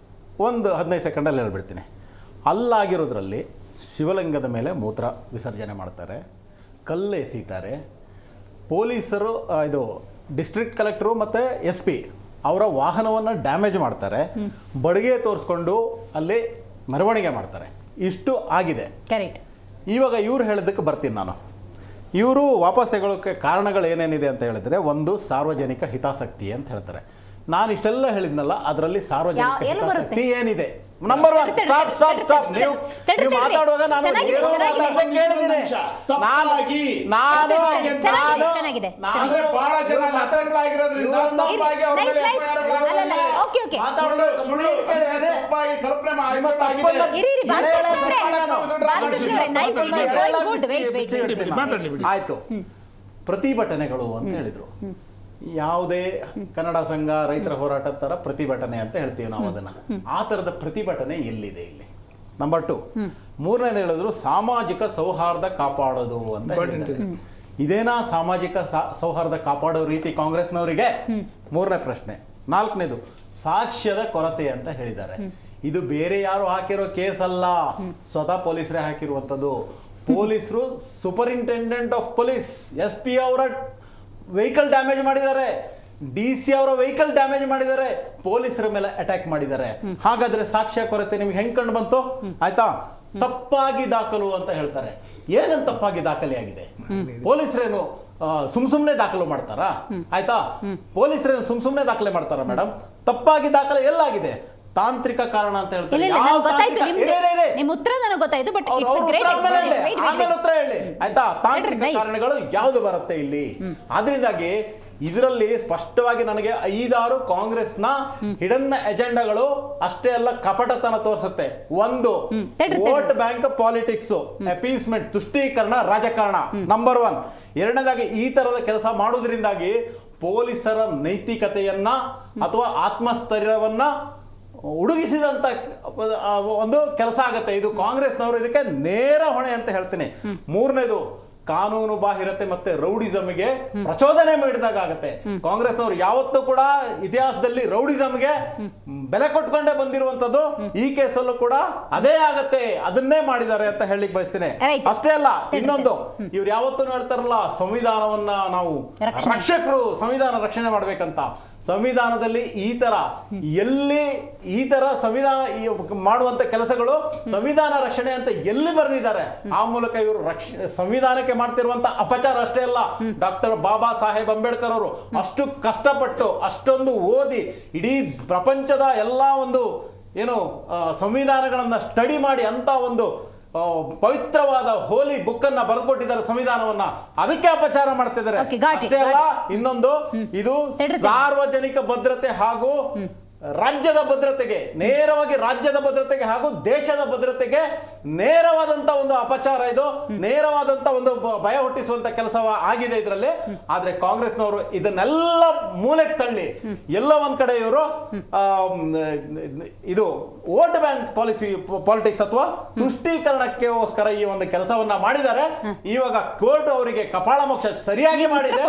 ಒಂದು 15 ಸೆಕೆಂಡಲ್ಲಿ ಹೇಳ್ಬಿಡ್ತೀನಿ. ಅಲ್ಲಾಗಿರೋದ್ರಲ್ಲಿ ಶಿವಲಿಂಗದ ಮೇಲೆ ಮೂತ್ರ ವಿಸರ್ಜನೆ ಮಾಡ್ತಾರೆ, ಕಲ್ಲು ಎಸೀತಾರೆ. ಪೊಲೀಸರು ಇದು ಡಿಸ್ಟ್ರಿಕ್ಟ್ ಕಲೆಕ್ಟರು ಮತ್ತು SP ಅವರ ವಾಹನವನ್ನು ಡ್ಯಾಮೇಜ್ ಮಾಡ್ತಾರೆ, ಬಡಿಗೆ ತೋರಿಸ್ಕೊಂಡು ಅಲ್ಲಿ ಮೆರವಣಿಗೆ ಮಾಡ್ತಾರೆ. ಇಷ್ಟು ಆಗಿದೆ. ಕರೆಕ್ಟ್. ಇವಾಗ ಇವ್ರು ಹೇಳಿದ್ದಕ್ಕೆ ಬರ್ತೀನಿ ನಾನು. ಇವರು ವಾಪಸ್ ತಗೊಳ್ಳೋಕ್ಕೆ ಕಾರಣಗಳು ಏನೇನಿದೆ ಅಂತ ಹೇಳಿದ್ರೆ, ಒಂದು ಸಾರ್ವಜನಿಕ ಹಿತಾಸಕ್ತಿ ಅಂತ ಹೇಳ್ತಾರೆ. ನಾನು ಇಷ್ಟೆಲ್ಲ ಹೇಳಿದ್ನಲ್ಲ, ಅದರಲ್ಲಿ ಸಾರ್ವಜನಿಕ ಎಲ್ಲಿ ಬರುತ್ತೆ? ಹಿತಾಸಕ್ತಿ ಏನಿದೆ? Number 1, stop. ನೀವು ಮಾತಾಡುವಾಗ ನಾನು ಚೆನ್ನಾಗಿದೆ, ಏನೋ ಚೆನ್ನಾಗಿದೆ. ಮಾತಾಡ್ದಂಗೆ ಕೇಳಿದ್ದೀನಿ. ಚೆನ್ನಾಗಿದೆ. ಅಂದ್ರೆ ಬಹಳ ಜನ ನಸಗಳಾಗಿರೋದ್ರಿಂದ ತಪ್ಪಾಗಿ ಅವ್ರ ಮೇಲೆ Nice. FIR ಗಳಾಗಿದೆ. ಅಲ್ಲಲ್ಲ, okay. ಸುಳ್ಳು ತಪ್ಪಾಗಿ ಕಲ್ಪನೆ ಆಗಿದ್ದಾಗಿದೆ. ಇರಿ, ಬಾಲಕೃಷ್ಣ ಅವರೇ, nice. It is going good. Wait. ಆಯ್ತು. ಪ್ರತಿಭಟನೆಗಳು ಅಂತ ಹೇಳಿದ್ರು. ಯಾವುದೇ ಕನ್ನಡ ಸಂಘ, ರೈತರ ಹೋರಾಟ ತರ ಪ್ರತಿಭಟನೆ ಅಂತ ಹೇಳ್ತೀವಿ ನಾವು ಅದನ್ನ. ಆ ತರದ ಪ್ರತಿಭಟನೆ ಎಲ್ಲಿದೆ ಇಲ್ಲಿ? ನಂಬರ್ 2. ಮೂರನೇದು ಹೇಳಿದ್ರು ಸಾಮಾಜಿಕ ಸೌಹಾರ್ದ ಕಾಪಾಡೋದು ಅಂತ ಹೇಳಿದ್ದಾರೆ. ಇದೇನಾ ಸಾಮಾಜಿಕ ಸೌಹಾರ್ದ ಕಾಪಾಡೋ ರೀತಿ ಕಾಂಗ್ರೆಸ್ನವರಿಗೆ? ಮೂರನೇ ಪ್ರಶ್ನೆ. ನಾಲ್ಕನೇದು ಸಾಕ್ಷ್ಯದ ಕೊರತೆ ಅಂತ ಹೇಳಿದ್ದಾರೆ. ಇದು ಬೇರೆ ಯಾರು ಹಾಕಿರೋ ಕೇಸ್ ಅಲ್ಲ, ಸ್ವತಃ ಪೊಲೀಸರೇ ಹಾಕಿರುವಂಥದ್ದು. ಪೊಲೀಸರು ಸೂಪರಿಂಟೆಂಡೆಂಟ್ ಆಫ್ ಪೊಲೀಸ್ SP ಅವರ ವೆಹಿಕಲ್ ಡ್ಯಾಮೇಜ್ ಮಾಡಿದ್ದಾರೆ, DC ಅವರ ವೆಹಿಕಲ್ ಡ್ಯಾಮೇಜ್ ಮಾಡಿದ್ದಾರೆ, ಪೊಲೀಸರ ಮೇಲೆ ಅಟ್ಯಾಕ್ ಮಾಡಿದ್ದಾರೆ. ಹಾಗಾದ್ರೆ ಸಾಕ್ಷ್ಯ ಕೊರತೆ ನಿಮ್ಗೆ ಹೆಂಗ್ ಕಂಡು ಬಂತು? ಆಯ್ತಾ? ತಪ್ಪಾಗಿ ದಾಖಲು ಅಂತ ಹೇಳ್ತಾರೆ. ಏನಂತ ತಪ್ಪಾಗಿ ದಾಖಲೆಯಾಗಿದೆ? ಪೊಲೀಸರೇನು ಸುಮ್ನೆ ದಾಖಲು ಮಾಡ್ತಾರಾ? ಆಯ್ತಾ? ಪೊಲೀಸರೇನು ಸುಮ್ನೆ ದಾಖಲೆ ಮಾಡ್ತಾರಾ ಮೇಡಮ್? ತಪ್ಪಾಗಿ ದಾಖಲೆ ಎಲ್ಲಾಗಿದೆ? ತಾಂತ್ರಿಕ ಕಾರಣ ಅಂತ ಹೇಳ್ತಾರೆ. ನಿಮ್ಮ ಉತ್ತರ ನನಗೆ ಗೊತ್ತಾಯ್ತು, but it's a great explanation. ಆಮೇಲೆ ಉತ್ತರ ಹೇಳಿ. ಆಯ್ತಾ? ತಾಂತ್ರಿಕ ಕಾರಣಗಳು ಯಾವುದು ಬರುತ್ತೆ ಇಲ್ಲಿ? ಅದರಿಂದಾಗಿ ಇದರಲ್ಲಿ ಸ್ಪಷ್ಟವಾಗಿ ನನಗೆ 5-6 ಕಾಂಗ್ರೆಸ್ನ ಹಿಡನ್ ಎಜೆಂಡಾಗಳು ಅಷ್ಟೇ ಅಲ್ಲ, ಕಪಟತನ ತೋರಿಸುತ್ತೆ. ಒಂದು, ವೋಟ್ ಬ್ಯಾಂಕ್ ಪಾಲಿಟಿಕ್ಸ್, ಅಪೀಸ್ಮೆಂಟ್, ತುಷ್ಟೀಕರಣ, ರಾಜಕಾರಣ. ನಂಬರ್ 1. ಎರಡನೇದಾಗಿ ಈ ತರದ ಕೆಲಸ ಮಾಡೋದ್ರಿಂದಾಗಿ ಪೊಲೀಸರ ನೈತಿಕತೆಯನ್ನ ಅಥವಾ ಆತ್ಮಸ್ಥೈರ್ಯವನ್ನ ಉಡುಗಿಸಿದಂತ ಒಂದು ಕೆಲಸ ಆಗತ್ತೆ. ಇದು ಕಾಂಗ್ರೆಸ್ನವರು ಇದಕ್ಕೆ ನೇರ ಹೊಣೆ ಅಂತ ಹೇಳ್ತೀನಿ. ಮೂರನೇದು, ಕಾನೂನು ಬಾಹಿರತೆ ಮತ್ತೆ ರೌಡಿಸಮ್ಗೆ ಪ್ರಚೋದನೆ ಮಾಡಿದಾಗ ಆಗತ್ತೆ. ಕಾಂಗ್ರೆಸ್ನವರು ಯಾವತ್ತೂ ಕೂಡ ಇತಿಹಾಸದಲ್ಲಿ ರೌಡಿಸಮ್ಗೆ ಬೆಲೆ ಕೊಟ್ಕೊಂಡೇ ಬಂದಿರುವಂತದ್ದು. ಈ ಕೇಸಲ್ಲೂ ಕೂಡ ಅದೇ ಆಗತ್ತೆ, ಅದನ್ನೇ ಮಾಡಿದ್ದಾರೆ ಅಂತ ಹೇಳಿಕ್ ಬಯಸ್ತೀನಿ. ಅಷ್ಟೇ ಅಲ್ಲ, ಇನ್ನೊಂದು, ಇವ್ರು ಯಾವತ್ತೂ ಹೇಳ್ತಾರಲ್ಲ ಸಂವಿಧಾನವನ್ನ ನಾವು ರಕ್ಷಕರು, ಸಂವಿಧಾನ ರಕ್ಷಣೆ ಮಾಡ್ಬೇಕಂತ. ಸಂವಿಧಾನದಲ್ಲಿ ಎಲ್ಲಿ ಈ ತರ ಸಂವಿಧಾನ ಮಾಡುವಂತ ಕೆಲಸಗಳು ಸಂವಿಧಾನ ರಕ್ಷಣೆ ಅಂತ ಎಲ್ಲಿ ಬರೆದಿದ್ದಾರೆ? ಆ ಮೂಲಕ ಇವರು ಸಂವಿಧಾನಕ್ಕೆ ಮಾಡ್ತಿರುವಂತ ಅಪಚಾರ ಅಷ್ಟೇ ಅಲ್ಲ, ಡಾಕ್ಟರ್ ಬಾಬಾ ಸಾಹೇಬ್ ಅಂಬೇಡ್ಕರ್ ಅವರು ಅಷ್ಟು ಕಷ್ಟಪಟ್ಟು ಅಷ್ಟೊಂದು ಓದಿ ಇಡೀ ಪ್ರಪಂಚದ ಎಲ್ಲಾ ಒಂದು ಸಂವಿಧಾನಗಳನ್ನ ಸ್ಟಡಿ ಮಾಡಿ ಅಂತ ಒಂದು ಪವಿತ್ರವಾದ ಹೋಲಿ ಬುಕ್ ಅನ್ನ ಬರೆದುಕೊಟ್ಟಿದ್ದಾರೆ ಸಂವಿಧಾನವನ್ನ. ಅದಕ್ಕೆ ಅಪಚಾರ ಮಾಡ್ತಿದ್ದಾರೆ. ಅಷ್ಟೇ ಅಲ್ಲ, ಇನ್ನೊಂದು, ಇದು ಸಾರ್ವಜನಿಕ ಭದ್ರತೆ ಹಾಗೂ ರಾಜ್ಯದ ಭದ್ರತೆಗೆ, ನೇರವಾಗಿ ರಾಜ್ಯದ ಭದ್ರತೆಗೆ ಹಾಗೂ ದೇಶದ ಭದ್ರತೆಗೆ ನೇರವಾದಂತ ಒಂದು ಅಪಚಾರ. ಇದು ನೇರವಾದಂತ ಒಂದು ಭಯ ಹುಟ್ಟಿಸುವಂತ ಕೆಲಸ ಆಗಿದೆ ಇದರಲ್ಲಿ. ಆದ್ರೆ ಕಾಂಗ್ರೆಸ್ನವರು ಇದನ್ನೆಲ್ಲ ಮೂಲೆಗೆ ತಳ್ಳಿ ಎಲ್ಲ ಒಂದ್ ಕಡೆ ಇವರು ಇದು ವೋಟ್ ಬ್ಯಾಂಕ್ ಪಾಲಿಟಿಕ್ಸ್ ಅಥವಾ ತುಷ್ಟೀಕರಣಕ್ಕೋಸ್ಕರ ಈ ಒಂದು ಕೆಲಸವನ್ನ ಮಾಡಿದ್ದಾರೆ. ಇವಾಗ ಕೋರ್ಟ್ ಅವರಿಗೆ ಕಪಾಳ ಮೋಕ್ಷ ಸರಿಯಾಗಿ ಮಾಡಿದೆ.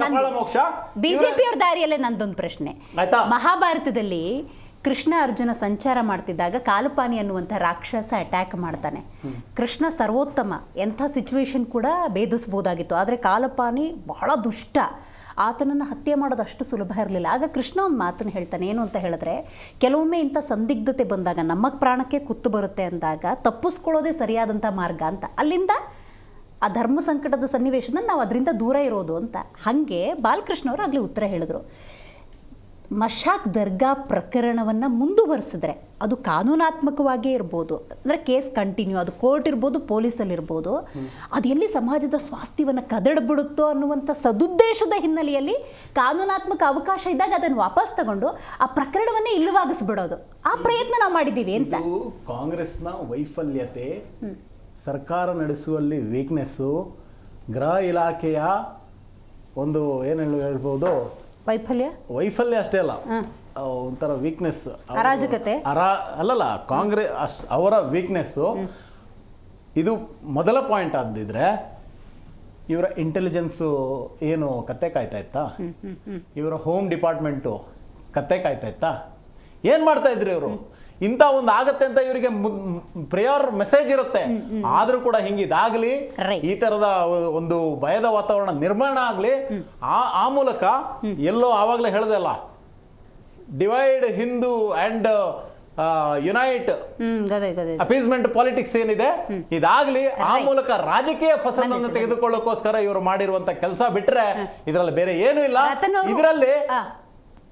ಕಪಾಳ ಮೋಕ್ಷ. ಬಿಜೆಪಿ ಅವ್ರ ದಾರಿಯಲ್ಲೇ ನಂದೊಂದು ಪ್ರಶ್ನೆ. ಮಹಾಭಾರತದಲ್ಲಿ ಕೃಷ್ಣ ಅರ್ಜುನ ಸಂಚಾರ ಮಾಡ್ತಿದ್ದಾಗ ಕಾಲಪಾನಿ ಅನ್ನುವಂಥ ರಾಕ್ಷಸ ಅಟ್ಯಾಕ್ ಮಾಡ್ತಾನೆ. ಕೃಷ್ಣ ಸರ್ವೋತ್ತಮ, ಎಂಥ ಸಿಚುವೇಶನ್ ಕೂಡ ಭೇದಿಸ್ಬೋದಾಗಿತ್ತು. ಆದರೆ ಕಾಲಪಾನಿ ಬಹಳ ದುಷ್ಟ, ಆತನನ್ನು ಹತ್ಯೆ ಮಾಡೋದು ಅಷ್ಟು ಸುಲಭ ಇರಲಿಲ್ಲ. ಆಗ ಕೃಷ್ಣ ಒಂದು ಮಾತನ್ನು ಹೇಳ್ತಾನೆ. ಏನು ಅಂತ ಹೇಳಿದ್ರೆ, ಕೆಲವೊಮ್ಮೆ ಇಂಥ ಸಂದಿಗ್ಧತೆ ಬಂದಾಗ, ನಮ್ಮ ಪ್ರಾಣಕ್ಕೆ ಕುತ್ತು ಬರುತ್ತೆ ಅಂದಾಗ ತಪ್ಪಿಸ್ಕೊಳ್ಳೋದೇ ಸರಿಯಾದಂಥ ಮಾರ್ಗ ಅಂತ. ಅಲ್ಲಿಂದ ಆ ಧರ್ಮ ಸಂಕಟದ ಸನ್ನಿವೇಶನ ನಾವು ಅದರಿಂದ ದೂರ ಇರೋದು ಅಂತ. ಹಾಗೆ ಬಾಲಕೃಷ್ಣ ಅವರು ಆಗಲೇ ಉತ್ತರ ಹೇಳಿದ್ರು. ಮಶಾಕ್ ದರ್ಗಾ ಪ್ರಕರಣವನ್ನು ಮುಂದುವರಿಸಿದ್ರೆ ಅದು ಕಾನೂನಾತ್ಮಕವಾಗೇ ಇರ್ಬೋದು, ಅಂದರೆ ಕೇಸ್ ಕಂಟಿನ್ಯೂ, ಅದು ಕೋರ್ಟ್ ಇರ್ಬೋದು, ಪೊಲೀಸಲ್ಲಿರ್ಬೋದು, ಅದು ಎಲ್ಲಿ ಸಮಾಜದ ಸ್ವಾಸ್ಥ್ಯವನ್ನು ಕದಡ್ಬಿಡುತ್ತೋ ಅನ್ನುವಂಥ ಸದುದ್ದೇಶದ ಹಿನ್ನೆಲೆಯಲ್ಲಿ ಕಾನೂನಾತ್ಮಕ ಅವಕಾಶ ಇದ್ದಾಗ ಅದನ್ನು ವಾಪಸ್ ತಗೊಂಡು ಆ ಪ್ರಕರಣವನ್ನೇ ಇಲ್ಲವಾಗಿಸ್ಬಿಡೋದು, ಆ ಪ್ರಯತ್ನ ನಾವು ಮಾಡಿದ್ದೀವಿ ಅಂತ. ಕಾಂಗ್ರೆಸ್ನ ವೈಫಲ್ಯತೆ, ಸರ್ಕಾರ ನಡೆಸುವಲ್ಲಿ ವೀಕ್ನೆಸ್ಸು, ಗೃಹ ಇಲಾಖೆಯ ಒಂದು ಏನು ಹೇಳ್ಬೋದು ವೈಫಲ್ಯ ಅಷ್ಟೇ ಅಲ್ಲ, ಒಂಥರ ವೀಕ್ನೆಸ್, ಅರಾಜಕತೆ ಅಲ್ಲಲ್ಲ, ಕಾಂಗ್ರೆಸ್ ಅವರ ವೀಕ್ನೆಸ್ಸು. ಇದು ಮೊದಲ ಪಾಯಿಂಟ್ ಆದಿದ್ರೆ ಇವರ ಇಂಟೆಲಿಜೆನ್ಸು ಏನು ಕತ್ತೆ ಕಾಯ್ತಾ ಇತ್ತಾ? ಇವರ ಹೋಮ್ ಡಿಪಾರ್ಟ್ಮೆಂಟು ಕತ್ತೆ ಕಾಯ್ತಾ ಇತ್ತಾ? ಏನು ಮಾಡ್ತಾ ಇದ್ರು ಇವರು? ಇಂಥ ಒಂದು ಆಗತ್ತೆ ಅಂತ ಇವರಿಗೆ ಪ್ರೇಯರ್ ಮೆಸೇಜ್ ಇರುತ್ತೆ. ಆದ್ರೂ ಕೂಡ ಹಿಂಗಿದಾಗ್ಲಿ, Right. ಈ ತರದ ಒಂದು ಭಯದ ವಾತಾವರಣ ನಿರ್ಮಾಣ ಆಗ್ಲಿ, ಆ ಮೂಲಕ ಎಲ್ಲೋ ಆವಾಗಲೇ ಹೇಳ್ದಲ್ಲ, ಡಿವೈಡ್ ಹಿಂದೂ ಅಂಡ್ ಯುನೈಟ್ ಗದೆ ಅಪೀಸ್ಮೆಂಟ್ ಪಾಲಿಟಿಕ್ಸ್ ಏನಿದೆ, ಇದಾಗ್ಲಿ, ಆ ಮೂಲಕ ರಾಜಕೀಯ ಫಸಲನ್ನು ತೆಗೆದುಕೊಳ್ಳೋಕೋಸ್ಕರ ಇವರು ಮಾಡಿರುವಂತ ಕೆಲಸ ಬಿಟ್ರೆ ಇದರಲ್ಲಿ ಬೇರೆ ಏನೂ ಇಲ್ಲ. ರತನ್ ಅವರು- ಇದರಲ್ಲಿ ಆ.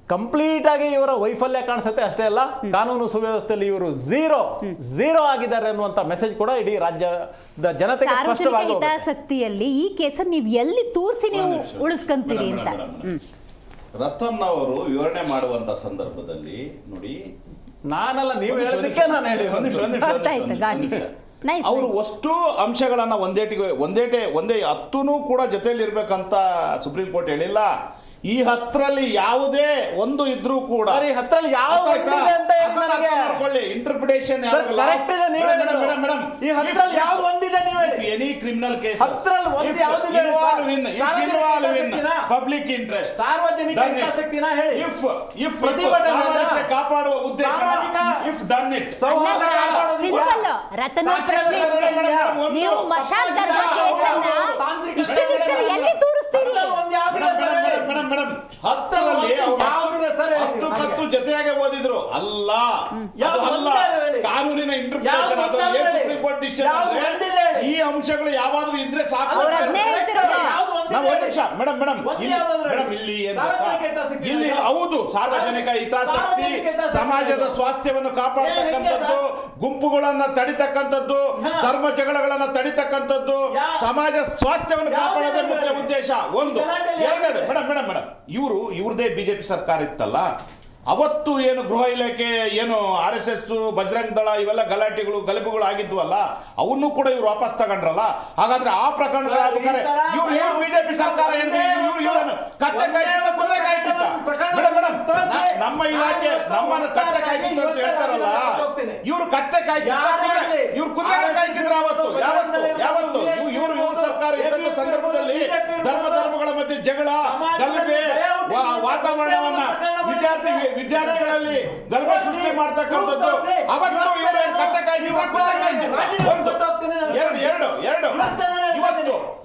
ಕಂಪ್ಲೀಟ್ ಆಗಿ ಇವರ ವೈಫಲ್ಯ ಕಾಣಿಸುತ್ತೆ. ಅಷ್ಟೇ ಅಲ್ಲ, ಕಾನೂನು ಸುವ್ಯವಸ್ಥೆಯಲ್ಲಿ ಇವರು ಝೀರೋ ಆಗಿದ್ದಾರೆ ಅನ್ನುವಂತ ಮೆಸೇಜ್ ಕೂಡ ಇಡೀ ರಾಜ್ಯದ ಜನತೆಗೆ ಸಾರ್ವಜನಿಕ ಸ್ಪಷ್ಟವಾಗಿ ಹೋಗುತ್ತೆ. ಹಿತಾಸಕ್ತಿಯಲ್ಲಿ ಈ ಕೇಸನ್ನು ನೀವು ಎಲ್ಲಿ ತೂರಿಸಿ ನೀವು ಉಳಿಸ್ಕೊಂತೀರಿ ಅಂತ. ರತನ್ ಅವರು ವಿವರಣೆ ಮಾಡುವಂತ ಸಂದರ್ಭದಲ್ಲಿ ನೋಡಿ, ನಾನಲ್ಲ, ನೀವು ಹೇಳೋದಕ್ಕೆ ನಾನು ಹೇಳಿ ಗೊತ್ತಾಯ್ತು, got it. Nice, ಅವರು nice. ಅಷ್ಟು ಅಂಶಗಳನ್ನ ಒಂದೇ ಹತ್ತೂ ಕೂಡ ಜೊತೆಯಲ್ಲಿ ಇರ್ಬೇಕಂತ ಸುಪ್ರೀಂ ಕೋರ್ಟ್ ಹೇಳಿಲ್ಲ. ಈ 10ರಲ್ಲಿ ಯಾವುದೇ ಒಂದು ಇದ್ರೂ ಕೂಡ ಸರಿ, 10ರಲ್ಲಿ ಯಾವ ಒಂದಿದೆ ಅಂತ ಹೇಳಿ ನನಗೆ. ಇಂಟರ್ಪ್ರಿಟೇಷನ್ ಸರ್, correct ಇದೆ ನೀವು ಹೇಳೋದು. ಈ 10ರಲ್ಲಿ ಯಾವ್ದು ಒಂದಿದೆ ನೀವು ಹೇಳಿ. ಎನಿ ಕ್ರಿಮಿನಲ್ ಕೇಸ್ 10ರಲ್ಲಿ ಒಂದು ಯಾವ್ದಿದೆ? ಪಬ್ಲಿಕ್ ಇಂಟ್ರೆಸ್ಟ್, ಸಾರ್ವಜನಿಕ ಹಿತಾಸಕ್ತಿನ ಹೇಳಿ. if ಪ್ರತಿಭಟನೆ ಸಾಮರಸ್ಯ ಕಾಪಾಡುವ ಉದ್ದೇಶ, ಸಾಮಾಜಿಕ if done it, ಸೌಹಾರ್ದ ಅಲ್ಲ, ಕಾಪಾಡೋದು ಸಿಂಪಲ್. ರತನ್ ಅವ್ರ ಪ್ರಶ್ನೆ ಇಷ್ಟೇ. ನೀವು ಮಶಾಲ್ ದರ್ಗಾ ಕೇಸನ್ನ ಇಷ್ಟು ದಿವಸದಲ್ಲಿ ಎಲ್ಲಿ ತೂರಿಸ್ತೀರಿ? ಮೇಡಮ್ 10ರಲ್ಲಿ ಯಾವ್ದಿದೆ ಸರ್ ಹೇಳಿ. 10 ಜೊತೆಯಾಗೆ ಓದಿದ್ರು ಅಲ್ಲ, ಯಾವ್ದು ಅದು ಅಲ್ಲ, ಒಂದೇ ಹೇಳಿ. ಕಾನೂನಿನ ಇಂಟರ್ಪ್ರಿಟೇಷನ್. ಯಾವ್ದು ಅದು ಒಂದೇ ಏನ್ ಹೇಳಿ. ಸುಪ್ರೀಂ ಕೋರ್ಟ್ ಡಿಸಿಷನ್ ಯಾವ್ದು ಅಂದ್ರೆ ಒಂದಿದೆ ಹೇಳಿ. ಈ ಅಂಶಗಳು ಯಾವಾದ್ರೂ ಇದ್ರೆ ಸಾಕು. ಅವ್ರು ಅದನ್ನೇ ಹೇಳ್ತಿರೋದು. ಯಾವ್ದು ಒಂದಿದೆ ನಾವು ಒಂದು ಹೇಳಿ. ನಿಮಿಷ ಮೇಡಮ್ ಒಂದು ಯಾವ್ದಾದ್ರು ಹೇಳಿ. ಇಲ್ಲಿ ಏನು ಸಾರ್ವಜನಿಕ ಗೊತ್ತಾ? ಹಿತಾಸಕ್ತಿ ಇಲ್ಲಿ ಇದೆ. ಹೌದು, ಸಾರ್ವಜನಿಕ ಹಿತಾಸಕ್ತಿ, ಸಾರ್ವಜನಿಕ ಹಿತಾಸಕ್ತಿ ಸಮಾಜದ ಇದೆ. ಸ್ವಾಸ್ಥ್ಯವನ್ನು ಕಾಪಾಡತಕ್ಕಂಥದ್ದು, ಗುಂಪುಗಳನ್ನ ತಡಿತಕ್ಕಂಥದ್ದು, ಧರ್ಮ ಜಗಳಗಳನ್ನ ತಡಿತಕ್ಕಂಥದ್ದು, ಸಮಾಜ ಸ್ವಾಸ್ಥ್ಯವನ್ನು ಕಾಪಾಡೋದೇ ಮುಖ್ಯ ಉದ್ದೇಶ. ಒಂದು. ಎರಡನೇದು ಮೇಡಮ್ ಇವ್ರದೇ ಬಿಜೆಪಿ ಸರ್ಕಾರ ಇತ್ತಲ್ಲ, ಅವತ್ತು ಏನು ಗೃಹ ಇಲಾಖೆ, ಏನು RSS, ಬಜರಂಗ್ ದಳ ಇವೆಲ್ಲ ಗಲಭೆಗಳು ಆಗಿದ್ವಲ್ಲ, ಅವನ್ನೂ ಕೂಡ ಇವ್ರು ವಾಪಸ್ ತಗೊಂಡ್ರಲ್ಲ. ಹಾಗಾದ್ರೆ ಆ ಪ್ರಕರಣಗಳಾಗ್ಬೇಕಾದ್ರೆ ಇವ್ರು ಬಿಜೆಪಿ ಸರ್ಕಾರ ಏನು ಕತ್ತೆ ಕಾಯ್ತಿತ್ತ, ಕುದುರೆ ಕಾಯ್ತಿತ್ತ? ಮೇಡಮ್ ನಮ್ಮ ಇಲಾಖೆ ನಮ್ಮನ್ನು ಕತ್ತೆ ಕಾಯ್ತಿತ್ತು ಅಂತ ಹೇಳ್ತಾರಲ್ಲ, ಇವ್ರು ಕತ್ತೆ ಕಾಯ್ತಿತ್ತ, ಇವ್ರು ಕುದುರೆ ಕಾಯ್ತಿದ್ರ? ಯಾವತ್ತು ಇವ್ರು ಸರ್ಕಾರ ಇದ್ದಂತ ಸಂದರ್ಭದಲ್ಲಿ ಧರ್ಮಗಳ ಮಧ್ಯೆ ಜಗಳ, ಗಲಭೆ, ವಾತಾವರಣವನ್ನ ವಿದ್ಯಾರ್ಥಿಗಳಲ್ಲಿ ಗಲಭೆ ಸೃಷ್ಟಿ ಮಾಡ್ತಕ್ಕಂಥದ್ದು, ಅವತ್ತು ಇವರು ಕತ್ತೆ ಕಾಯ್ತಿದ್ರ, ಕುದುರೆ ಕಾಯ್ತಿದ್ರ? ಒಂದು. ಎರಡು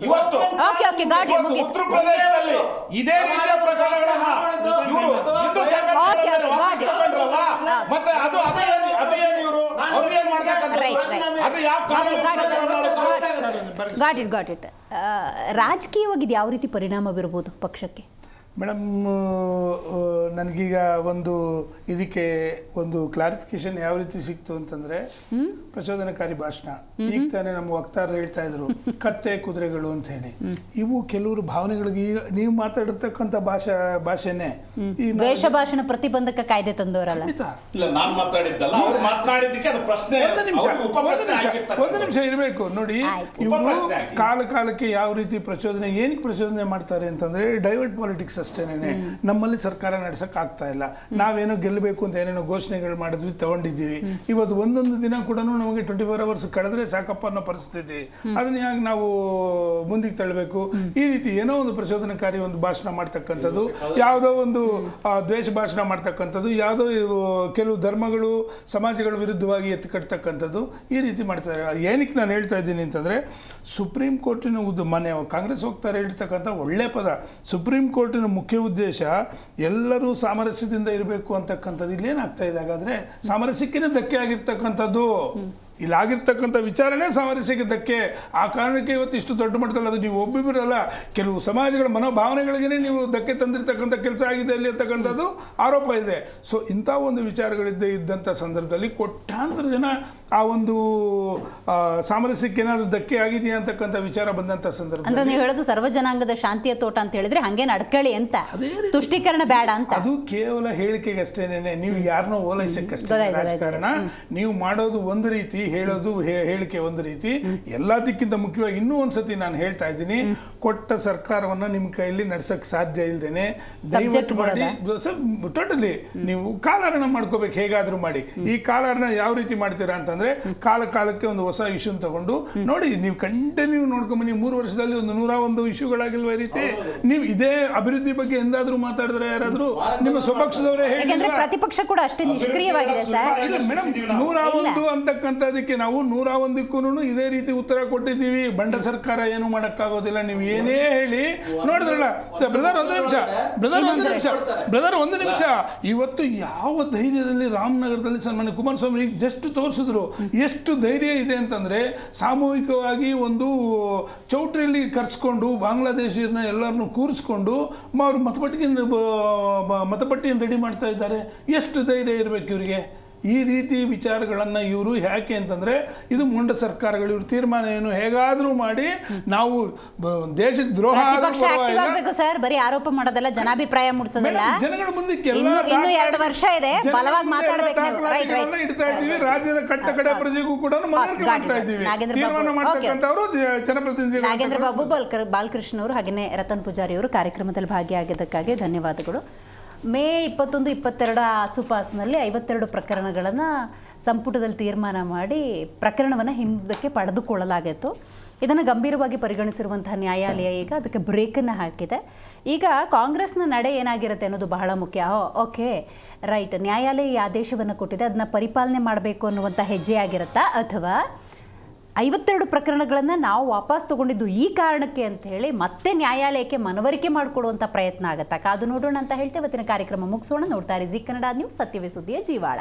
ಇವತ್ತು Okay, got it, ಮುಗೀತು. ಉತ್ತರ ಪ್ರದೇಶದಲ್ಲಿ ಇದೇ ರೀತಿಯ ಪ್ರಕರಣಗಳನ್ನ ಇವರು ಹಿಂದೂ ಸಂಘಟನೆಗಳ ಮೇಲೆ ವಾಪಸ್ ತಗೊಂಡ್ರಲ್ಲ, ಮತ್ತೆ ಅದೇನು ಇವರು ಅವ್ರೇನ್ ಮಾಡ್ತಕ್ಕಂಥದ್ದು? Right. ಅದು ಯಾವ ಕಾನೂನು ಪ್ರಕಾರ ಮಾಡೋದು? Got it. ರಾಜಕೀಯವಾಗಿ ಇದು ಯಾವ ರೀತಿ ಪರಿಣಾಮ ಬೀರಬಹುದು ಪಕ್ಷಕ್ಕೆ? ಮೇಡಮ್, ನನಗೀಗ ಇದಕ್ಕೆ ಒಂದು ಕ್ಲಾರಿಫಿಕೇಶನ್ ಯಾವ ರೀತಿ ಸಿಕ್ತು ಅಂತಂದ್ರೆ, ಪ್ರಚೋದನಕಾರಿ ಭಾಷಣ. ಈಗ ತಾನೇ ನಮ್ಮ ವಕ್ತಾರರು ಹೇಳ್ತಾ ಇದ್ರು ಕತ್ತೆ ಕುದುರೆಗಳು ಅಂತ ಹೇಳಿ. ಇವು ಕೆಲವರು ಭಾವನೆಗಳಿಗೆ, ಈಗ ನೀವು ಮಾತಾಡಿರ್ತಕ್ಕಂಥ ಭಾಷೆನೇ ಈ ದ್ವೇಷ ಭಾಷಣ ಪ್ರತಿಬಂಧಕ ಕಾಯ್ದೆ ತಂದವರಲ್ಲ. ಇಲ್ಲ, ನಾನು ಮಾತಾಡಿದ್ದಲ್ಲ, ಅವ್ರು ಮಾತಾಡಿದ್ದಕ್ಕೆ ಅದು ಪ್ರಶ್ನೆ, ಒಂದು ನಿಮಿಷ ಇರಬೇಕು ನೋಡಿ. ಇವರು ಕಾಲಕ್ಕೆ ಯಾವ ರೀತಿ ಏನಕ್ಕೆ ಪ್ರಚೋದನೆ ಮಾಡ್ತಾರೆ ಅಂತಂದ್ರೆ, ಡೈವರ್ಟ್ ಪಾಲಿಟಿಕ್ಸ್ ಅಷ್ಟೇನೆ. ನಮ್ಮಲ್ಲಿ ಸರ್ಕಾರ ನಡೆಸಕ್ ಆಗ್ತಾ ಇಲ್ಲ, ನಾವೇನೋ ಗೆಲ್ಲಬೇಕು ಅಂತ ಏನೇನೋ ಘೋಷಣೆಗಳು ಮಾಡಿದ್ವಿ, ತಗೊಂಡಿದ್ದೀವಿ. ಇವತ್ತು ಒಂದೊಂದು ದಿನ ಕೂಡ ನಮಗೆ 24 hours ಕಳೆದ್ರೆ ಸಾಕಪ್ಪ ಅನ್ನೋ ಪರಿಸ್ಥಿತಿ. ಅದನ್ನ ಯಾಕೆ ನಾವು ಮುಂದಕ್ಕೆ ತಳ್ಳಬೇಕು? ಈ ರೀತಿ ಏನೋ ಒಂದು ಪ್ರಚೋದನಕಾರಿ ಒಂದು ಭಾಷಣ ಮಾಡ್ತಕ್ಕಂಥದ್ದು, ಯಾವುದೋ ಒಂದು ದ್ವೇಷ ಭಾಷಣ ಮಾಡ್ತಕ್ಕಂಥದ್ದು, ಯಾವುದೋ ಕೆಲವು ಧರ್ಮಗಳು ಸಮಾಜಗಳ ವಿರುದ್ಧವಾಗಿ ಎತ್ತಿಕಟ್ತಕ್ಕಂಥದ್ದು, ಈ ರೀತಿ ಮಾಡ್ತಾರೆ. ಏನಕ್ಕೆ ನಾನು ಹೇಳ್ತಾ ಇದ್ದೀನಿ ಅಂತಂದ್ರೆ, ಸುಪ್ರೀಂ ಕೋರ್ಟಿನ ಮನೆ ಕಾಂಗ್ರೆಸ್ ಹೋಗ್ತಾರೆ ಹೇಳ್ತಕ್ಕಂಥ ಒಳ್ಳೆ ಪದ. ಸುಪ್ರೀಂ ಕೋರ್ಟಿನ ಮುಖ್ಯ ಉದ್ದೇಶ ಎಲ್ಲರೂ ಸಾಮರಸ್ಯದಿಂದ ಇರಬೇಕು ಅಂತಕ್ಕಂಥದ್ದು. ಇಲ್ಲೇನಾಗ್ತಾ ಇದೆ ಹಾಗಾದ್ರೆ? ಸಾಮರಸ್ಯಕ್ಕೇನೆ ಧಕ್ಕೆ ಆಗಿರ್ತಕ್ಕಂಥದ್ದು. ಇಲ್ಲಾಗಿರ್ತಕ್ಕಂಥ ವಿಚಾರಣೆ ಸಾಮರಸ್ಯಕ್ಕೆ ಧಕ್ಕೆ. ಆ ಕಾರಣಕ್ಕೆ ಇವತ್ತು ಇಷ್ಟು ದೊಡ್ಡ ಮಟ್ಟದಲ್ಲಿ, ಅದು ನೀವು ಒಬ್ಬಿಬ್ಬರಲ್ಲ, ಕೆಲವು ಸಮಾಜಗಳ ಮನೋಭಾವನೆಗಳಿಗೇ ನೀವು ಧಕ್ಕೆ ತಂದಿರ್ತಕ್ಕಂಥ ಕೆಲಸ ಆಗಿದೆ ಅಲ್ಲಿ ಅಂತಕ್ಕಂಥದ್ದು ಆರೋಪ ಇದೆ. ಸೊ ಇಂಥ ಒಂದು ಇದ್ದಂಥ ಸಂದರ್ಭದಲ್ಲಿ ಕೋಟ್ಯಾಂತರ ಜನ ಆ ಒಂದು ಸಾಮರಸ್ಯಕ್ಕೆ ಏನಾದರೂ ಧಕ್ಕೆ ಆಗಿದೆಯಾ ಅಂತಕ್ಕಂಥ ವಿಚಾರ ಬಂದಂಥ ಸಂದರ್ಭ ಅಂತ ನೀವು ಹೇಳೋದು ಸರ್ವಜನಾಂಗದ ಶಾಂತಿಯ ತೋಟ ಅಂತ ಹೇಳಿದ್ರೆ ಹಂಗೆ ನಡ್ಕೊಳ್ಳಿ ಅಂತ, ತುಷ್ಟೀಕರಣ ಬೇಡ ಅಂತ. ಅದು ಕೇವಲ ಹೇಳಿಕೆಗೆ ಅಷ್ಟೇನೆ. ನೀವು ಯಾರನ್ನೋ ಓಲೈಸಕ್ಕಷ್ಟೇ ರಾಜಕಾರಣ. ನೀವು ಮಾಡೋದು ಒಂದು ರೀತಿ, ಹೇಳೋದು ಹೇಳಿಕೆ ಒಂದು ರೀತಿ. ಎಲ್ಲದಕ್ಕಿಂತ ಮುಖ್ಯವಾಗಿ ಇನ್ನೂ ಒಂದ್ಸತಿ ನಾನು ಹೇಳ್ತಾ ಇದ್ದೀನಿ, ಕೊಟ್ಟ ಸರ್ಕಾರವನ್ನ ನಿಮ್ಮ ಕೈಯಲ್ಲಿ ನಡ್ಸಕ್ ಸಾಧ್ಯ ಇಲ್ದೇನೆ ದಯವಿಟ್ಟು ಮಾಡಿ ಟೋಟಲಿ ನೀವು ಕಾಲಹರಣ ಮಾಡ್ಕೋಬೇಕು, ಹೇಗಾದ್ರೂ ಮಾಡಿ. ಈ ಕಾಲಹರಣ ಯಾವ ರೀತಿ ಮಾಡ್ತೀರಾ ಅಂತಂದ್ರೆ ಕಾಲಕ್ಕೆ ಒಂದು ಹೊಸ ಇಶ್ಯೂ ತಗೊಂಡು ನೋಡಿ, ನೀವು ಕಂಟಿನ್ಯೂ ನೋಡ್ಕೊಂಬನ್ನಿ, 3 ವರ್ಷದಲ್ಲಿ ಒಂದು 101 ಇಶ್ಯೂಗಳಾಗಿಲ್ವ ಈ ರೀತಿ. ನೀವು ಇದೇ ಅಭಿವೃದ್ಧಿ ಬಗ್ಗೆ ಎಂದಾದ್ರೂ ಮಾತಾಡಿದ್ರೆ ಯಾರಾದ್ರೂ ನಿಮ್ಮ ಸ್ವಪಕ್ಷದವರೇ ಯಾಕಂದ್ರೆ ಪ್ರತಿಪಕ್ಷ ಕೂಡ ಅಷ್ಟೇ ನಿಷ್ಕ್ರಿಯವಾಗಿದೆ ಸರ್. ಇಲ್ಲ ಮೇಡಮ್, 101 ಅಂತಕ್ಕಂಥದಕ್ಕೆ ನಾವು 101ಕ್ಕೂ ಇದೇ ರೀತಿ ಉತ್ತರ ಕೊಟ್ಟಿದ್ದೀವಿ. ಬಂಡ ಸರ್ಕಾರ ಏನು ಮಾಡಕ್ಕಾಗೋದಿಲ್ಲ, ನೀವು ಏನೇ ಹೇಳಿ. ನೋಡಿದ್ರಲ್ಲ ಬ್ರದರ್, ಒಂದು ನಿಮಿಷ. ಇವತ್ತು ಯಾವ ಧೈರ್ಯದಲ್ಲಿ ರಾಮನಗರದಲ್ಲಿ ಸನ್ಮಾನ್ಯ ಕುಮಾರಸ್ವಾಮಿ ಜಸ್ಟ್ ತೋರಿಸಿದ್ರು ಎಷ್ಟು ಧೈರ್ಯ ಇದೆ ಅಂತಂದ್ರೆ, ಸಾಮೂಹಿಕವಾಗಿ ಒಂದು ಚೌಟ್ರಿಯಲ್ಲಿ ಕರ್ಸ್ಕೊಂಡು ಬಾಂಗ್ಲಾದೇಶಿಯರನ್ನ ಎಲ್ಲರನ್ನು ಕೂರಿಸ್ಕೊಂಡು ಅವರು ಮತಪಟ್ಟಿಯನ್ನು ರೆಡಿ ಮಾಡ್ತಾ ಇದ್ದಾರೆ. ಎಷ್ಟು ಧೈರ್ಯ ಇರಬೇಕು ಇವರಿಗೆ. ಈ ರೀತಿ ವಿಚಾರಗಳನ್ನು ಇವರು ಯಾಕೆ ಅಂತಂದ್ರೆ, ಇದು ಮುಂಡ ಸರ್ಕಾರಗಳು, ಇವ್ರ ತೀರ್ಮಾನ ಏನು ಹೇಗಾದ್ರೂ ಮಾಡಿ ನಾವು ದೇಶಕ್ಕೆ ದ್ರೋಹ ಆಗಬೇಕು ಸರ್. ಬರೀ ಆರೋಪ ಮಾಡೋದಲ್ಲ, ಜನಾಭಿಪ್ರಾಯ ಮೂಡಿಸೋದಲ್ಲ. ಜನಗಳ ಮುಂದಕ್ಕೆ ಇನ್ನು 2 ವರ್ಷ ಇದೆ, ಬಲವಾಗಿ ಮಾತಾಡಬೇಕು. ಇಡ್ತಾ ಇದ್ದೀವಿ, ರಾಜ್ಯದ ಕಡೆ ಪ್ರಜೆಗೂ ಕೂಡ ಮನವರಿಕೆ ಮಾಡ್ತಾ ಇದ್ದೀವಿ. ತೀರ್ಮಾನ ಮಾಡ್ತಕ್ಕಂಥವ್ರು ಜನಪ್ರತಿನಿಧಿಗಳು. ನಾಗೇಂದ್ರ ಬಾಬು ಬಾಲಕೃಷ್ಣ ಅವರು ಹಾಗೆಯೇ ರತನ್ ಪೂಜಾರಿ ಅವರು ಕಾರ್ಯಕ್ರಮದಲ್ಲಿ ಭಾಗಿಯಾಗಿದ್ದಕ್ಕಾಗಿ ಧನ್ಯವಾದಗಳು. ಮೇ 21, 22 ಆಸುಪಾಸಿನಲ್ಲಿ 52 ಪ್ರಕರಣಗಳನ್ನು ಸಂಪುಟದಲ್ಲಿ ತೀರ್ಮಾನ ಮಾಡಿ ಪ್ರಕರಣವನ್ನು ಹಿಂದಕ್ಕೆ ಪಡೆದುಕೊಳ್ಳಲಾಗಿತ್ತು. ಇದನ್ನು ಗಂಭೀರವಾಗಿ ಪರಿಗಣಿಸಿರುವಂತಹ ನ್ಯಾಯಾಲಯ ಈಗ ಅದಕ್ಕೆ ಬ್ರೇಕನ್ನು ಹಾಕಿದೆ. ಈಗ ಕಾಂಗ್ರೆಸ್ನ ನಡೆ ಏನಾಗಿರುತ್ತೆ ಅನ್ನೋದು ಬಹಳ ಮುಖ್ಯ. ಓಕೆ ರೈಟ್, ನ್ಯಾಯಾಲಯ ಈ ಆದೇಶವನ್ನು ಕೊಟ್ಟಿದೆ, ಅದನ್ನ ಪರಿಪಾಲನೆ ಮಾಡಬೇಕು ಅನ್ನುವಂಥ ಹೆಜ್ಜೆ ಆಗಿರುತ್ತಾ, ಅಥವಾ 52 ಪ್ರಕರಣಗಳನ್ನು ನಾವು ವಾಪಸ್ ತಗೊಂಡಿದ್ದು ಈ ಕಾರಣಕ್ಕೆ ಅಂತ ಹೇಳಿ ಮತ್ತೆ ನ್ಯಾಯಾಲಯಕ್ಕೆ ಮನವರಿಕೆ ಮಾಡಿಕೊಡುವಂಥ ಪ್ರಯತ್ನ ಆಗುತ್ತಾ? ಕಾದು ನೋಡೋಣ ಅಂತ ಹೇಳ್ತೇವೆ. ಇವತ್ತಿನ ಕಾರ್ಯಕ್ರಮ ಮುಗಿಸೋಣ. ನೋಡ್ತಾ ಇರಿ ಜೀ ಕನ್ನಡ ನ್ಯೂಸ್, ಸತ್ಯವೇ ಸುದ್ದಿಯ ಜೀವಾಳ.